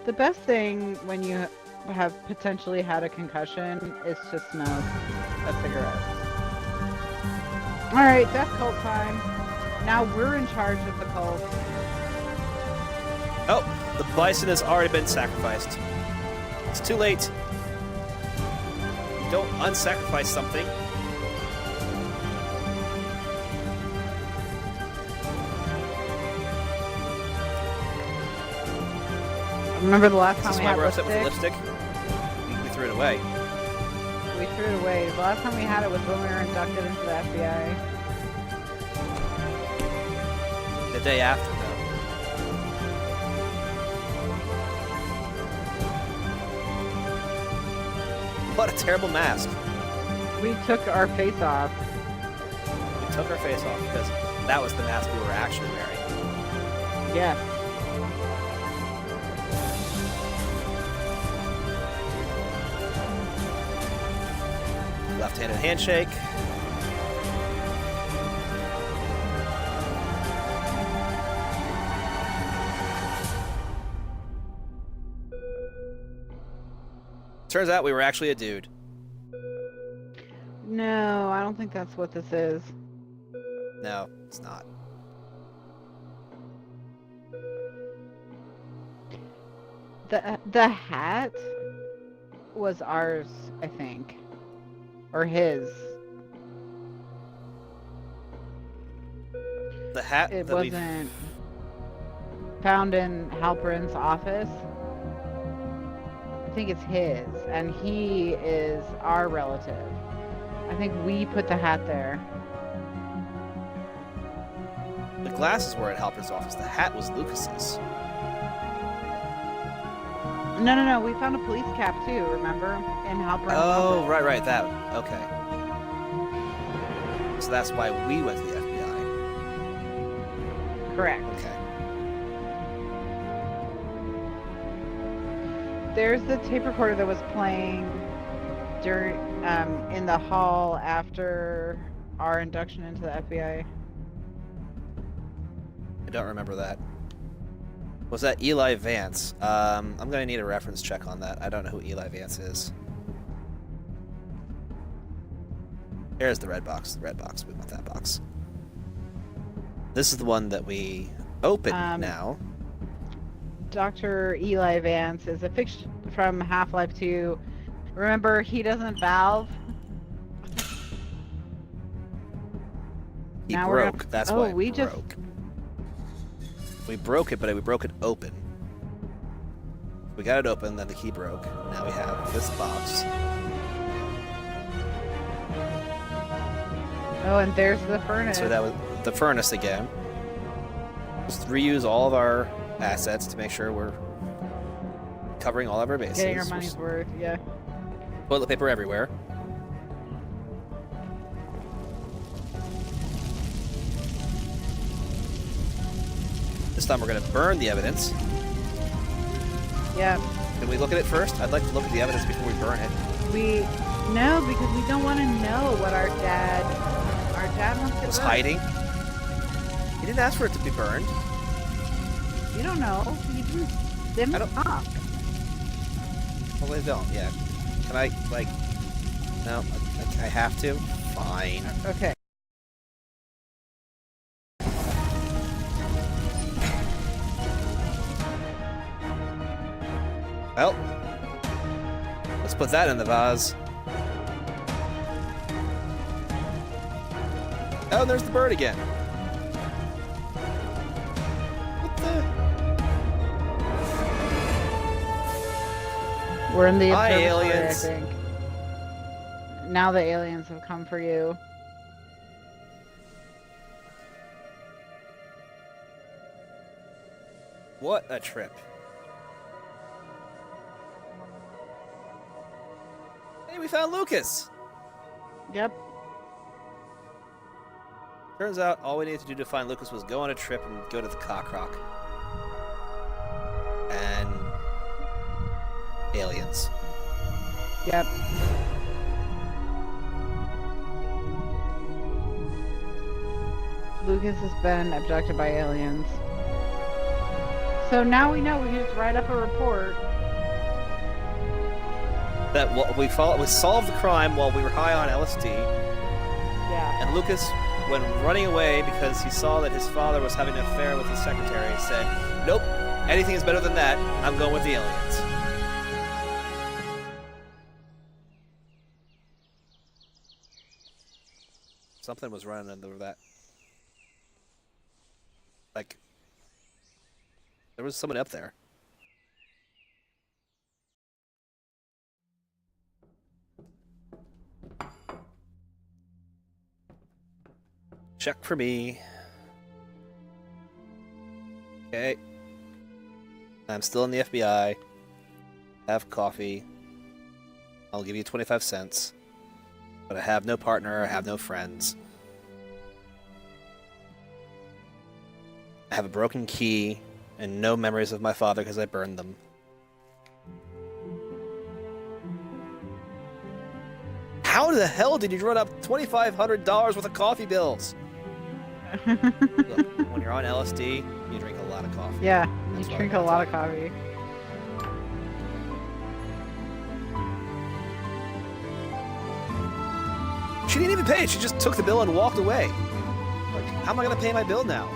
The best thing when you have potentially had a concussion is to smoke a cigarette. Alright, that's cult time. Now we're in charge of the cult. Oh, the bison has already been sacrificed. It's too late. You don't unsacrifice something. Remember the last Is time this we why had we're upset with the lipstick? lipstick? We threw it away. We threw it away. The last time we had it was when we were inducted into the FBI. The day after, though. What a terrible mask. We took our face off. We took our face off because that was the mask we were actually wearing. Yes. Left-handed handshake. Turns out we were actually a dude. No, I don't think that's what this is. No, it's not. The hat was ours, I think. Or his. The hat It that we wasn't found in Halperin's office. I think it's his, and he is our relative. I think we put the hat there. the glasses were at Halper's office. The hat was Lucas's. No. We found a police cap too, remember? In Halperin's Oh, office. right. That. Okay. So that's why we went to the FBI. Correct. Okay. There's the tape recorder that was playing during in the hall after our induction into the FBI. I don't remember that. Was that Eli Vance? I'm gonna need a reference check on that. I don't know who Eli Vance is. There's the red box. The red box. We want that box. This is the one that we open now. Dr. Eli Vance is a fiction from Half-Life 2. Remember, he doesn't valve. He Now broke. That's why it we broke. We broke it, but we broke it open. We got it open, then the key broke. Now we have this box. Oh, and there's the furnace. So that was the furnace again. Just reuse all of our assets to make sure we're covering all of our bases. Getting our money's worth, yeah. Toilet paper everywhere. This time we're going to burn the evidence. Yeah. Can we look at it first? I'd like to look at the evidence before we burn it. No, because we don't want to know what our dad wants to Was burn. hiding. He didn't ask for it to be burned. You don't know. You didn't talk. Well, they don't. Yeah. Can I like? No, I have to. Fine. Okay. Well, let's put that in the vase. Oh, there's the bird again. What the? We're in the Hi, observatory, aliens. I think. Now the aliens have come for you. What a trip. Hey, we found Lucas. Yep. Turns out all we needed to do to find Lucas was go on a trip and go to the cock rock. And aliens. Yep. Lucas has been abducted by aliens. So now we know we can just write up a report. That we solved the crime while we were high on LSD. Yeah. And Lucas, when running away because he saw that his father was having an affair with his secretary, said, "Nope, anything is better than that. I'm going with the aliens." Something was running under that. Like, there was someone up there. Check for me. Okay. I'm still in the FBI. Have coffee. I'll give you 25 cents. But I have no partner, I have no friends. I have a broken key and no memories of my father because I burned them. How the hell did you run up $2,500 worth of coffee bills? Look, when you're on LSD, you drink a lot of coffee. Yeah, That's you what drink I a gotta lot of tell coffee. She didn't even pay it. She just took the bill and walked away. Like, how am I going to pay my bill now?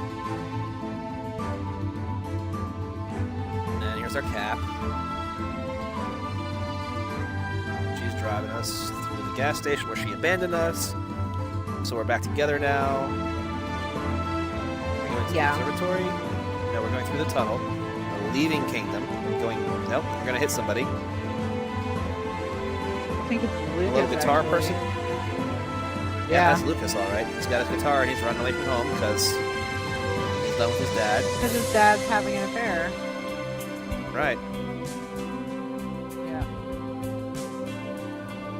And here's our cap. She's driving us through the gas station where she abandoned us. So we're back together now. We're going to the observatory. No, we're going through the tunnel. We're leaving Kingdom. We're going... Nope, we're going to hit somebody. I think it's Lucas. Hello, guitar actually. person? Yeah. That's Lucas, alright. He's got his guitar and he's running away from home because he's done with his dad. Because his dad's having an affair. Right. Yeah.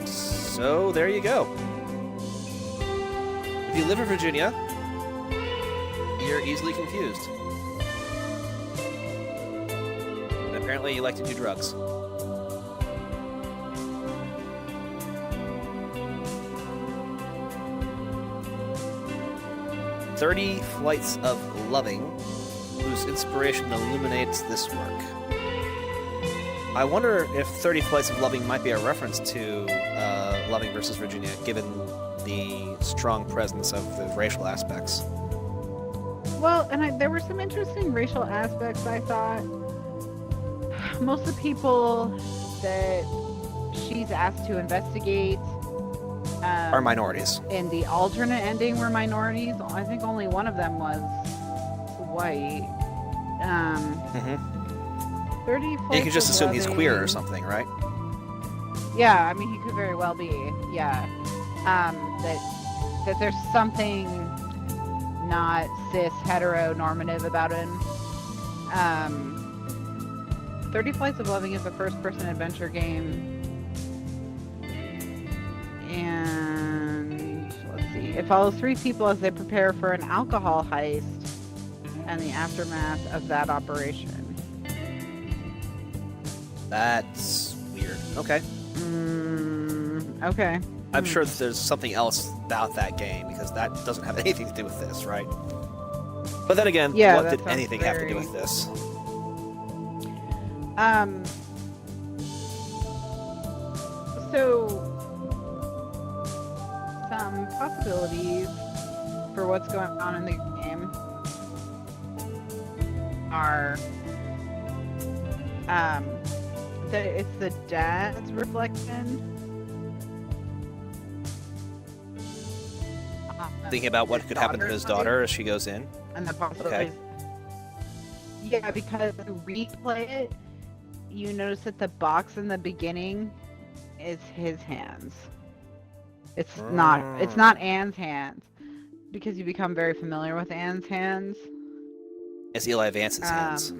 So, there you go. If you live in Virginia, you're easily confused. And apparently you like to do drugs. 30 Flights of Loving, whose inspiration illuminates this work. I wonder if 30 Flights of Loving might be a reference to Loving versus Virginia, given the strong presence of the racial aspects. Well, and there were some interesting racial aspects, I thought. Most of the people that she's asked to investigate are minorities. In the alternate ending were minorities. I think only one of them was white. 30 You could just assume he's queer or something, right? Yeah, I mean, he could very well be. Yeah. That there's something not cis heteronormative about him. 30 Flights of Loving is a first-person adventure game. And let's see. It follows 3 people as they prepare for an alcohol heist and the aftermath of that operation. That's weird. Okay. Okay. I'm sure that there's something else about that game, because that doesn't have anything to do with this, right? But then again, yeah, what did anything have to do with this? So, some possibilities for what's going on in the game are that it's the dad's reflection. Thinking about what could happen to his daughter as she goes in? And the possibilities. Okay. Yeah, because when you replay it, you notice that the box in the beginning is his hands. It's not Anne's hands, because you become very familiar with Anne's hands. It's Eli Vance's hands.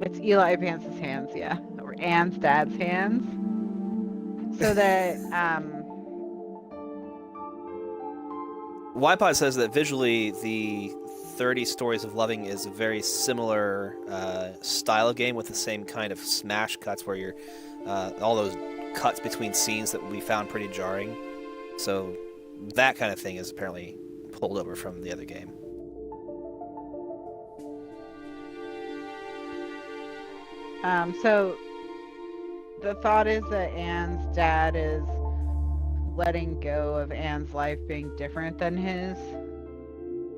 It's Eli Vance's hands, yeah, or Anne's dad's hands. So that Ypod says that visually, the 30 Stories of Loving is a very similar style of game, with the same kind of smash cuts where you're all those cuts between scenes that we found pretty jarring. So that kind of thing is apparently pulled over from the other game. So the thought is that Anne's dad is letting go of Anne's life being different than his,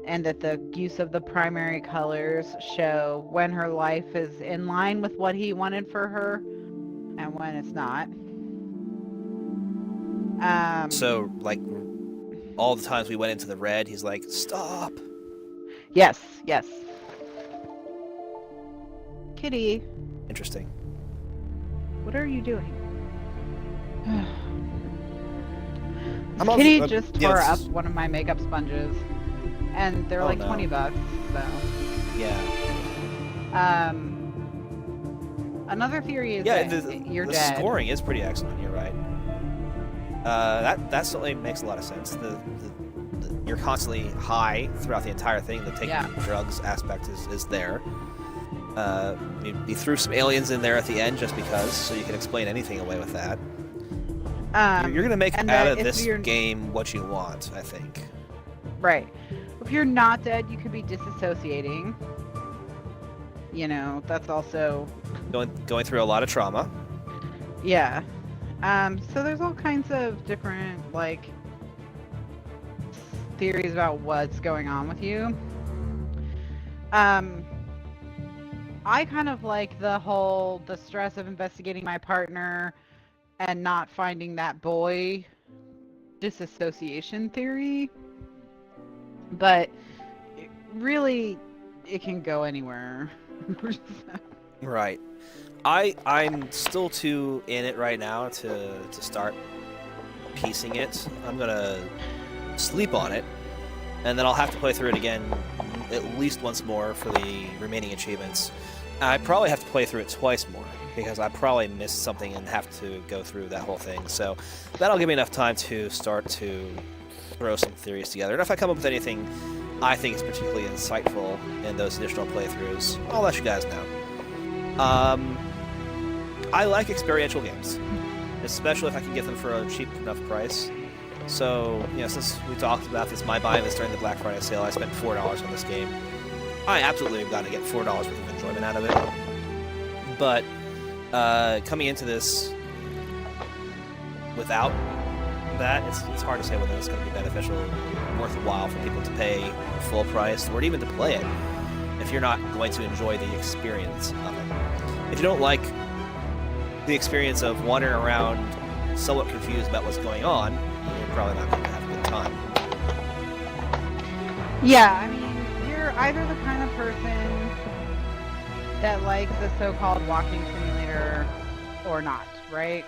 and that the use of the primary colors show when her life is in line with what he wanted for her and when it's not. So, like, all the times we went into the red, he's like, stop! Yes. Kitty. Interesting. What are you doing? I'm Kitty also, just tore up one of my makeup sponges, and they're like $20, so. Yeah. Another theory is you're the dead. Scoring is pretty excellent. You're right. That certainly makes a lot of sense. You're constantly high throughout the entire thing. The taking drugs aspect is there. You threw some aliens in there at the end just because, so you can explain anything away with that. You're going to make out of this game what you want, I think. Right. If you're not dead, you could be disassociating. You know, that's also... Going through a lot of trauma. Yeah. So there's all kinds of different, like, theories about what's going on with you. I kind of like the stress of investigating my partner and not finding that boy disassociation theory. But really, it can go anywhere. Right. I'm still too in it right now to start piecing it. I'm gonna sleep on it, and then I'll have to play through it again at least once more for the remaining achievements. I probably have to play through it twice more, because I probably missed something and have to go through that whole thing. So that'll give me enough time to start to throw some theories together. And if I come up with anything I think is particularly insightful in those additional playthroughs, I'll let you guys know. I like experiential games, especially if I can get them for a cheap enough price. So, since we talked about this, my buying this during the Black Friday sale, I spent $4 on this game. I absolutely have got to get $4 worth of enjoyment out of it. But coming into this without that, it's hard to say whether it's going to be beneficial, worthwhile for people to pay full price, or even to play it if you're not going to enjoy the experience of it. If you don't like the experience of wandering around somewhat confused about what's going on, you're probably not going to have a good time. Yeah, I mean, you're either the kind of person that likes the so-called walking simulator or not, right?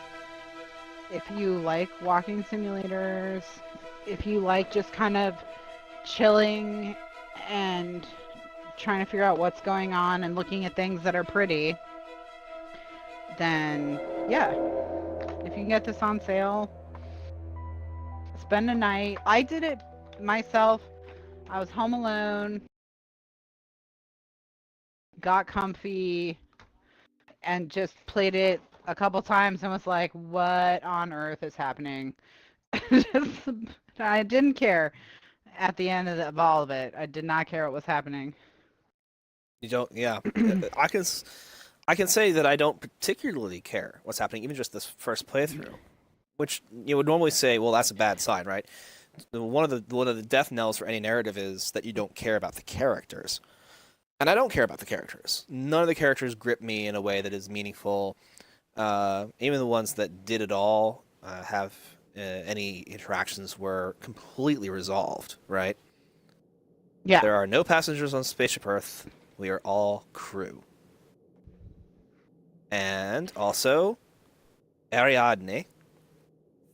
If you like walking simulators, if you like just kind of chilling and trying to figure out what's going on and looking at things that are pretty, then yeah, if you can get this on sale, spend a night. I did it myself. I was home alone, got comfy, and just played it a couple times and was like, what on earth is happening? I didn't care at the end of all of it. I did not care what was happening. You don't, yeah. I can say that I don't particularly care what's happening, even just this first playthrough, which you would normally say, well, that's a bad sign, right? One of the death knells for any narrative is that you don't care about the characters, and I don't care about the characters. None of the characters grip me in a way that is meaningful. Even the ones that did it all have any interactions were completely resolved, right? Yeah. There are no passengers on Spaceship Earth. We are all crew. And also, Ariadne,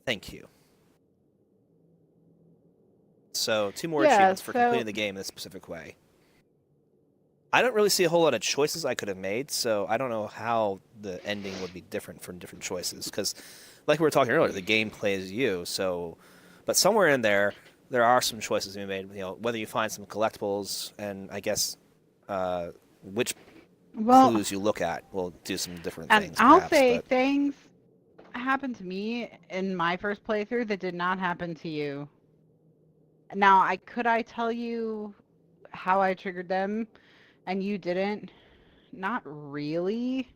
thank you. So, 2 more achievements for completing the game in a specific way. I don't really see a whole lot of choices I could have made, so I don't know how the ending would be different for different choices. Because, like we were talking earlier, the game plays you. So, but somewhere in there, there are some choices to be made. Whether you find some collectibles, and I guess which clues you look at will do some different things. And I'll say things happened to me in my first playthrough that did not happen to you. Now, could I tell you how I triggered them and you didn't? Not really.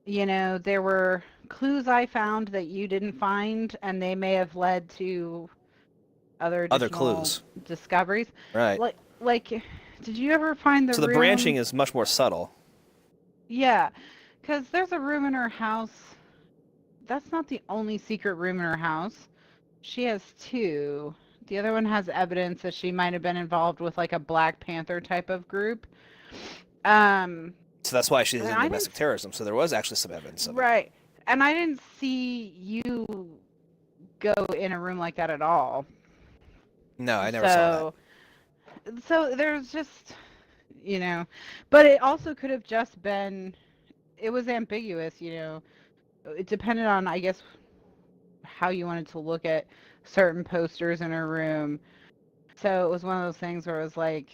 There were clues I found that you didn't find, and they may have led to other clues, discoveries. Right. Like, did you ever find the room? So the branching is much more subtle. Yeah, because there's a room in her house. That's not the only secret room in her house. She has 2. The other one has evidence that she might have been involved with like a Black Panther type of group. So that's why she's in domestic terrorism. So there was actually some evidence of it. Right. And I didn't see you go in a room like that at all. No, I never saw that. So there's just, but it also could have just been, it was ambiguous, It depended on, I guess, how you wanted to look at certain posters in her room. So it was one of those things where it was like,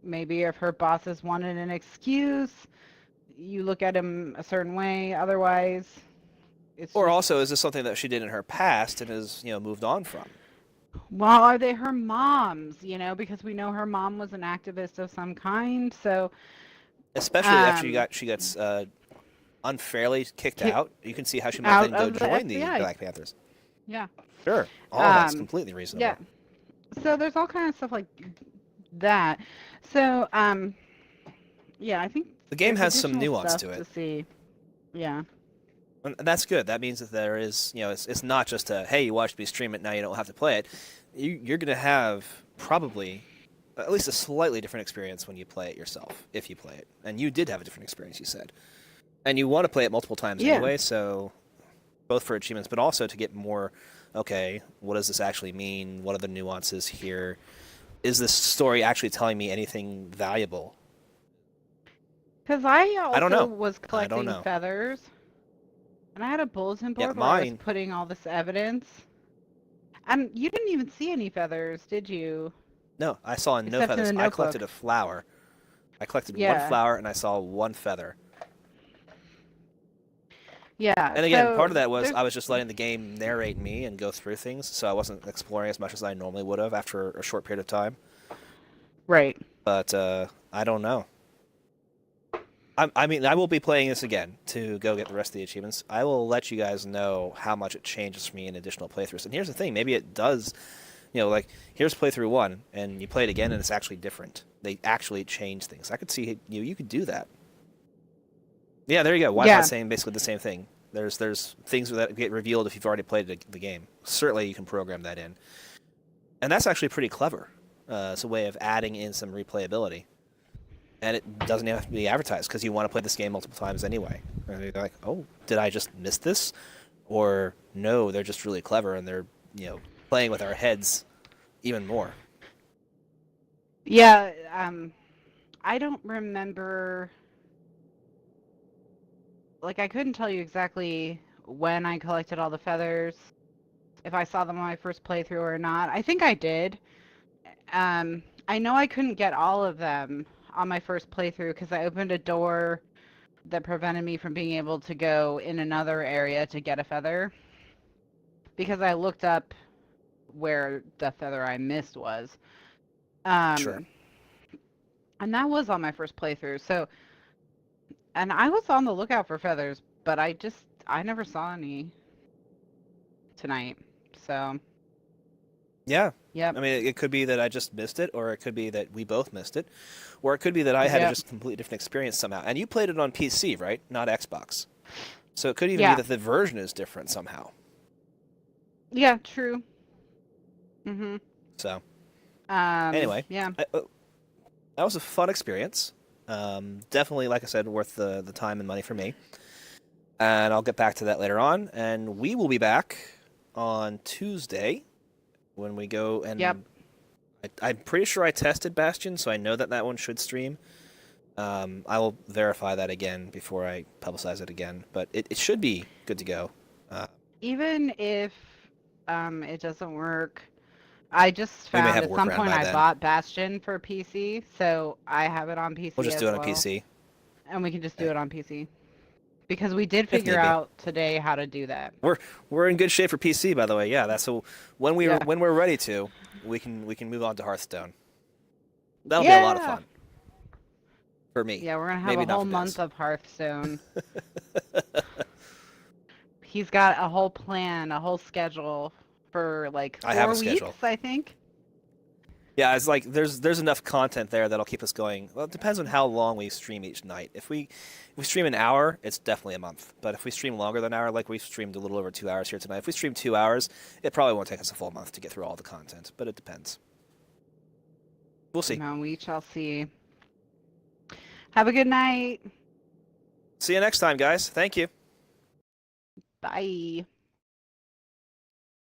maybe if her bosses wanted an excuse, you look at him a certain way. Otherwise, it's also, is this something that she did in her past and has, moved on from? Well, are they her moms? Because we know her mom was an activist of some kind. So, especially after she gets unfairly kicked out, you can see how she might then go join the Black Panthers. Yeah. Sure. All that's completely reasonable. Yeah. So there's all kinds of stuff like that. So, yeah, I think the game has some nuance to it. To see. Yeah. And that's good. That means that there is, it's not just a, hey, you watched me stream it, now you don't have to play it. You're going to have probably at least a slightly different experience when you play it yourself, if you play it. And you did have a different experience, you said. And you want to play it multiple times anyway, so both for achievements, but also to get more, okay, what does this actually mean? What are the nuances here? Is this story actually telling me anything valuable? Because I don't know. Was collecting feathers, and I had a bulletin board where I was putting all this evidence. And you didn't even see any feathers, did you? No, I saw no feathers. I collected a flower. I collected one flower, and I saw one feather. Yeah. And again, part of So that was there's I was just letting the game narrate me and go through things, so I wasn't exploring as much as I normally would have after a short period of time. right. But I don't know. I mean, I will be playing this again to go get the rest of the achievements. I will let you guys know how much it changes for me in additional playthroughs. And here's the thing, maybe it does, like, here's playthrough 1, and you play it again, and it's actually different. They actually change things. I could see you could do that. Yeah, there you go. Yeah. Wi-Fi's saying basically the same thing. There's things that get revealed if you've already played the game. Certainly you can program that in. And that's actually pretty clever. It's a way of adding in some replayability. And it doesn't have to be advertised because you want to play this game multiple times anyway. And you're like, oh, did I just miss this? Or no, they're just really clever and they're, playing with our heads even more. Yeah. I don't remember. Like, I couldn't tell you exactly when I collected all the feathers, if I saw them on my first playthrough or not. I think I did. I know I couldn't get all of them on my first playthrough because I opened a door that prevented me from being able to go in another area to get a feather. Because I looked up where the feather I missed was. Sure. And that was on my first playthrough. So, and I was on the lookout for feathers, but I never saw any tonight. So, Yeah. yep. I mean, it could be that I just missed it, or it could be that we both missed it, or it could be that I had a Yep. just completely different experience somehow. And you played it on PC, right? Not Xbox. So it could even Yeah. be that the version is different somehow. Yeah, true. Mm-hmm. So, anyway, Yeah. that was a fun experience. Definitely, like I said, worth the time and money for me. And I'll get back to that later on. And we will be back on Tuesday when we go and... Yep. I'm pretty sure I tested Bastion, so I know that one should stream. I will verify that again before I publicize it again. But it should be good to go. Even if it doesn't work, I just We may found have a at some workaround point by I then. bought Bastion for PC, so I have it on PC We'll just as do it on well. PC. And we can just do it on PC. Because we did If figure need be. out today how to do that. We're in good shape for PC, by the way. Yeah, that's so when Yeah. we're ready to, we can move on to Hearthstone. That'll be a lot of fun. For me. Yeah, we're gonna have Maybe a not whole for month Des. of Hearthstone. He's got a whole plan, a whole schedule for like I have 4 a schedule. weeks, I think. Yeah, it's like there's enough content there that'll keep us going. Well, it depends on how long we stream each night. If we stream an hour, it's definitely a month. But if we stream longer than an hour, like we streamed a little over 2 hours here tonight, if we stream 2 hours, it probably won't take us a full month to get through all the content. But it depends. We'll see. No, we shall see. Have a good night. See you next time, guys. Thank you. Bye.